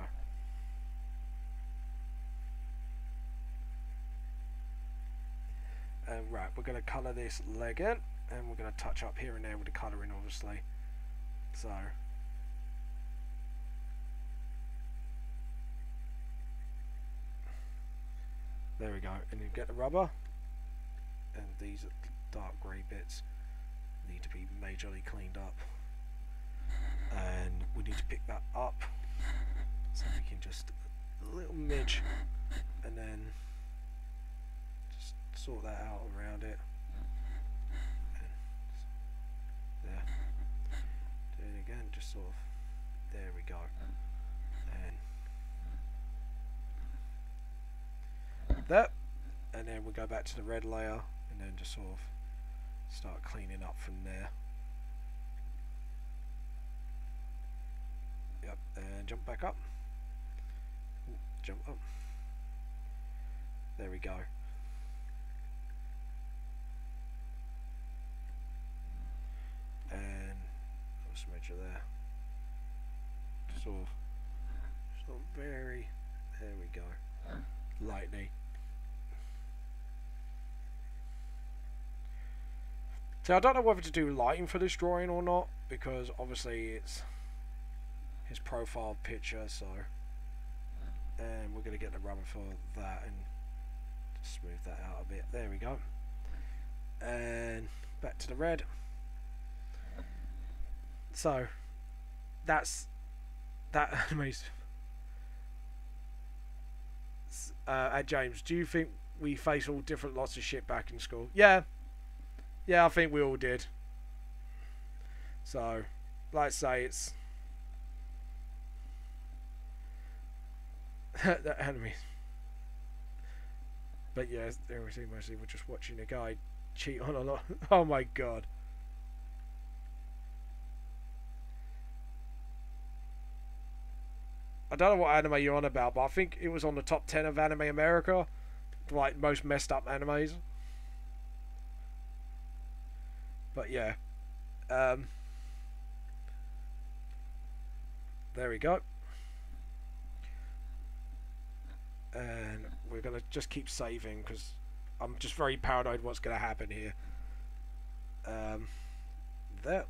And right, we're going to colour this leg in, and we're going to touch up here and there with the colouring, obviously. So there we go. And you get the rubber, and these dark grey bits need to be majorly cleaned up, and we need to pick that up so we can just a little midge, and then just sort that out around it. And there, do it again, just sort of, there we go. And that, and then we go back to the red layer, and then just sort of start cleaning up from there. Yep, and jump back up. Ooh, jump up. There we go. And let's measure there. Sort of very. There we go. Lightly. So I don't know whether to do lighting for this drawing or not, because obviously it's his profile picture, so, and we're going to get the rubber for that and just smooth that out a bit. There we go. And back to the red. So that's that animation. James, do you think we face all different lots of shit back in school? Yeah, I think we all did. So, like I say, it's that enemy. But yeah, everything mostly we're just watching a guy cheat on a lot. Oh my god. I don't know what anime you're on about, but I think it was on the top 10 of Anime America, like most messed up animes. But yeah, there we go. And we're gonna just keep saving because I'm just very paranoid what's gonna happen here. There.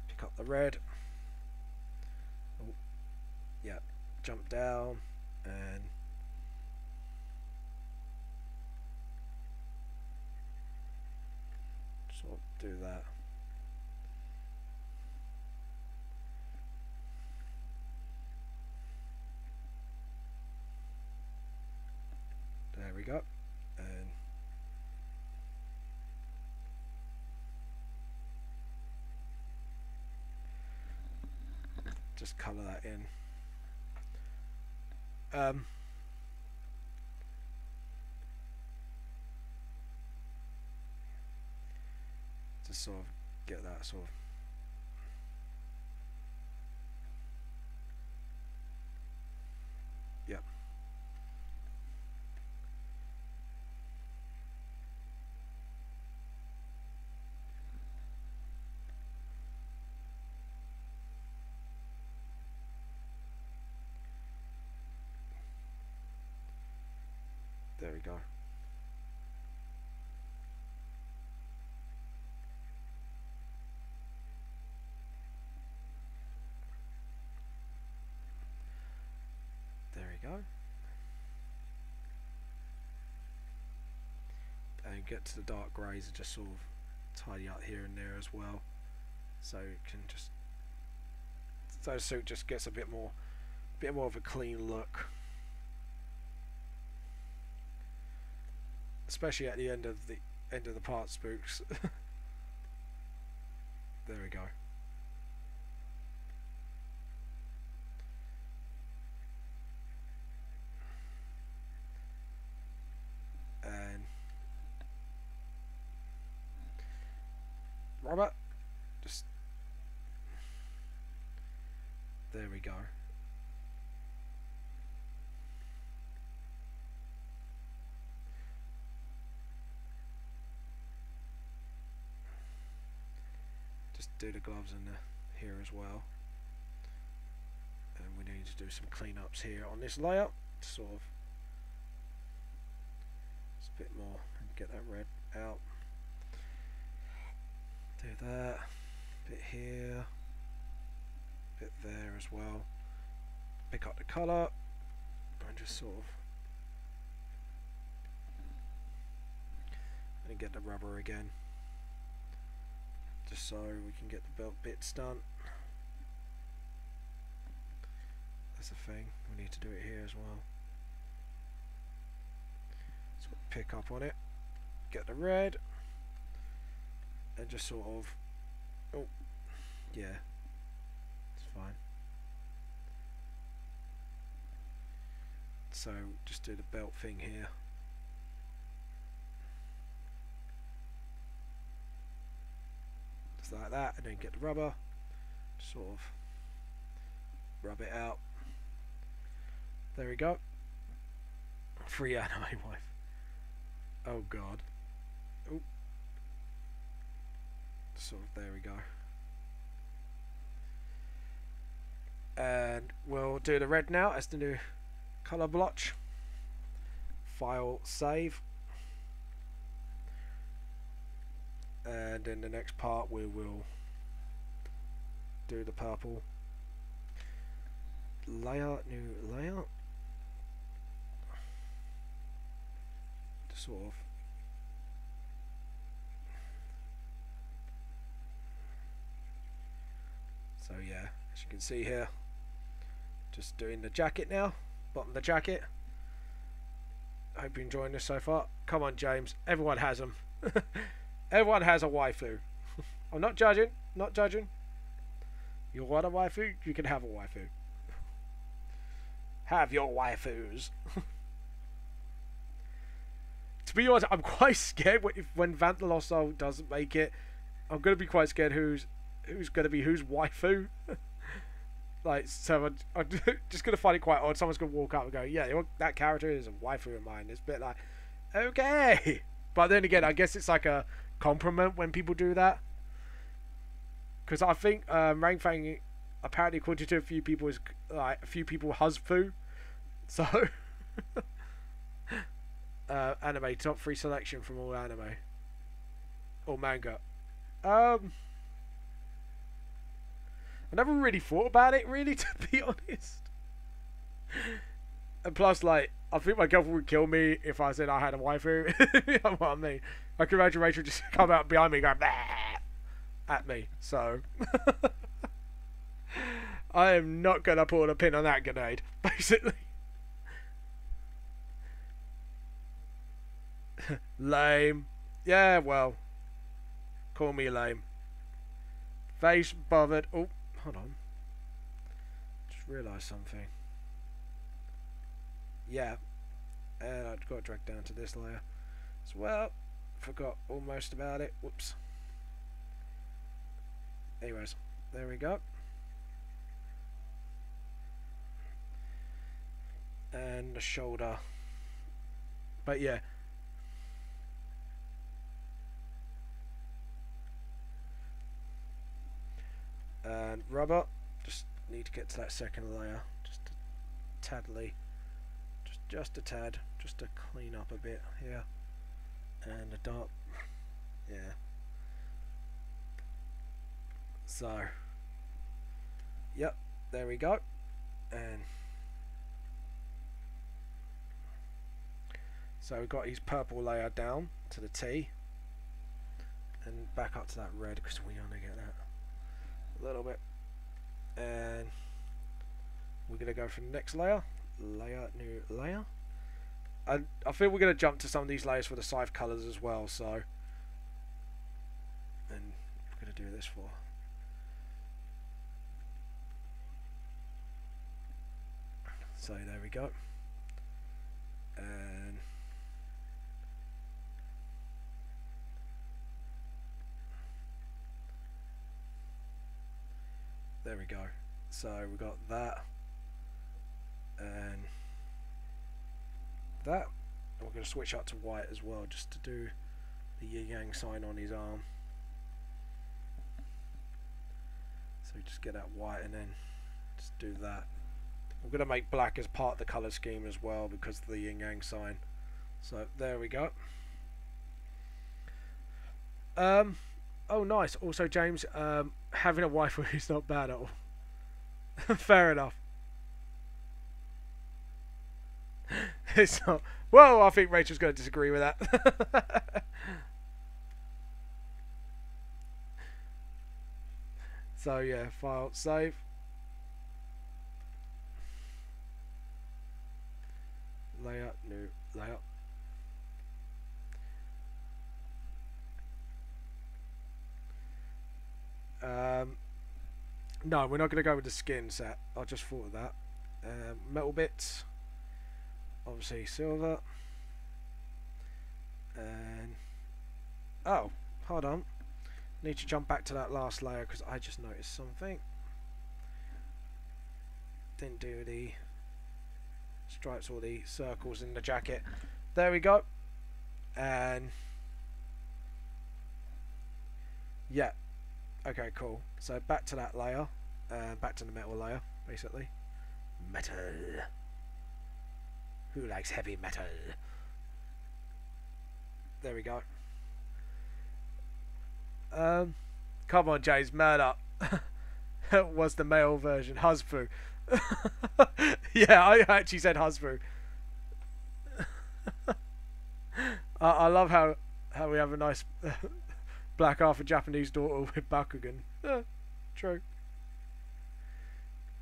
Pick up the red. Oh, yeah. Jump down and sort of do that. There we go. And just colour that in. sort of get that sort of. Yep. There we go. There we go. And get to the dark greys and just sort of tidy up here and there as well, so it can just, so the suit just gets a bit more of a clean look, especially at the end of the part spooks. There we go. And Robert, just there we go. Just do the gloves in here as well, and we need to do some cleanups here on this layer, sort of. Just a bit more and get that red out. Do that bit here, bit there as well. Pick up the colour and just sort of, and get the rubber again, just so we can get the belt bits done. That's the thing, we need to do it here as well. So pick up on it, get the red, and just sort of, oh yeah, it's fine. So just do the belt thing here. Just like that, and then get the rubber, sort of rub it out. There we go. Free anime wife. Oh god. Oh. Sort of, there we go. And we'll do the red now as the new colour blotch. File, save. And in the next part we will do the purple. Layer, new layer. Sort of. So yeah, as you can see here, just doing the jacket now, bottom of the jacket. I hope you're enjoying this so far. Come on, James, everyone has them. Everyone has a waifu. I'm not judging, not judging. You want a waifu? You can have a waifu. Have your waifus. To be honest, I'm quite scared when Vamp the Lost Soul doesn't make it. I'm gonna be quite scared who's gonna be whose waifu. Like, so I'm just gonna find it quite odd. Someone's gonna walk up and go, "Yeah, that character is a waifu of mine." It's a bit like, okay, but then again, I guess it's like a compliment when people do that. Because I think Rangfang, apparently according to a few people, is like a few people husfu. So. Anime top 3 selection from all anime or manga. I never really thought about it, really, to be honest. And plus, like, I think my girlfriend would kill me if I said I had a waifu. You know what I mean? I could imagine Rachel just come out behind me going bah! At me. So I am not gonna pull a pin on that grenade, basically. Lame. Yeah, well, call me lame. Face bothered. Oh, hold on. Just realised something. Yeah. And I've got to drag down to this layer as well. Forgot almost about it. Whoops. guys. There we go. And the shoulder. But yeah. And rubber. Just need to get to that second layer. Just a tadly. Just a tad. Just to clean up a bit here. And the dark. Yeah. So. Yep. There we go. And so we've got his purple layer down to the T, and back up to that red because we want to get that a little bit. And we're going to go for the next layer. New layer. And I think we're going to jump to some of these layers for the scythe colours as well. So, and we're going to do this for. So there we go. And there we go. So we got that and that. And we're going to switch up to white as well, just to do the yin yang sign on his arm. So just get that white and then just do that. I'm going to make black as part of the colour scheme as well because of the yin yang sign. So there we go. Oh nice. Also James, having a wife is not bad at all. Fair enough. It's not. Well, I think Rachel's going to disagree with that. So yeah, file, save. Layer, new layer. No, we're not going to go with the skin set. I just thought of that. Metal bits. Obviously silver. And oh, hold on. Need to jump back to that last layer because I just noticed something. Didn't do the stripes or the circles in the jacket. There we go. And yeah. Okay, cool. So back to that layer. Back to the metal layer, basically. Metal. Who likes heavy metal? There we go. Come on, James, man up. Was the male version husband? Yeah, I actually said husband. I love how we have a nice black half a Japanese daughter with Bakugan. True.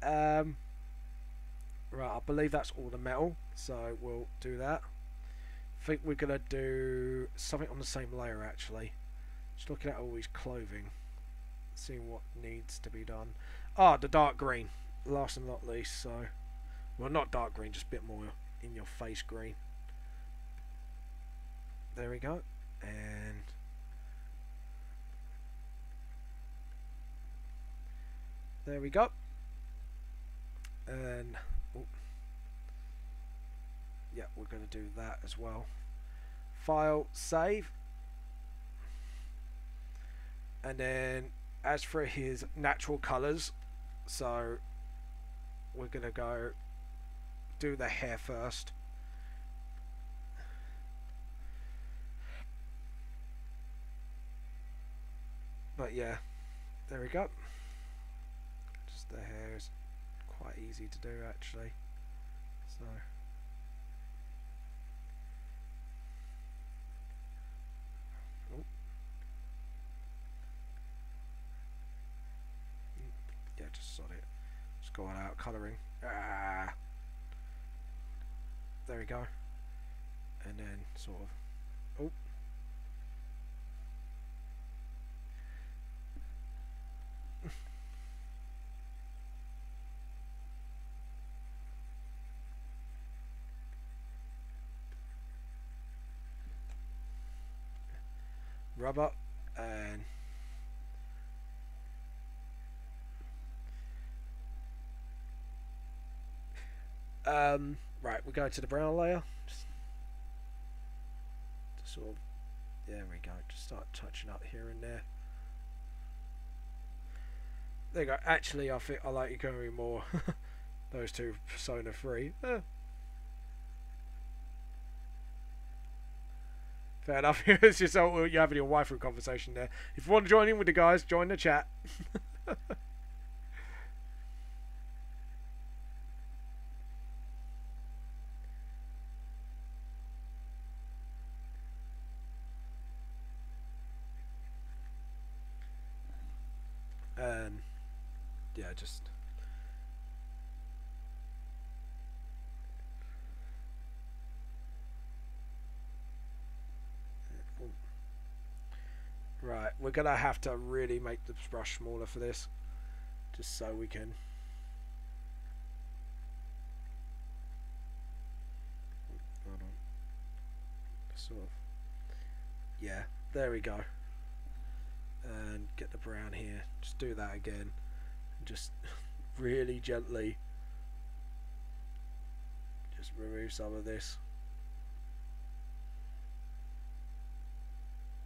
Right, I believe that's all the metal, so we'll do that. I think we're gonna do something on the same layer actually. Just looking at all his clothing, seeing what needs to be done. Ah, the dark green, last and not least. So, well, not dark green, just a bit more in your face green. There we go, and there we go. And oh, yeah, we're going to do that as well. File, save. And then as for his natural colours, so we're going to go do the hair first. But yeah, there we go. Just the hair is quite easy to do actually. So oh. Yeah, just sod it. Just go on out colouring. Ah. There we go. And then sort of oh. Rubber and Right, we go to the brown layer. Just sort of, there we go. Just start touching up here and there. There you go. Actually, I think I like you going more. Those two Persona 3. Fair enough. It's just you're having your waifu conversation there. If you want to join in with the guys, join the chat. Yeah, just right, we're gonna have to really make the brush smaller for this, just so we can hold on. Sort of, yeah, there we go. And get the brown here, just do that again, and just really gently just remove some of this,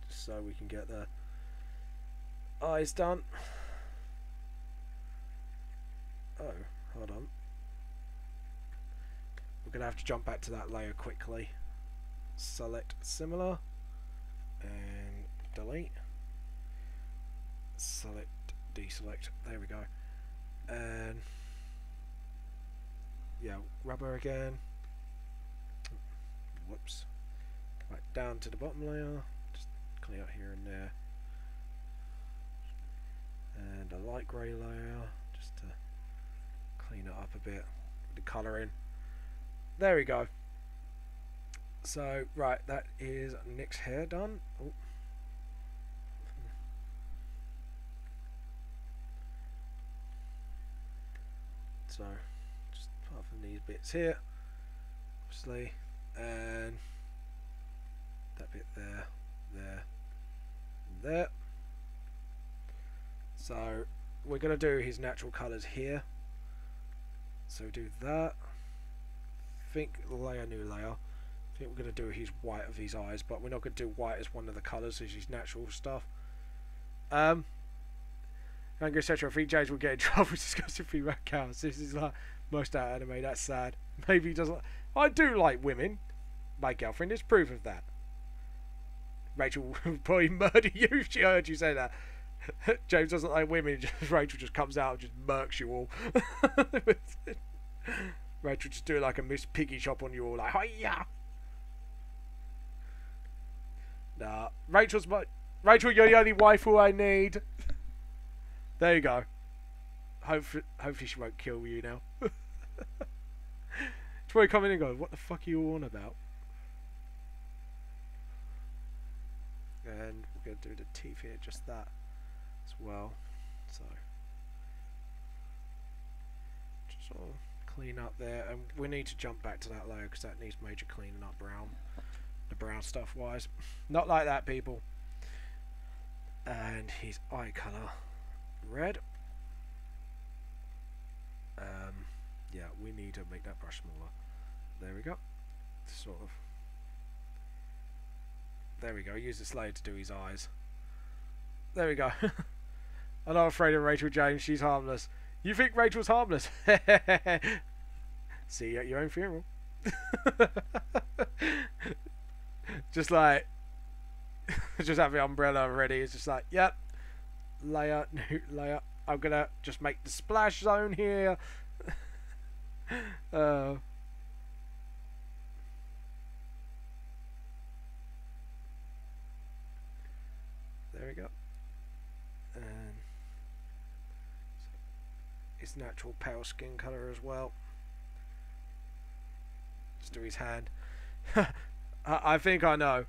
just so we can get the eyes done. Oh, hold on, we're gonna have to jump back to that layer quickly. Select similar and delete. Select, deselect, there we go. And yeah, rubber again. Whoops. Right, down to the bottom layer. Just clean out here and there. And a light grey layer, just to clean it up a bit with the colouring. There we go. So, right, that is Nick's hair done. Oh. So, just apart from these bits here, obviously, and that bit there, there, and there. So, we're going to do his natural colours here. So, do that. Think layer, new layer. I think we're going to do his white of his eyes, but we're not going to do white as one of the colours, as his natural stuff. MANGA, etc. VJs will get in trouble discussing female cows. This is like most out of anime. That's sad. Maybe he doesn't. I do like women. My girlfriend is proof of that. Rachel will probably murder you if she heard you say that. James doesn't like women. Rachel just comes out and just murks you all. Rachel just do like a Miss Piggy shop on you all, like hiya. Nah, Rachel, you're the only waifu I need. There you go. Hopefully she won't kill you now. It's probably coming in and going, what the fuck are you all on about? And we're going to do the teeth here, just that as well. So, just sort of clean up there. And we need to jump back to that layer because that needs major cleaning up brown. The brown stuff wise. Not like that, people. And his eye colour. Red. Yeah, we need to make that brush smaller. There we go. Sort of. There we go. Use this layer to do his eyes. There we go. I'm not afraid of Rachel James. She's harmless. You think Rachel's harmless? See you at your own funeral. Just like, just have the umbrella ready. It's just like, yep. Layer, new layer. I'm gonna just make the splash zone here. There we go. And his natural pale skin color as well. Just do his hand. I think I know.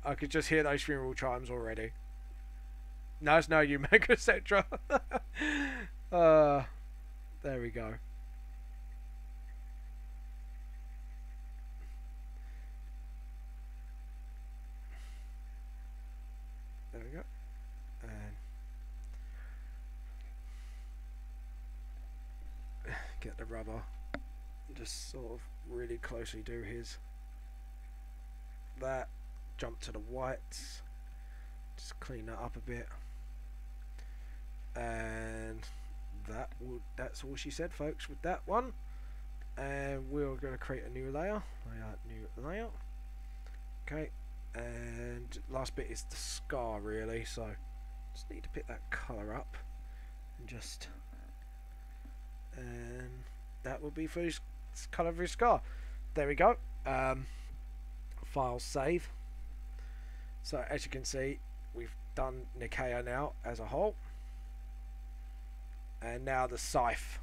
I could just hear those funeral chimes already. No, it's no you, MANGA, etc. There we go. There we go. And get the rubber, just sort of really closely do his that, jump to the whites, just clean that up a bit, and that's all she said, folks, with that one. And we're going to create a new layer, new layer. Okay, and last bit is the scar, really, so just need to pick that colour up and that will be for his colour of his scar. There we go. File save. So as you can see, we've done Nickcca now as a whole, and now the scythe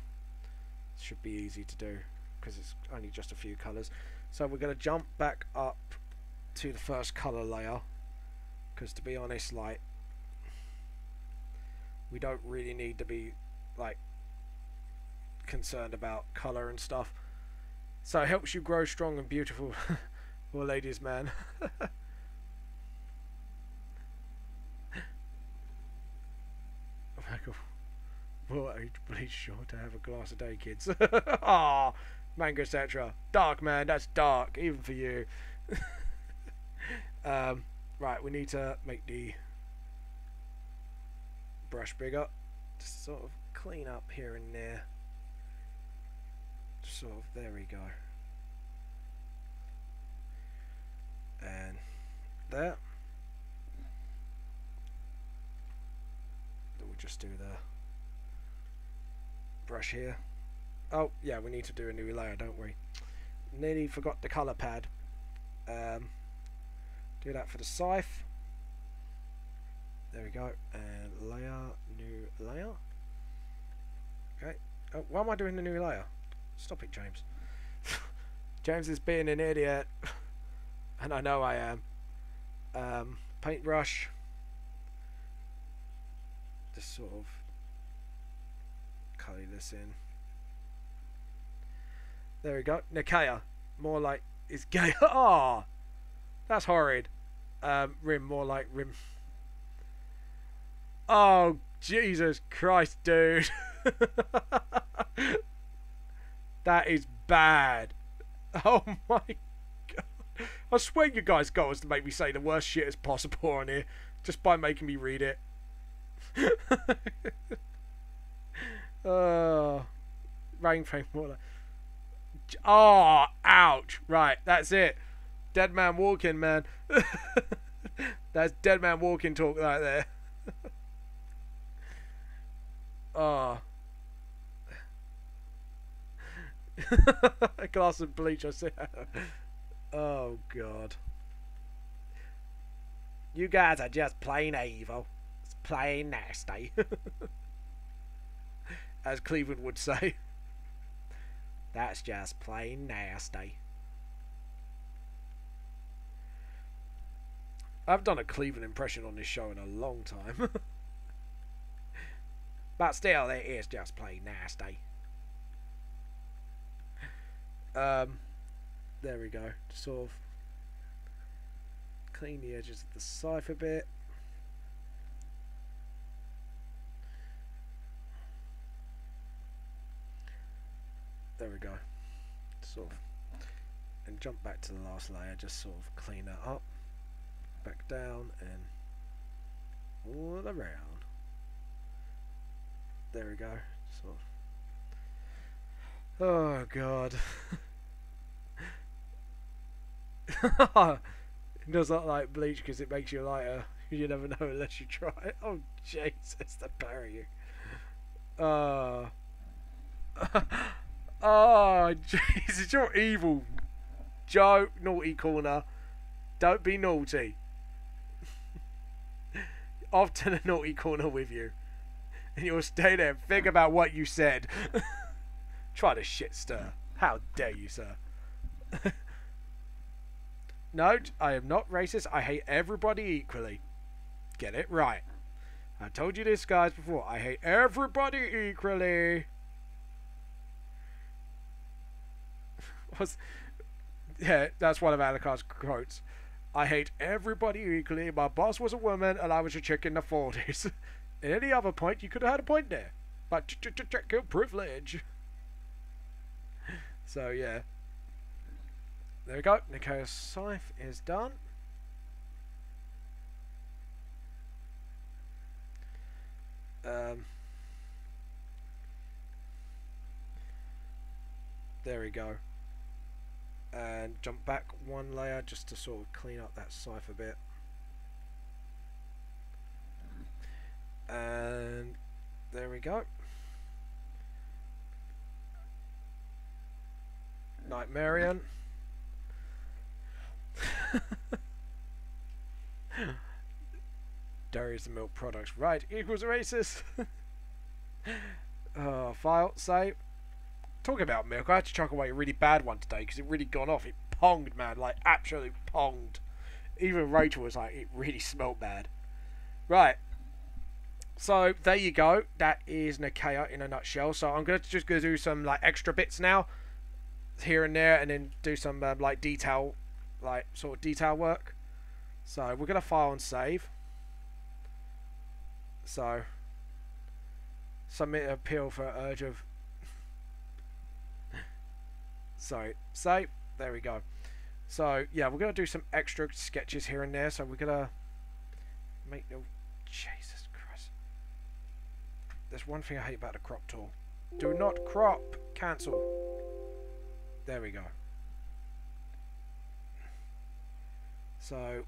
should be easy to do because it's only just a few colours. So we're going to jump back up to the first colour layer, because to be honest, like, we don't really need to be like concerned about colour and stuff. So it helps you grow strong and beautiful. Well, ladies, man. Michael, well, bleach sure to have a glass a day, kids. Ah, manga, etc. Dark, man, that's dark, even for you. Right, we need to make the brush bigger, just sort of clean up here and there. Just sort of, there we go. And there. We'll just do the brush here. Oh yeah, we need to do a new layer, don't we? Nearly forgot the colour pad. Do that for the scythe. There we go. And layer, new layer. Okay. Oh, why am I doing the new layer? Stop it, James. James is being an idiot. And I know I am. Paintbrush. Just sort of colour this in. There we go. Nickcca. More like it's gay. Ah, that's horrid. Rim, more like rim. Oh, Jesus Christ, dude. That is bad. Oh my God. I swear you guys got us to make me say the worst shit as possible on here, just by making me read it. Rain frame water. Oh, ouch. Right, that's it. Dead man walking, man. That's dead man walking talk right there. Oh. A glass of bleach, I see. Oh God. You guys are just plain evil. It's plain nasty. As Cleveland would say. That's just plain nasty. I've done a Cleveland impression on this show in a long time. But still, it is just plain nasty. There we go. Just sort of clean the edges of the scythe a bit. There we go. Sort of, and jump back to the last layer. Just sort of clean that up. Back down and all around. There we go. Sort of. Oh God. It does not like bleach because it makes you lighter. You never know unless you try it. Oh Jesus, the parry you. Oh Jesus, you're evil. Joe, naughty corner. Don't be naughty. Off to the naughty corner with you. And you'll stay there and think about what you said. Try to shit stir. How dare you, sir? Note, I am not racist. I hate everybody equally. Get it right. I told you this, guys, before. I hate everybody equally. Yeah, that's one of Anakar's quotes. I hate everybody equally. My boss was a woman and I was a chick in the 40s. At any other point, you could have had a point there. But check your privilege. So yeah, there we go. Nickcca's scythe is done. There we go. And jump back one layer just to sort of clean up that scythe a bit. And there we go. Nightmarian. Dairies and milk products. Right, equals racist. File, save. Talking about milk, I had to chuck away a really bad one today because it really gone off. It ponged, man, like absolutely ponged. Even Rachel was like, it really smelled bad. Right. So there you go. That is Nickcca in a nutshell. So I'm just gonna do some like extra bits now, here and there, and then do some like detail, like sort of detail work. So we're gonna file and save. So submit an appeal for urge of. Sorry, save. There we go. So yeah, we're gonna do some extra sketches here and there. So we're gonna make no. Jesus Christ. There's one thing I hate about the crop tool. Do not crop. Cancel. There we go. So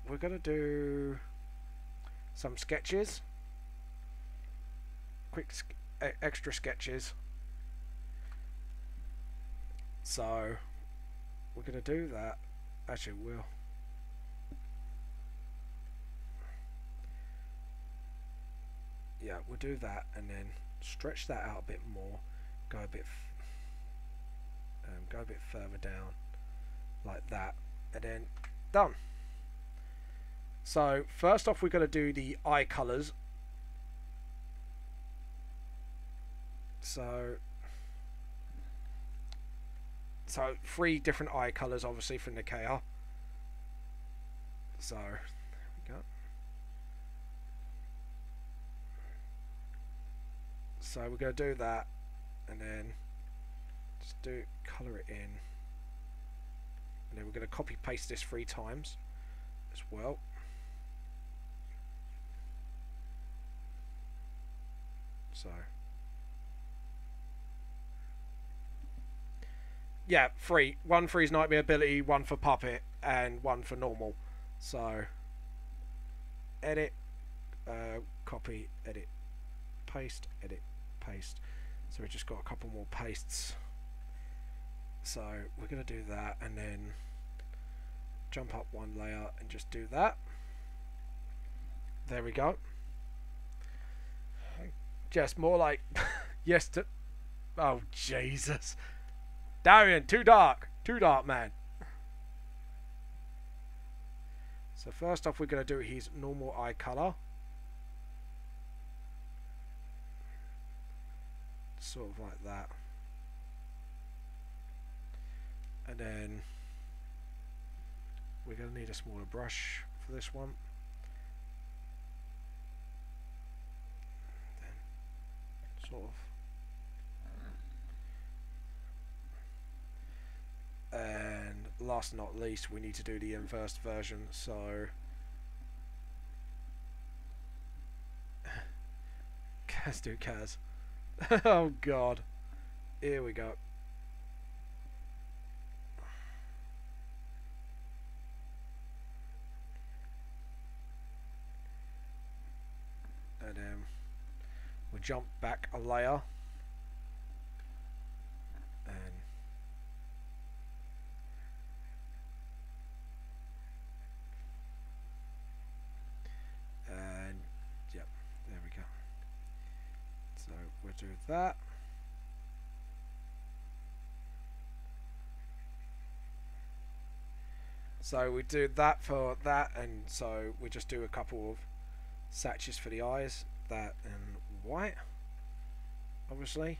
we're gonna do some sketches. Quick extra sketches. So we're gonna do that. Actually, we'll. Yeah, we'll do that and then stretch that out a bit more. Go a bit further down, like that, and then done. So first off, we're gonna do the eye colours. So 3 different eye colours, obviously, for Nickcca. So there we go. So we're going to do that, and then just colour it in, and then we're going to copy paste this 3 times as well. So yeah, 3. 1 for his nightmare ability, 1 for puppet, and 1 for normal. So edit, copy, edit, paste, edit, paste. So we've just got a couple more pastes. So we're going to do that, and then jump up 1 layer and just do that. There we go. Just more like yes to. Oh Jesus. Darian, too dark, man. So first off, we're going to do his normal eye colour, sort of like that, and then we're going to need a smaller brush for this one. Then sort of. And last but not least, we need to do the inverse version. So Kaz do Kaz. Oh god, here we go. And then we'll jump back a layer. We'll do that. So we do that for that, and so we just do a couple of satches for the eyes, that and white, obviously,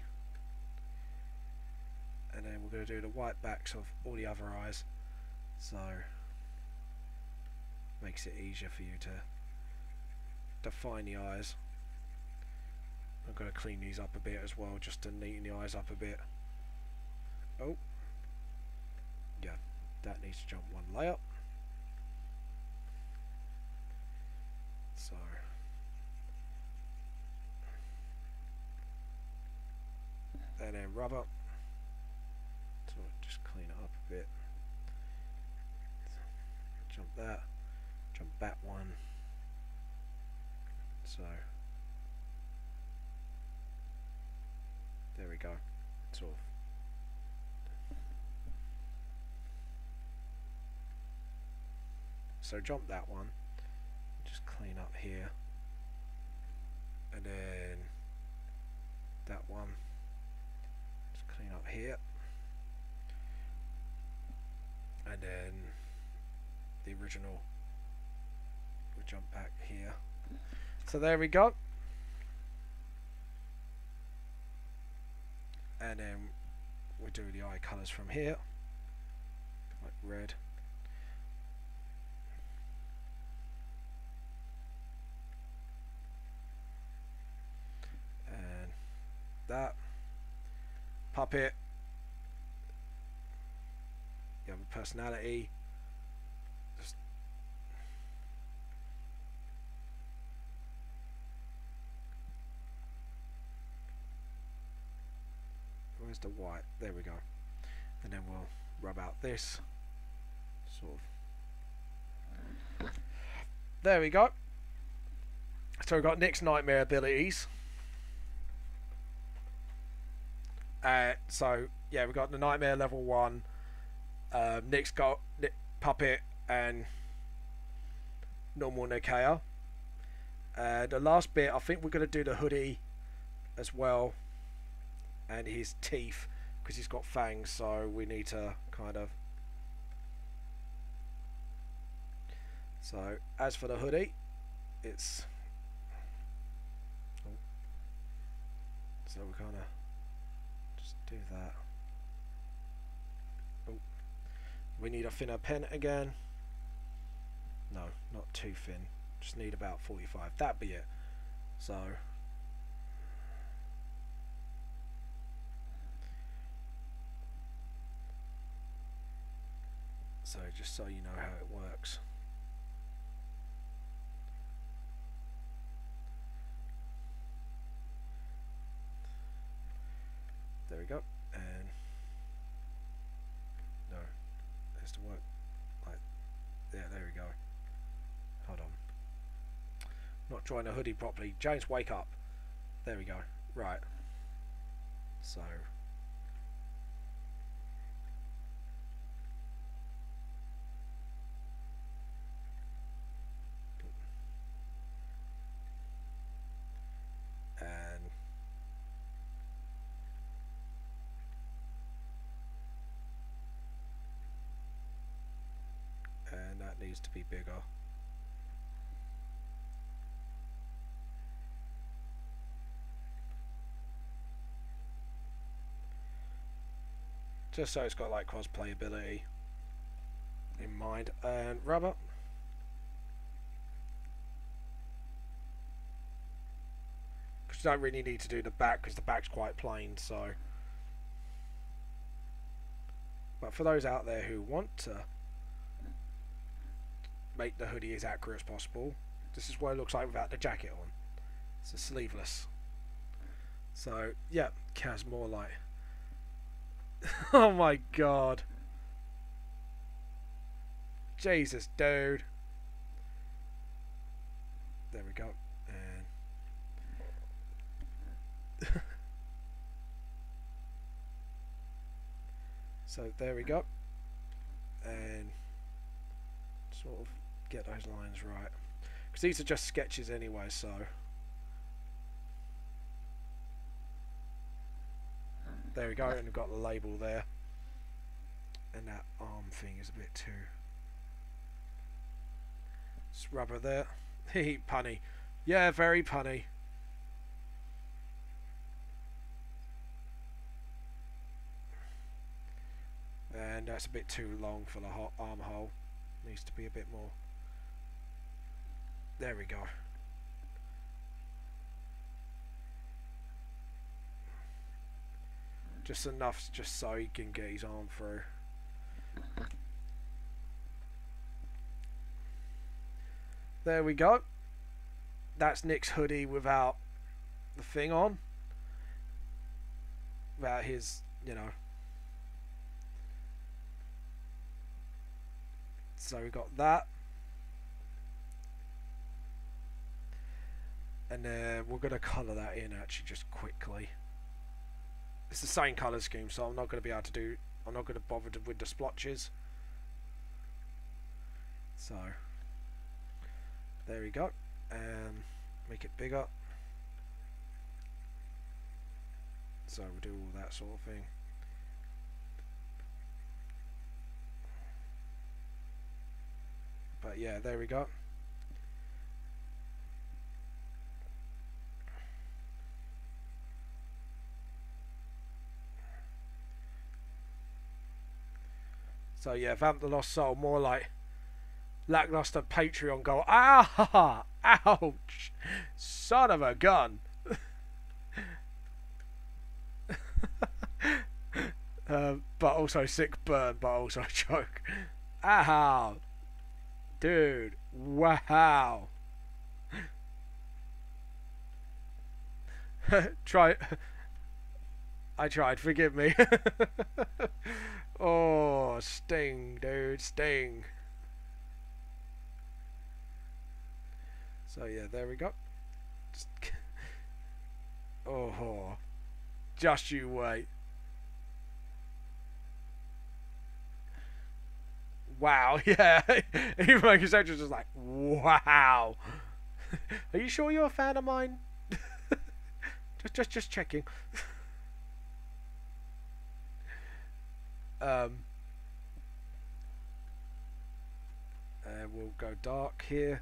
and then we're going to do the white backs of all the other eyes, so makes it easier for you to define the eyes. I'm going to clean these up a bit as well, just to neaten the eyes up a bit. Oh, that needs to jump one layer. So and then rubber. So just clean it up a bit. Jump that. Jump that one. So there we go. Sort of. So jump that one. Just clean up here. And then that one. Just clean up here. And then the original will jump back here. So there we go. And then we'll do the eye colours from here, like red. And that. Puppet. You have a personality. Just where's the white? There we go. And then we'll rub out this. Sort of. There we go. So we've got Nick's nightmare abilities. So yeah, we've got the nightmare level 1. Nick's got puppet and normal Nickcca. The last bit, I think we're going to do the hoodie as well, and his teeth, because he's got fangs, so we need to kind of. So as for the hoodie, it's so we kind of just do that. We need a thinner pen again. No, not too thin. Just need about 45. That'd be it. So just so you know how it works. There we go. And no, it has to work like, yeah, there we go. Hold on. Not drawing a hoodie properly. James, wake up. There we go. Right. So and that needs to be bigger. Just so it's got like cross playability in mind. And rubber. Because you don't really need to do the back because the back's quite plain, so. But for those out there who want to make the hoodie as accurate as possible, this is what it looks like without the jacket on. It's a sleeveless. So yeah, Kaz more like. Oh my god. Jesus, dude. There we go. And so there we go. And sort of get those lines right. Because these are just sketches anyway, so. There we go, and we've got the label there. And that arm thing is a bit too. Just rubber there. Punny. Yeah, very punny. And that's a bit too long for the armhole. Needs to be a bit more. There we go. Just enough just so he can get his arm through. There we go. That's Nick's hoodie without the thing on. Without his, you know. So we got that. And then we're going to colour that in actually just quickly. It's the same colour scheme, so I'm not going to be able to do... I'm not going to bother with the splotches. So, there we go. And make it bigger. So we'll do all that sort of thing. But yeah, there we go. So yeah, Vamp the Lost Soul, more like lackluster Patreon goal. Ah, ouch, son of a gun. But also sick burn, but also choke. Ow, dude, wow. I tried, forgive me. Oh, sting, dude, sting. So yeah, there we go. Just oh, just you wait. Wow, yeah. Even my extension was just like, wow. Are you sure you're a fan of mine? just checking. And we'll go dark here,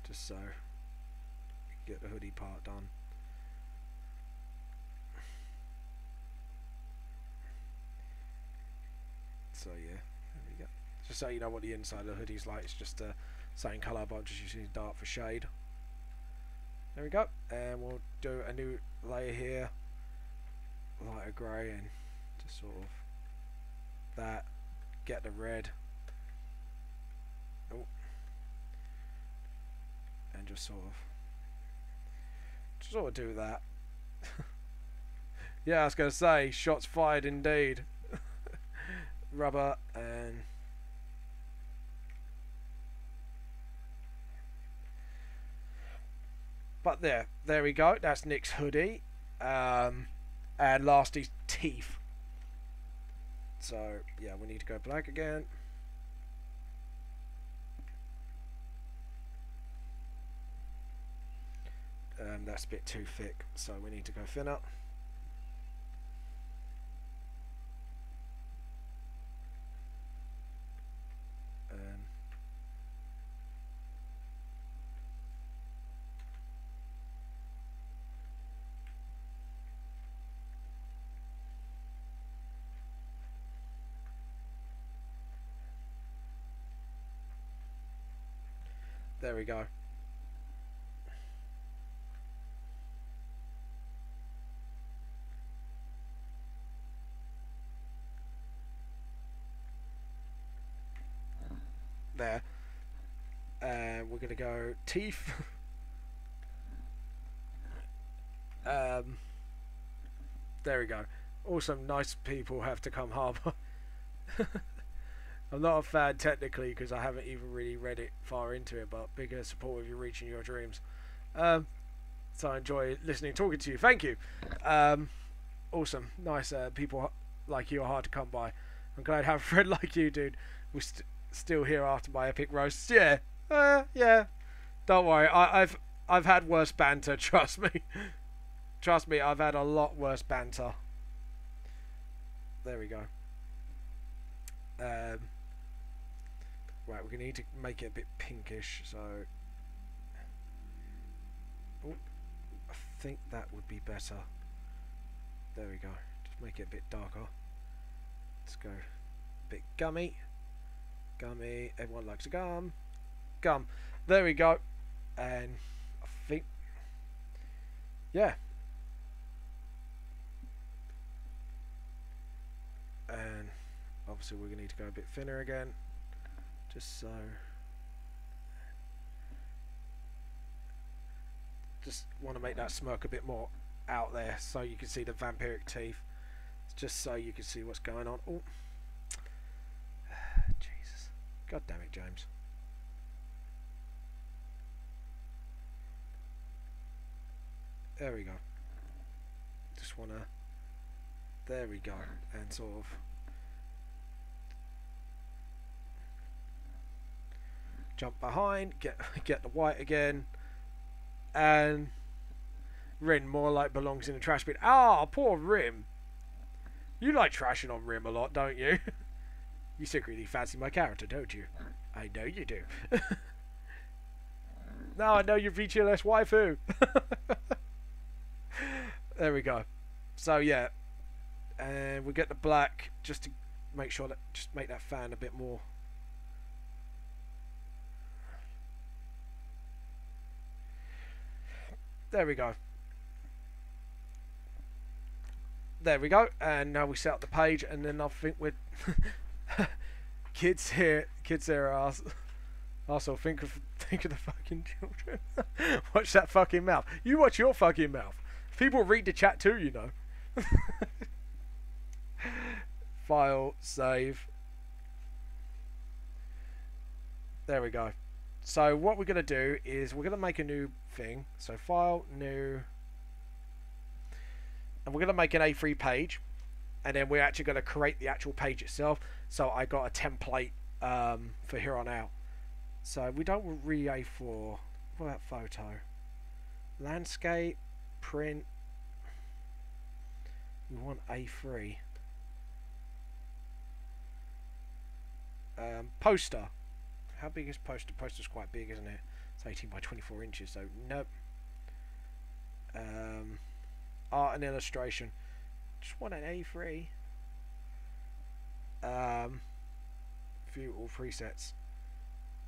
just so we can get the hoodie part done. So yeah, there we go. Just so you know what the inside of the hoodie's like, it's just the same colour, but I'm just using dark for shade. There we go, and we'll do a new layer here, lighter grey, and just sort of that, get the red. Oh. And just sort of do that. Yeah, I was going to say, shots fired indeed. Rubber and but there we go. That's Nick's hoodie, and last is teeth. So yeah, we need to go black again. That's a bit too thick, so we need to go thinner. There we go. There. We're going to go teeth. There we go. Also, nice people have to come harbour. I'm not a fan technically because I haven't even really read it far into it, but bigger support of you reaching your dreams. So I enjoy listening, talking to you. Thank you. Awesome, nice people like you are hard to come by. I'm glad to have a friend like you, dude. We're still here after my epic roasts. Yeah, yeah. Don't worry, I've had worse banter. Trust me. Trust me, I've had a lot worse banter. There we go. Right, we're going to need to make it a bit pinkish, so... Oh, I think that would be better. There we go. Just make it a bit darker. Let's go a bit gummy. Gummy. Everyone likes a gum. Gum. There we go. And I think... yeah. And obviously we're going to need to go a bit thinner again. Just so. Just want to make that smirk a bit more out there so you can see the vampiric teeth. Just so you can see what's going on. Oh, Jesus. God damn it, James. There we go. Just want to... There we go. And sort of... Jump behind, get the white again, and Rim more like belongs in a trash bin. Ah, poor Rim. You like trashing on Rim a lot, don't you? You secretly fancy my character, don't you? I know you do. Now I know your VTLS waifu. There we go. So yeah, and we get the black just to make sure that just make that fan a bit more. There we go. There we go. And now we set up the page, and then I think we're kids here are also think of the fucking children. Watch that fucking mouth. You watch your fucking mouth. People read the chat too, you know. File, save. There we go. So what we're going to do is we're going to make a new thing. So file, new, and we're going to make an A3 page, and then we're actually going to create the actual page itself. So I got a template for here on out. So we don't want A4. What about photo? Landscape, print. We want A3. Poster. How big is poster? Poster's quite big, isn't it? It's 18 by 24 inches, so nope. Art and illustration. Just want an A3. View all presets.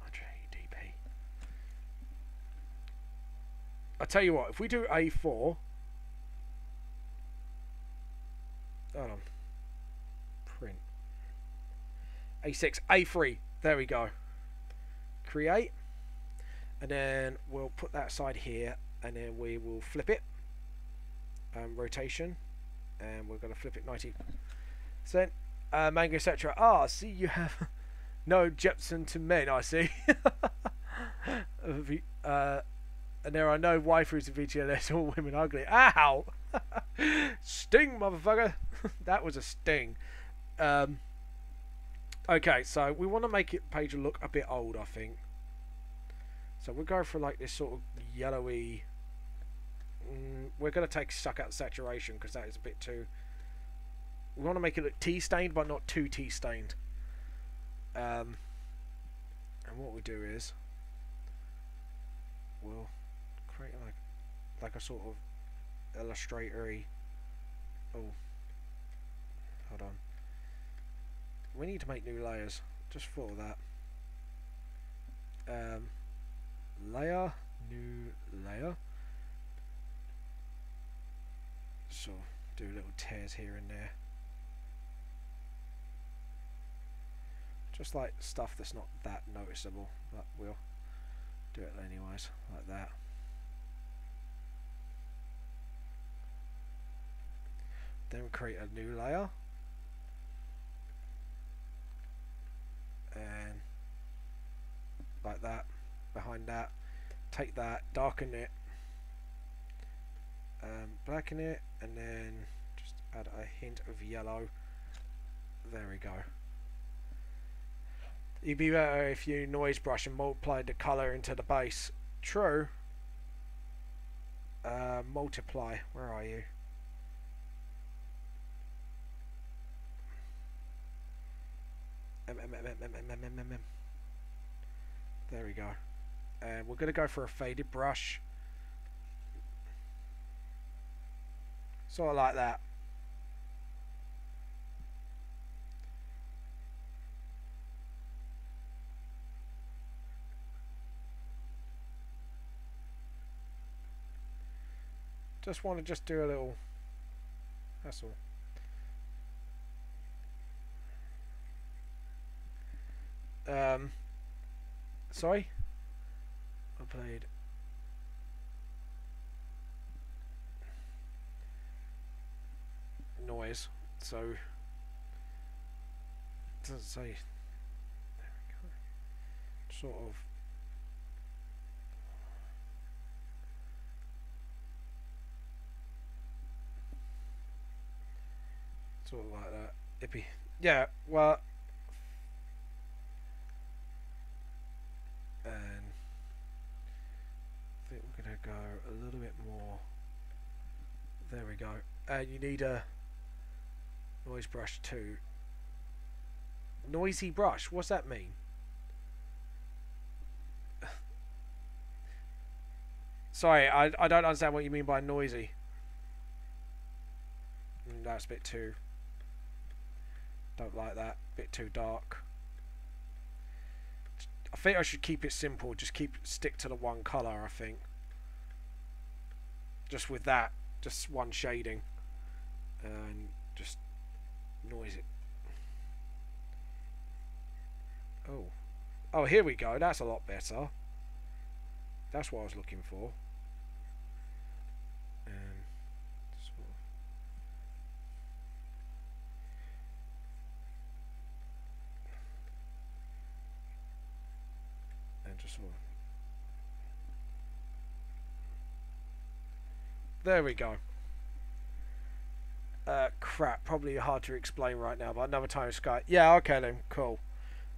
180dp. I tell you what, if we do A4, hold on. Print. A6, A3. There we go. Create, and then we'll put that side here, and then we will flip it, rotation, and we're going to flip it 90%. Manga, etc. Ah, see, you have no Jepson to men, I see. And there are no waifus in VTLS, all women ugly. Ow! Sting, motherfucker. That was a sting. Okay, so we want to make it page look a bit old, I think. So we'll go for like this sort of yellowy. We're going to take suck out saturation because that is a bit too. We want to make it look tea stained, but not too tea stained. And what we do is we'll create like a sort of illustratory. Oh, hold on. We need to make new layers just for that. Layer, new layer. So do little tears here and there. Just like stuff that's not that noticeable, but we'll do it anyways, like that. Then we create a new layer. And like that, behind that, take that, darken it, blacken it, and then just add a hint of yellow. There we go. It'd be better if you noise brush and multiplied the colour into the base. True. Multiply, where are you? There we go. And we're going to go for a faded brush. Sort of like that. Just want to do a little. That's all. Sorry, I played. noise. So it doesn't say. There we go. Sort of. Sort of like that. Ippy. Yeah, well. And I think we're going to go a little bit more. There we go. And you need a noise brush too. Noisy brush, what's that mean? Sorry, I don't understand what you mean by noisy. That's a bit too... Don't like that. Bit too dark. I think I should keep it simple. Just stick to the one colour, I think. Just with that. Just one shading. And just noise it. Oh. Oh, here we go. That's a lot better. That's what I was looking for. There we go. Crap, probably hard to explain right now, but another time Sky. Yeah, okay then, cool.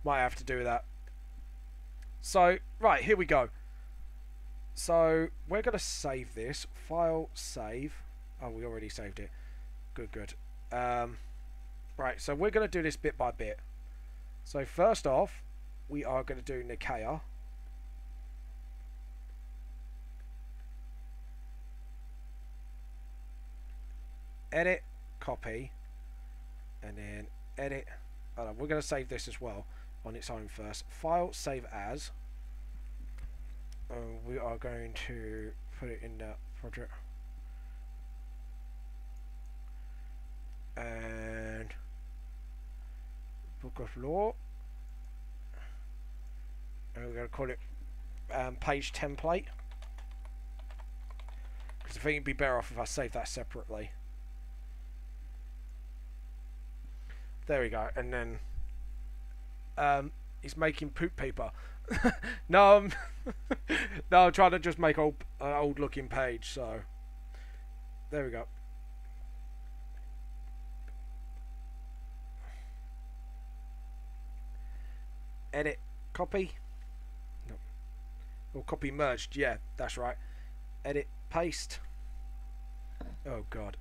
Might have to do that. So, right, here we go. So, we're going to save this. File, save. Oh, we already saved it. Good, good. Right, so we're going to do this bit by bit. So, first off, we are going to do Nickcca. Edit, copy, and then edit. Hold on, we're going to save this as well on its own first. File, save as. We are going to put it in the project. And book of law. And we're going to call it page template. Because I think it'd be better off if I save that separately. There we go, and then he's making poop paper. No, no, I'm trying to just make an old looking page. So there we go. Edit, copy. No, or copy merged. Yeah, that's right. Edit, paste. Oh God.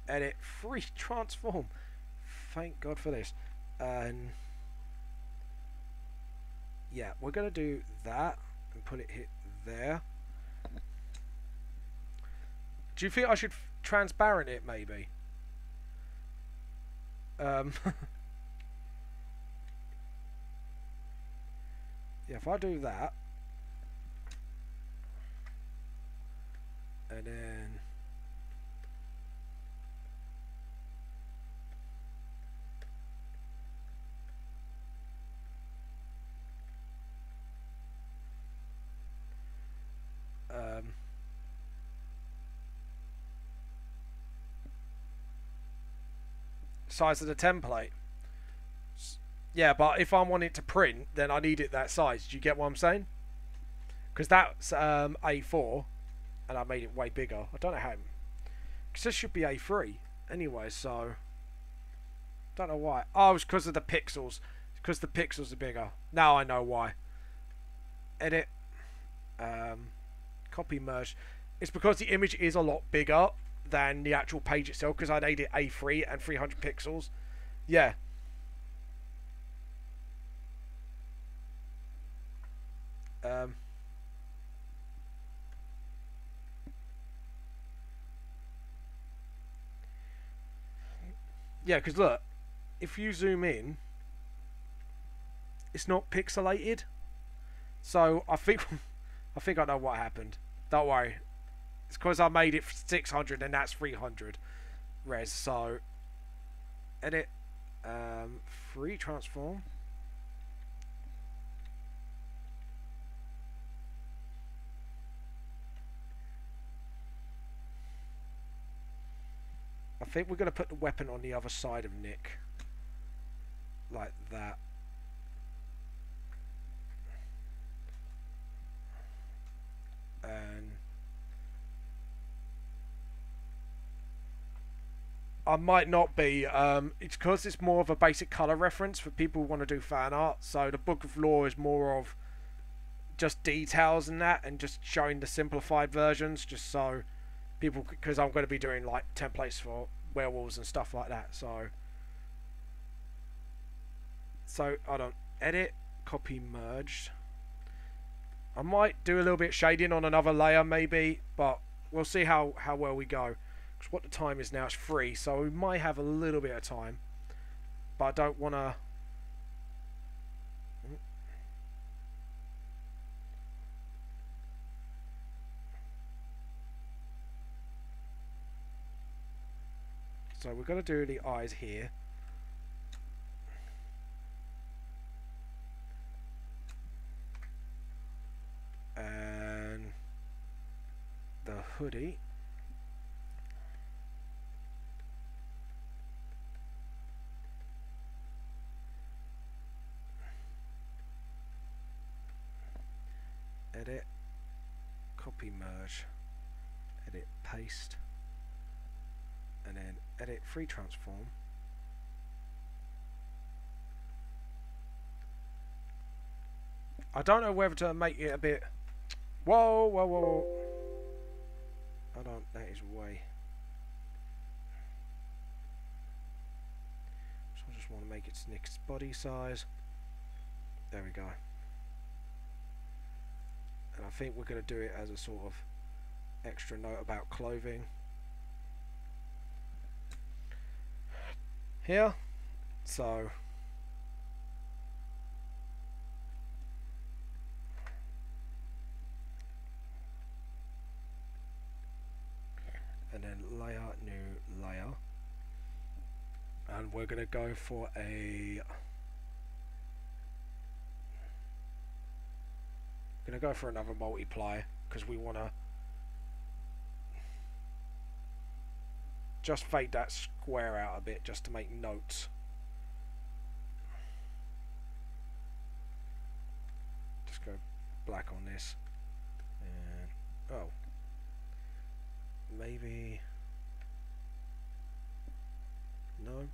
Edit, free transform. Thank God for this. And yeah, we're going to do that and put it hit there. Do you think I should transparent it maybe? Yeah, if I do that and then size of the template. Yeah, but if I want it to print, then I need it that size. Do you get what I'm saying? Because that's A4, and I made it way bigger. I don't know how. Because this should be A3 anyway, so don't know why. Oh, it's because of the pixels. Because the pixels are bigger. Now I know why. Edit. Copy merge. It's because the image is a lot bigger than the actual page itself, because I made it A3 and 300 pixels. Yeah. Yeah, because look, if you zoom in, it's not pixelated. So I think I know what happened. Don't worry. It's because I made it 600 and that's 300 res. So edit, free transform. I think we're going to put the weapon on the other side of Nick. Like that. And I might not be. It's because it's more of a basic colour reference for people who want to do fan art. So the Book of Law is more of just details and that, and just showing the simplified versions, just so people, because I'm going to be doing like templates for werewolves and stuff like that. So I don't edit, copy, merged. I might do a little bit of shading on another layer maybe, but we'll see how well we go. Because what the time is now, it's 3, so we might have a little bit of time. But I don't want to... So we're going to do the eyes here. And the hoodie. Edit, copy, merge, edit, paste, and then edit, free transform. I don't know whether to make it a bit... Whoa, whoa, whoa. Hold on, that is way. So I just want to make it Nick's body size. There we go. And I think we're going to do it as a sort of extra note about clothing. Here. So... and then layer, new layer, and we're going to go for a another multiply, because we want to just fade that square out a bit just to make notes. Just go black on this, and oh, maybe no.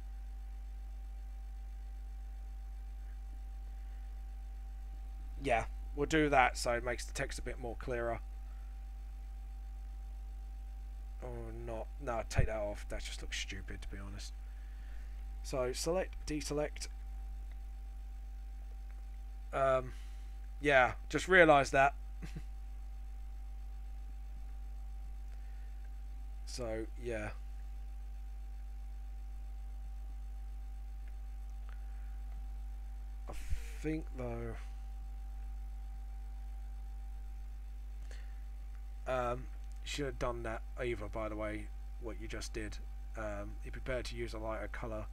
Yeah, we'll do that so it makes the text a bit more clearer. Or not. No, take that off. That just looks stupid, to be honest. So select, deselect. Yeah, just realised that. So, yeah. I think, though... should have done that either, by the way, what you just did. It'd be better to use a lighter colour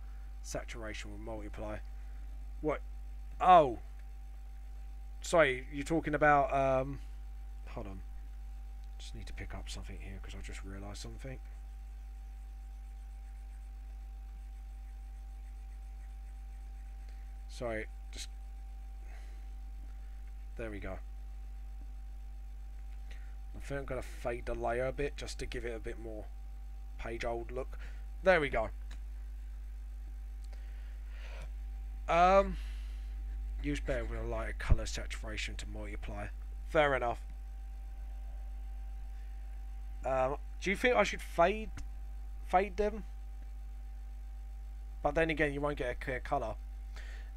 saturation with multiply. What? Oh! Sorry, you're talking about... hold on. Just need to pick up something here because I just realised something. Sorry, just... There we go. I think I'm going to fade the layer a bit just to give it a bit more page old look. There we go. Use better with a lighter colour saturation to multiply. Fair enough. Do you think I should fade them? But then again, you won't get a clear colour.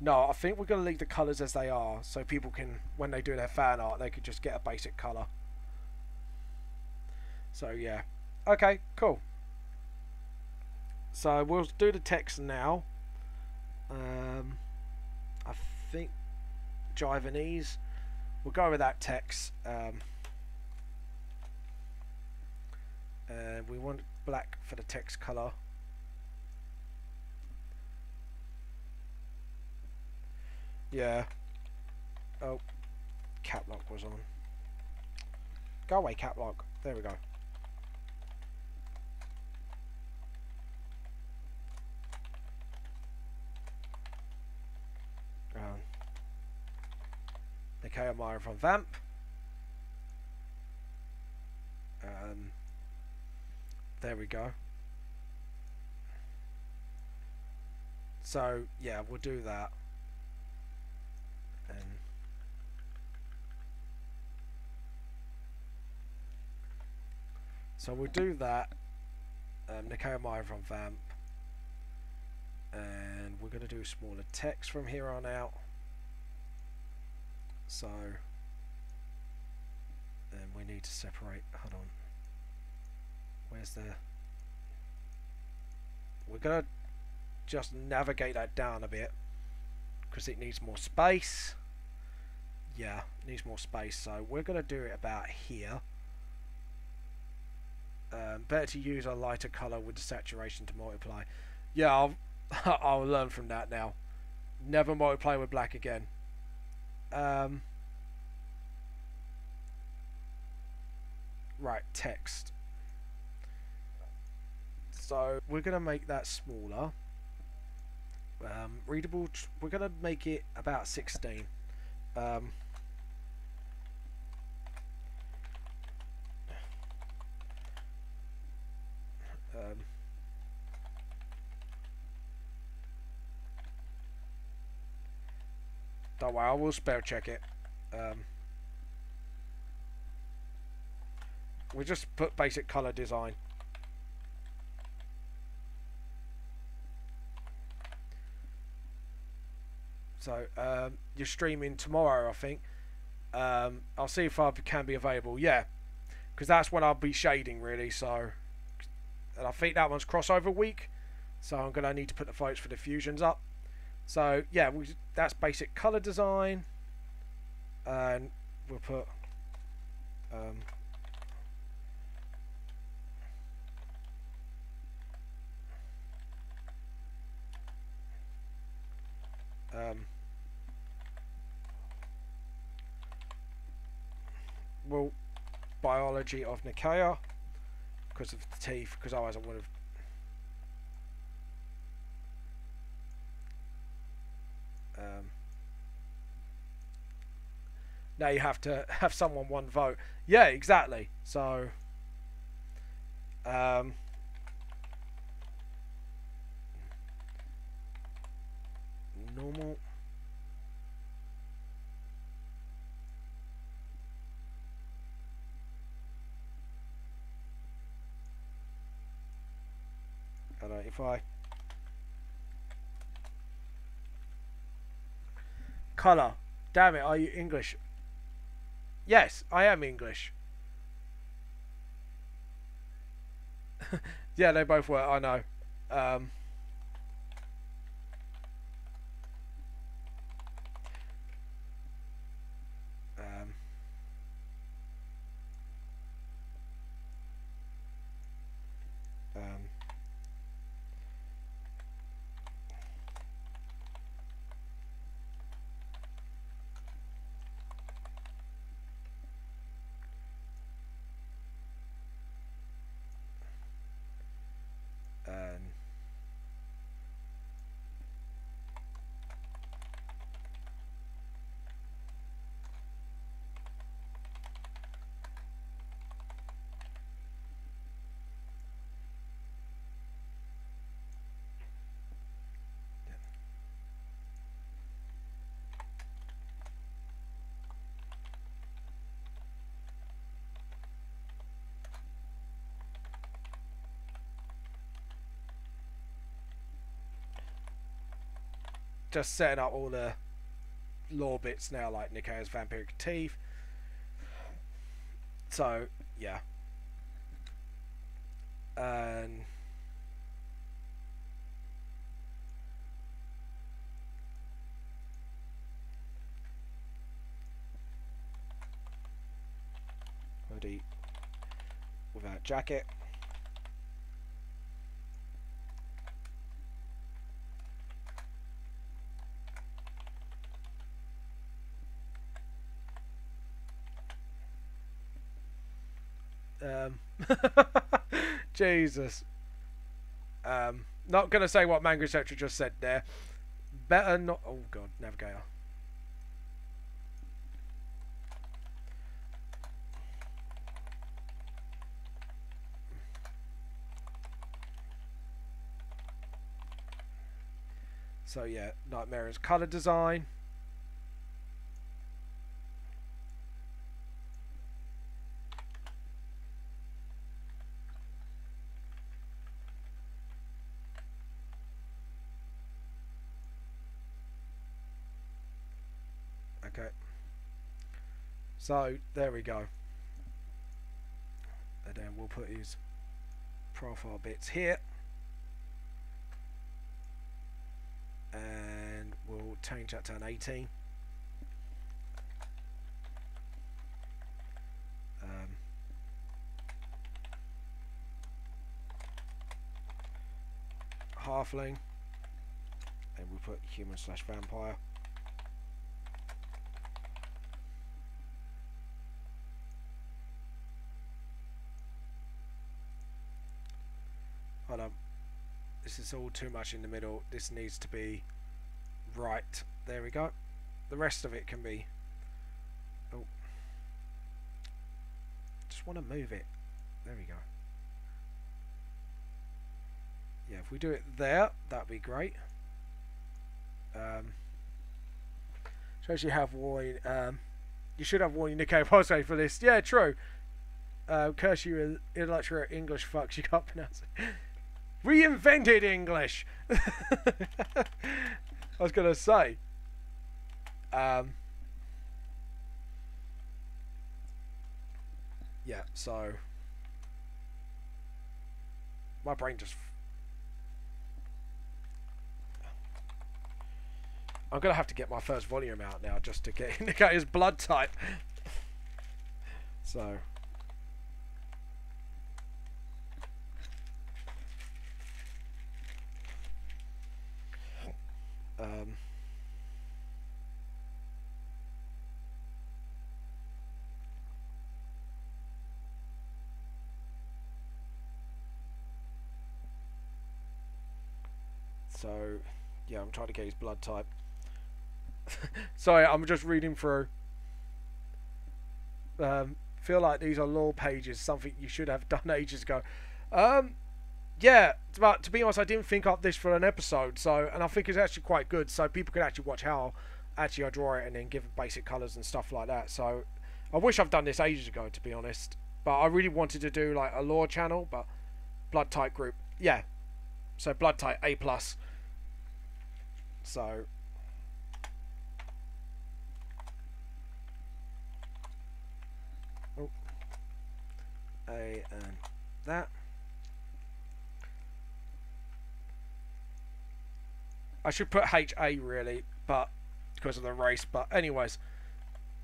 No, I think we're going to leave the colours as they are, so people can, when they do their fan art, they could just get a basic colour. So yeah, okay, cool. So we'll do the text now. I think Javanese. We'll go with that text. We want black for the text color. Yeah. Oh, cap lock was on. Go away, cap lock. There we go. Nickcca from Vamp. There we go. So yeah, we'll do that. And so we'll do that. Nickcca from Vamp. And we're going to do smaller text from here on out. So then we need to separate. Hold on. Where's the... We're going to just navigate that down a bit because it needs more space. Yeah, it needs more space. So we're going to do it about here. Better to use a lighter color with the saturation to multiply. Yeah, I'll learn from that now. Never multiply with black again. Right, text. So we're going to make that smaller. Readable, we're going to make it about 16. Don't worry, I will spell check it. We'll just put basic color design. So you're streaming tomorrow, I think. I'll see if I can be available. Yeah, because that's when I'll be shading really. So, and I think that one's crossover week. So I'm gonna need to put the votes for the fusions up. So yeah, that's basic color design, and we'll put well, biology of Nickcca because of the teeth, because otherwise I would have. Now you have to have someone one vote. Yeah, exactly. So normal. I don't know if I color. Damn it, are you English? Yes, I am English. Yeah, they both were, I know. Just setting up all the lore bits now, like Nickcca's vampiric teeth. So yeah, and hoodie without jacket. Jesus. Not gonna say what Manga etc just said there. Better not. Oh god, navigator. So yeah, Nightmare is colour design. Okay. So there we go. And then we'll put his profile bits here. And we'll change that to an 18. Halfling, and we'll put human/vampire. Hold on, this is all too much in the middle. This needs to be right. There we go. The rest of it can be, oh, just want to move it. There we go. Yeah, if we do it there, that'd be great. Shows you have worn. You should have worn your Nickcca postcode for this. Yeah, true. Curse you, intellectual English fucks. You can't pronounce it. Reinvented English. I was gonna say. Yeah. So my brain just. I'm going to have to get my first volume out now just to get Nickcca's blood type. So. So, yeah, I'm trying to get his blood type. Sorry, I'm just reading through. Feel like these are lore pages, something you should have done ages ago. Yeah, but to be honest, I didn't think up this for an episode, so, and I think it's actually quite good, so people could actually watch how actually I draw it and then give basic colours and stuff like that. So I wish I've done this ages ago, to be honest, but I really wanted to do like a lore channel, but blood type group, yeah, so blood type A+. So A and that. I should put HA really, but because of the race. But anyways,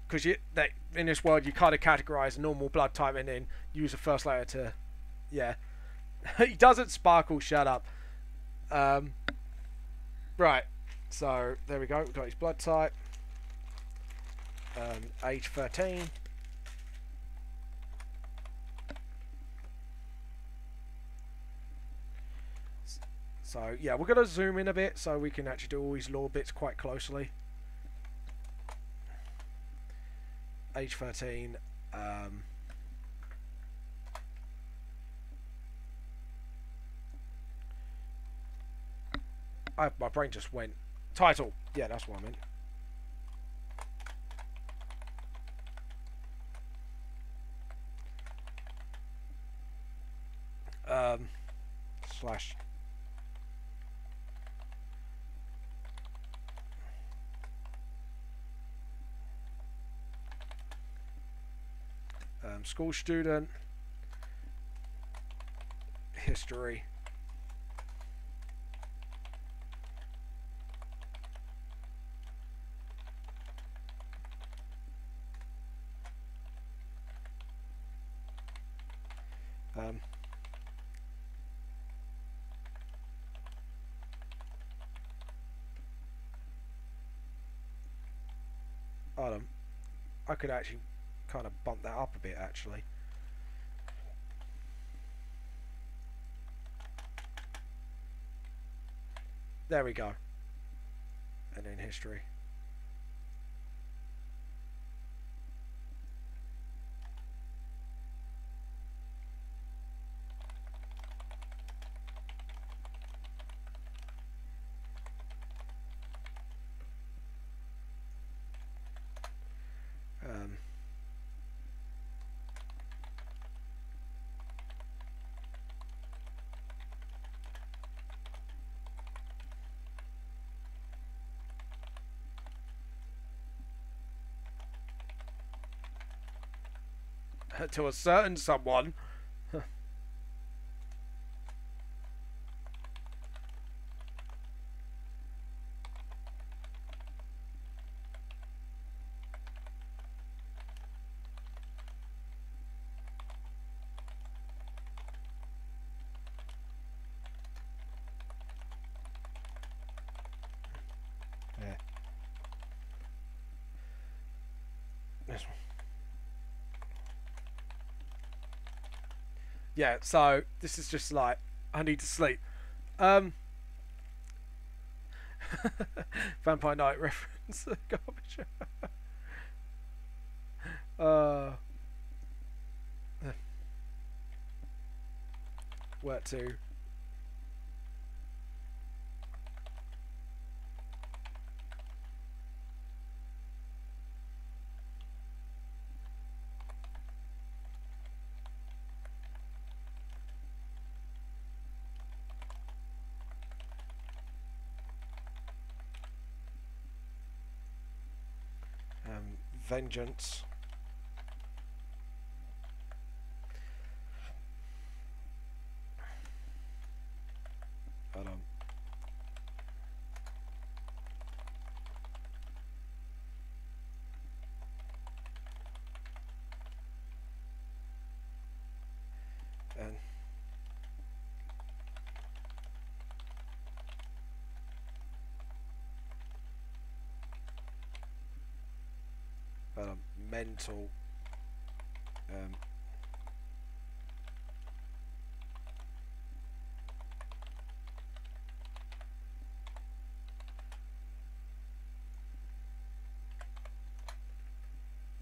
because in this world you kind of categorize normal blood type and then use the first letter to, yeah. He doesn't sparkle. Shut up. Right. So there we go. We've got his blood type. Age 13. So yeah, we're going to zoom in a bit so we can actually do all these lore bits quite closely. Age 13. My brain just went. Title. Yeah, that's what I meant. Slash. School student, history, I could actually kind of bump that up a bit actually. There we go. And then history. to a certain someone. Yeah. This one. Yeah, so this is just like, I need to sleep. Vampire Night reference. Garbage. Where to? Vengeance. Hold on. And mental.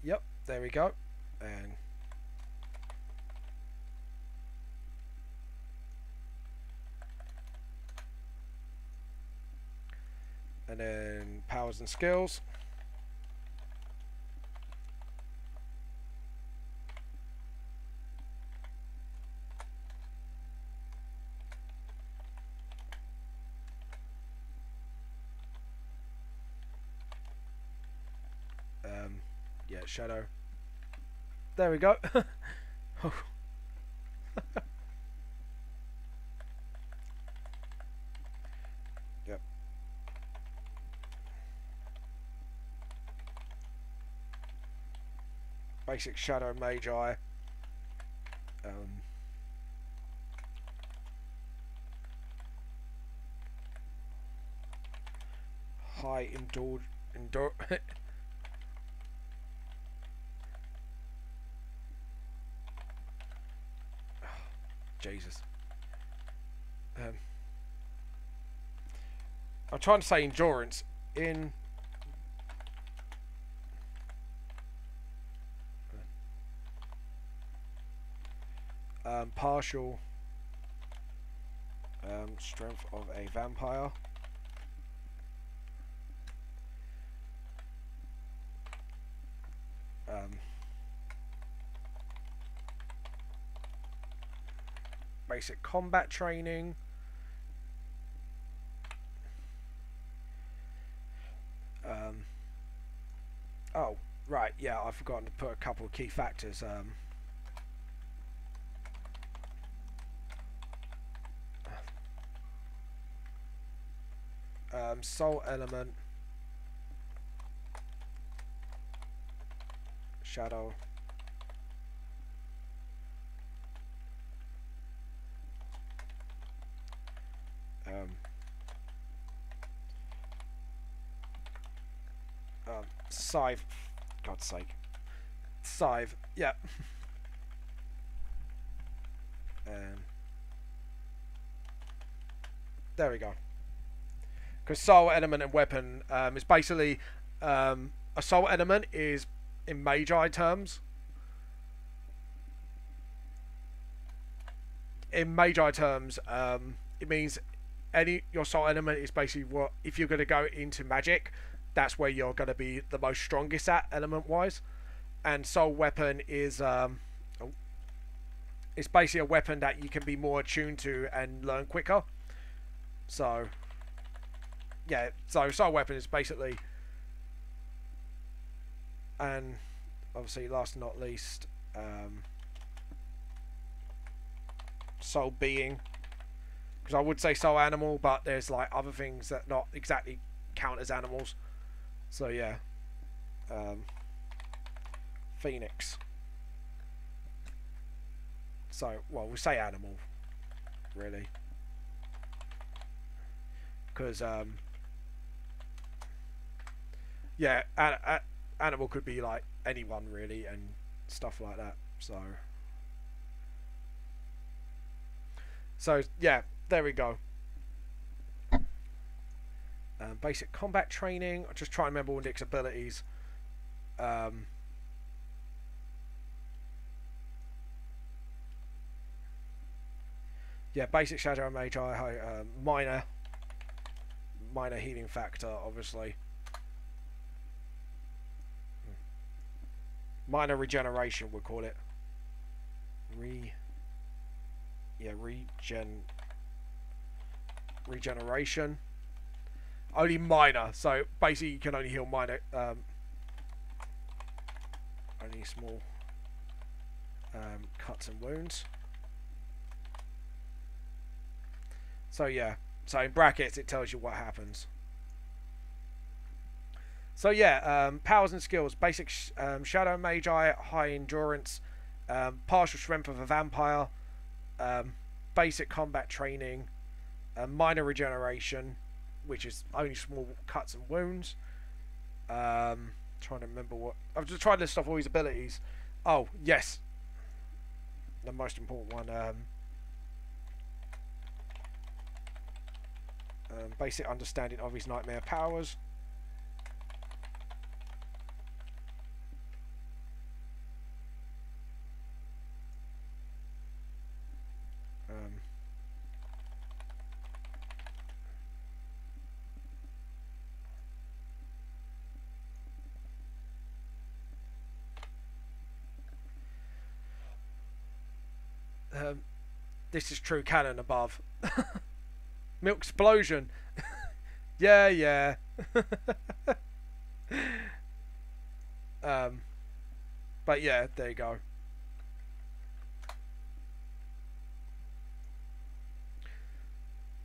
Yep, there we go. And then powers and skills. Yeah, shadow. There we go. Oh. Yep. Basic shadow magi. High endure. Jesus. I'm trying to say endurance in. Partial strength of a vampire. Basic combat training. Oh, right, yeah, I've forgotten to put a couple of key factors. Soul element, shadow, scythe, God's sake, scythe, yeah. There we go. Because soul element and weapon is basically a soul element is in magi terms. In magi terms, it means your soul element is basically what, if you're going to go into magic, that's where you're going to be the most strongest at element wise. And soul weapon is it's basically a weapon that you can be more attuned to and learn quicker. So yeah, so soul weapon is basically, and obviously last but not least, soul being, because I would say soul animal, but there's like other things that not exactly count as animals. So yeah, Phoenix. So well, we'll say animal, really, because yeah, animal could be like anyone really and stuff like that. So yeah, there we go. Basic combat training. I'll just try and remember all Nick's abilities. Yeah, basic Shadow Magi, minor healing factor, obviously. Minor regeneration, we'll call it. Regeneration. Only minor, so basically you can only heal minor, only small cuts and wounds. So yeah, so in brackets it tells you what happens. So yeah, powers and skills. Basic Shadow Magi, high endurance, partial strength of a vampire, basic combat training, minor regeneration, which is only small cuts and wounds. Trying to remember what... I've just tried to list off all his abilities. Oh, yes. The most important one. Basic understanding of his nightmare powers. This is true canon above. Milk explosion. yeah. But yeah, there you go.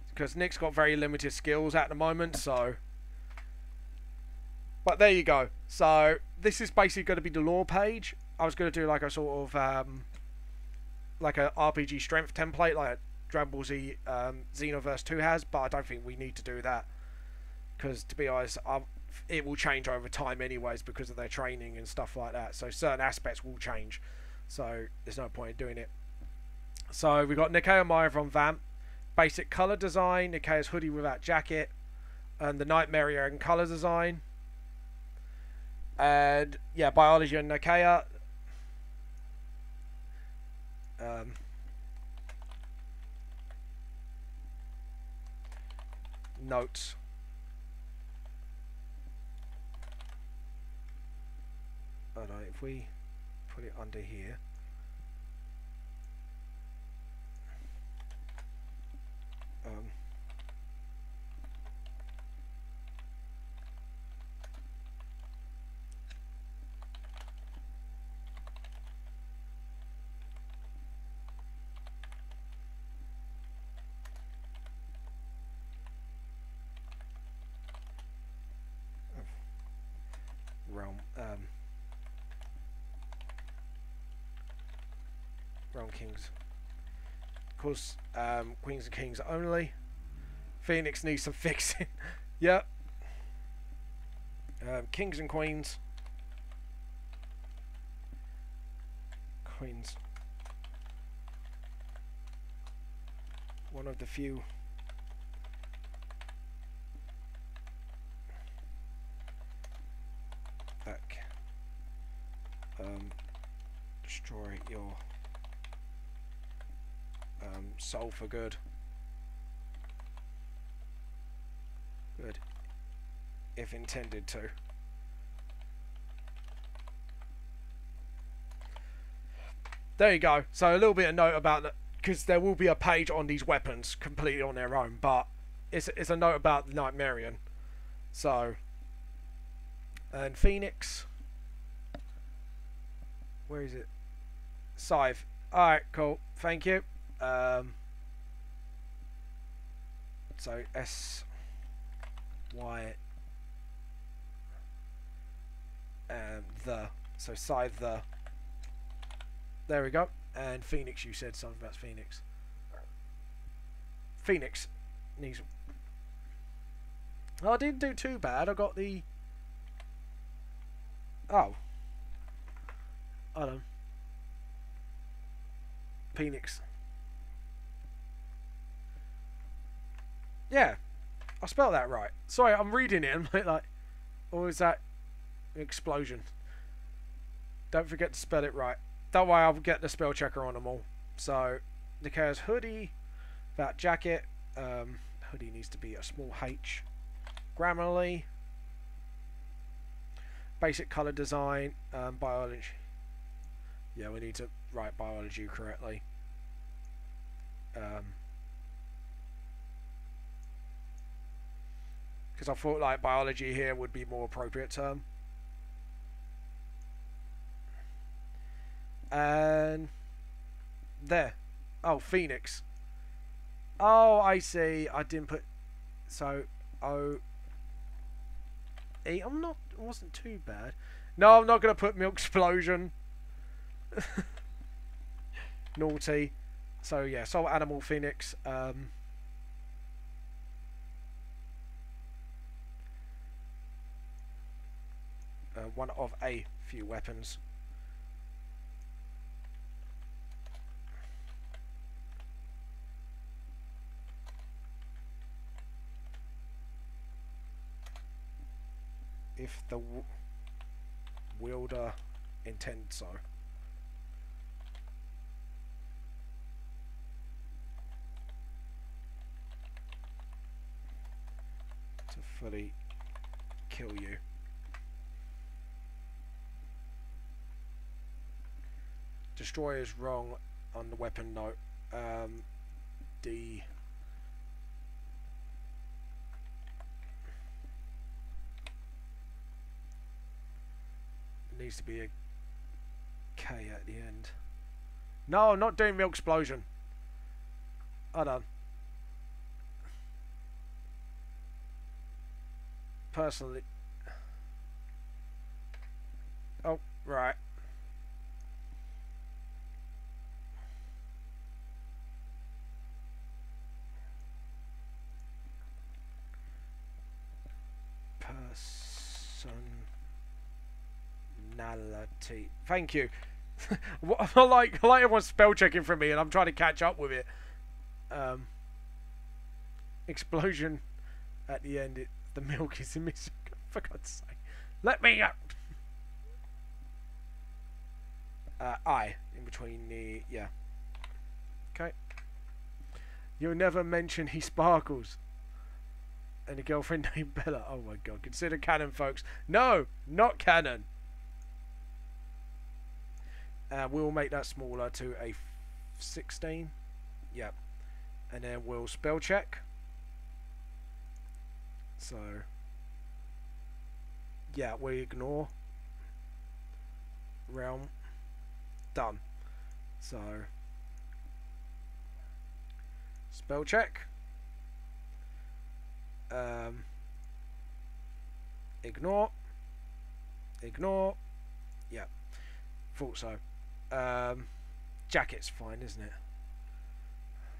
Because Nick's got very limited skills at the moment, so... But there you go. So, this is basically going to be the lore page. I was going to do like a sort of... like a RPG strength template, like Dragon Ball Z Xenoverse 2 has, but I don't think we need to do that. Because, to be honest, it will change over time anyways because of their training and stuff like that. So, certain aspects will change. So, there's no point in doing it. So, we've got Nickcca Maya from Vamp. Basic colour design, Nickca's hoodie without jacket, and the Nightmare and colour design. And yeah, biology and Nickcca. Notes. Oh no, if we put it under here. Realm Kings. Of course, Queens and Kings only. Phoenix needs some fixing. Yep. Kings and Queens. Queens. One of the few. That destroy your soul for good. Good. If intended to. There you go. So a little bit of note about that, because there will be a page on these weapons completely on their own, but it's a note about the Nightmarian. So, and Phoenix. Where is it? Scythe. Alright, cool. Thank you. So S Y the. So Scythe the. There we go. And Phoenix, you said something about Phoenix. Phoenix needs. Oh, I didn't do too bad. I got the. Oh. Hold on. Phoenix. Yeah. I spelled that right. Sorry, I'm reading it and like, or is that explosion? Don't forget to spell it right. Don't worry, I'll get the spell checker on them all. So, Nickcca's hoodie, that jacket, hoodie needs to be a small H. Grammarly, basic colour design, biology. Yeah, we need to write biology correctly. Because I thought like biology here would be more appropriate term. And there. Oh, Phoenix. Oh, I see. I didn't put. So O. E. I'm not. It wasn't too bad. No, I'm not gonna put milk explosion. Naughty. So yeah, Soul Animal Phoenix. One of a few weapons. If the wielder intends so. To fully kill you. Destroy is wrong on the weapon note. D. Needs to be a K at the end. No, I'm not doing milk explosion. Hold on. Personally. Oh, right. Personality. Thank you. I like everyone's spell checking for me, and I'm trying to catch up with it. Explosion at the end. The milk is missing. For God's sake, let me up. I in between the yeah. Okay. You'll never mention he sparkles. And a girlfriend named Bella. Oh my God! Consider canon, folks. No, not canon. We'll make that smaller to a 16. Yep. And then we'll spell check. So, yeah, we ignore. Realm. Done. So, spell check. Ignore. Ignore. Yeah. Thought so. Jacket's fine, isn't it?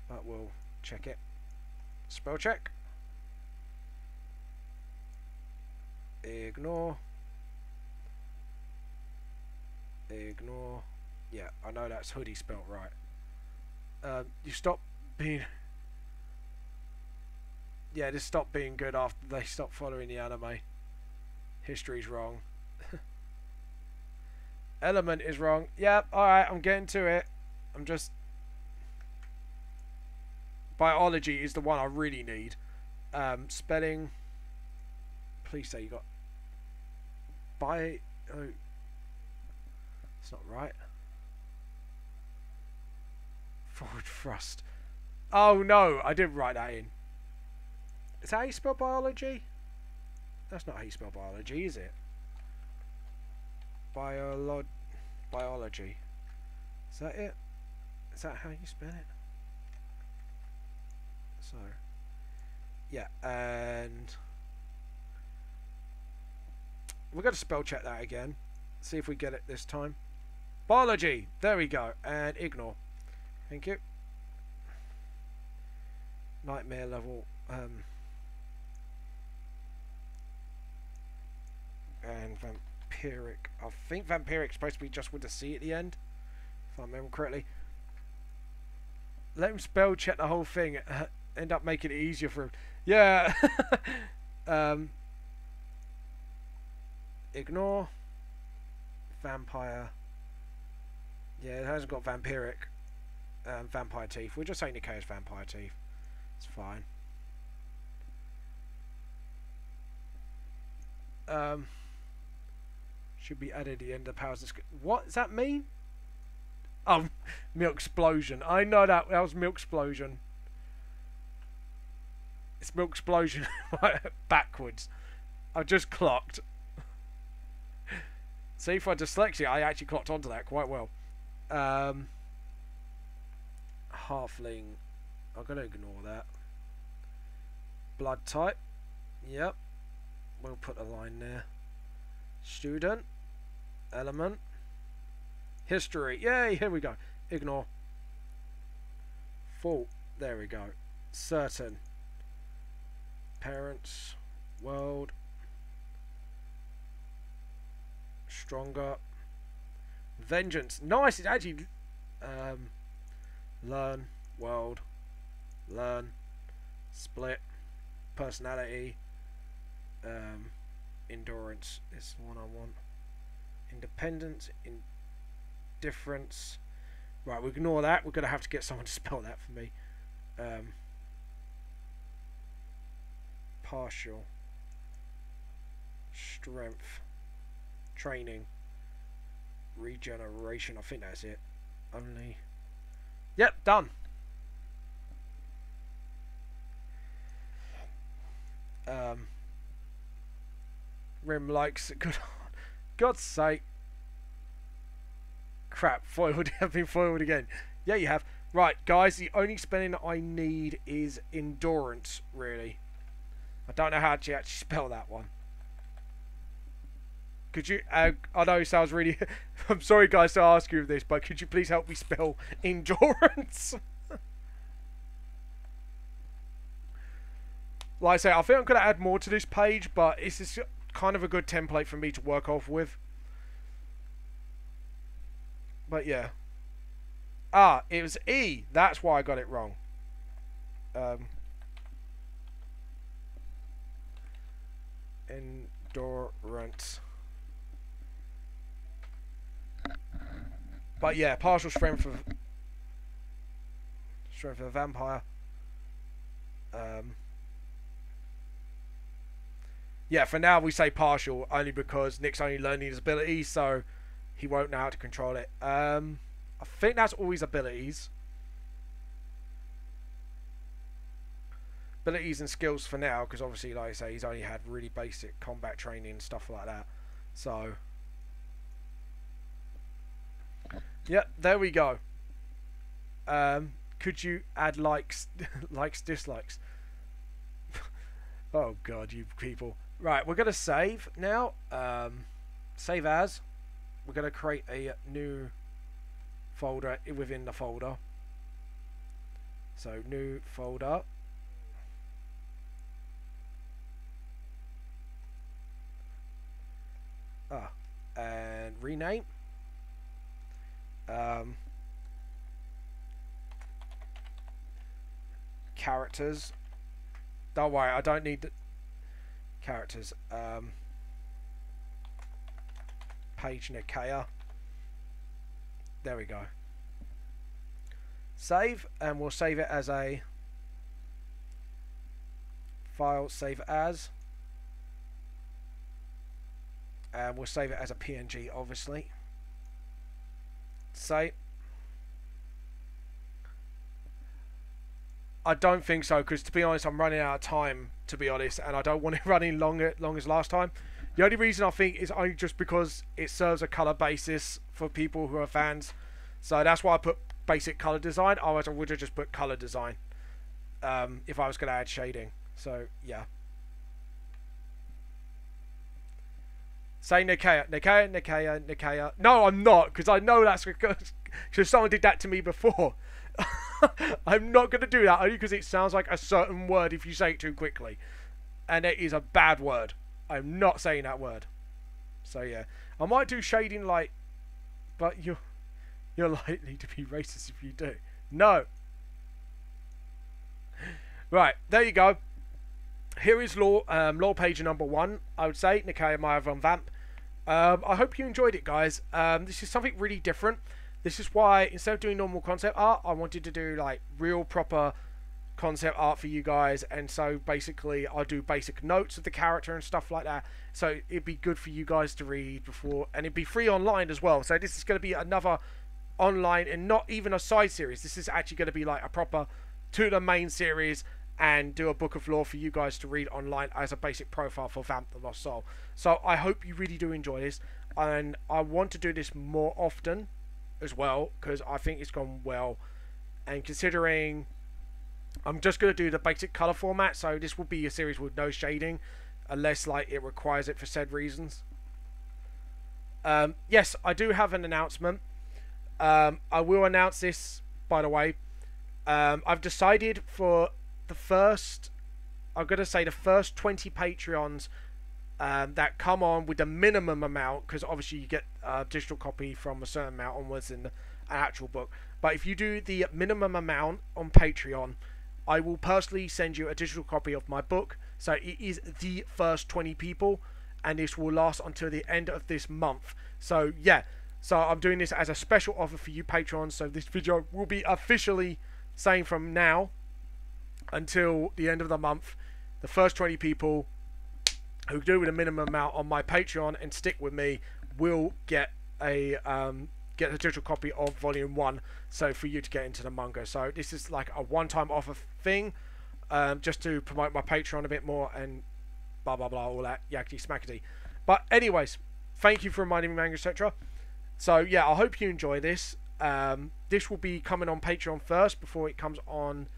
But we'll check it. Spell check. Ignore. Ignore. Yeah, I know that's hoodie spelt right. You stop being... Yeah, just stop being good after they stop following the anime. History's wrong. Element is wrong. Yep, alright, I'm getting to it. I'm just... Biology is the one I really need. Spelling... Please say you got... Oh... It's not right. Forward thrust. Oh no, I didn't write that in. Is that how you spell biology? That's not how you spell biology, is it? Biology. Is that it? Is that how you spell it? So, yeah, and we're going to spell check that again. See if we get it this time. Biology. There we go. And ignore. Thank you. Nightmare level. And vampiric. I think vampiric's supposed to be just with the C at the end, if I remember correctly. Let him spell check the whole thing. End up making it easier for him. Yeah. Ignore. Vampire. Yeah, it hasn't got vampiric. Vampire teeth. We'll just say Nickcca is vampire teeth. It's fine. Should be added at the end of the powers. What does that mean? Oh, milk explosion. I know that was milk explosion. It's milk explosion backwards. I just clocked. See, for dyslexia, I actually clocked onto that quite well. Halfling. I'm gonna ignore that. Blood type. Yep. We'll put a line there. Student. Element. History. Yay, here we go. Ignore. Fault. There we go. Certain. Parents. World. Stronger. Vengeance. Nice. It's actually learn. World. Learn. Split. Personality. Endurance is the one I want. Independence. Indifference. Right, we ignore that. We're going to have to get someone to spell that for me. Partial. Strength. Training. Regeneration. I think that's it. Only. Yep, done. Rim likes it. Good. God's sake. Crap, foiled. I've been foiled again. Yeah, you have. Right, guys, the only spelling I need is endurance, really. I don't know how to actually spell that one. Could you, I know it sounds really, I'm sorry guys to ask you this, but could you please help me spell endurance? Like I say, I think I'm going to add more to this page, but it's just kind of a good template for me to work off with. But yeah. Ah, it was E. That's why I got it wrong. Endurance. But yeah, partial strength of a vampire. Yeah, for now we say partial only because Nick's only learning his abilities, so he won't know how to control it. I think that's all his abilities. Abilities and skills for now, because obviously, like I say, he's only had really basic combat training and stuff like that. So, yep, there we go. Could you add likes, likes, dislikes? Oh God, you people. Right, we're going to save now. Save as. We're going to create a new folder within the folder. So, new folder. And rename. Characters. Don't worry, I don't need the characters. Page Nickcca. There we go. Save, and we'll save it as a file. Save as, and we'll save it as a PNG, obviously. Save. I don't think so, because to be honest, I'm running out of time, to be honest, and I don't want it running long as last time. The only reason I think is only just because it serves a colour basis for people who are fans. So that's why I put basic color design. Otherwise I would have just put color design if I was going to add shading. So yeah. Say Nickcca, Nickcca, Nickcca, Nickcca. No, I'm not, because I know that's because someone did that to me before. I'm not going to do that, only because it sounds like a certain word if you say it too quickly. And it is a bad word. I'm not saying that word. So yeah. I might do shading light, but you're likely to be racist if you do. No. Right, there you go. Here is lore page number 1, I would say. Nickcca Maya on Vamp. I hope you enjoyed it, guys. This is something really different. This is why, instead of doing normal concept art, I wanted to do like real proper concept art for you guys. And so basically I'll do basic notes of the character and stuff like that. So it'd be good for you guys to read before, and it'd be free online as well. So this is going to be another online and not even a side series. This is actually going to be like a proper to the main series, and do a book of lore for you guys to read online as a basic profile for Vamp the Lost Soul. So I hope you really do enjoy this, and I want to do this more often as well, because I think it's gone well. And considering I'm just going to do the basic color format, so this will be a series with no shading unless like it requires it for said reasons. Yes, I do have an announcement. I will announce this, by the way. I've decided for the first, I'm going to say the first 20 Patreons that come on with the minimum amount, because obviously you get a digital copy from a certain amount onwards in the actual book. But if you do the minimum amount on Patreon, I will personally send you a digital copy of my book. So it is the first 20 people, and this will last until the end of this month. So yeah, so I'm doing this as a special offer for you Patrons. So this video will be officially saying from now until the end of the month, the first 20 people who do with a minimum amount on my Patreon and stick with me will get a digital copy of volume 1, so for you to get into the manga. So this is like a one-time offer thing, just to promote my Patreon a bit more and blah blah blah, all that yakety smackety. But anyways, thank you for reminding me, manga, etc. So yeah, I hope you enjoy this. This will be coming on Patreon first before it comes on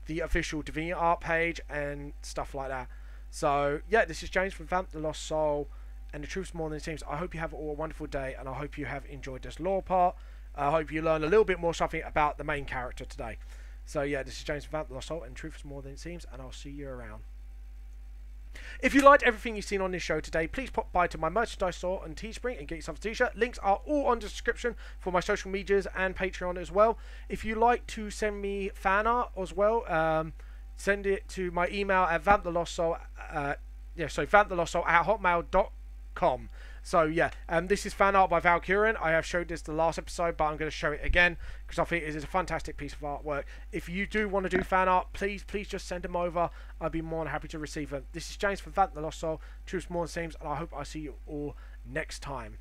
the official DeviantArt page and stuff like that. So yeah, this is James from Vamp the Lost Soul, and the truth's more than it seems. I hope you have all a wonderful day, and I hope you have enjoyed this lore part. I hope you learn a little bit more something about the main character today. So yeah, this is James from Vamp the Lost Soul, and truth is more than it seems, and I'll see you around. If you liked everything you've seen on this show today, please pop by to my merchandise store on Teespring and get yourself a t-shirt. Links are all on the description for my social medias and Patreon as well. If you like to send me fan art as well, send it to my email at vampthelostsoul, vampthelostsoul@hotmail.com. So yeah, this is fan art by Valkyrian. I have showed this the last episode, but I'm going to show it again because I think it is a fantastic piece of artwork. If you do want to do fan art, please just send them over. I'd be more than happy to receive them. This is James from Vamp the Lost Soul. Truth's more than seems, and I hope I see you all next time.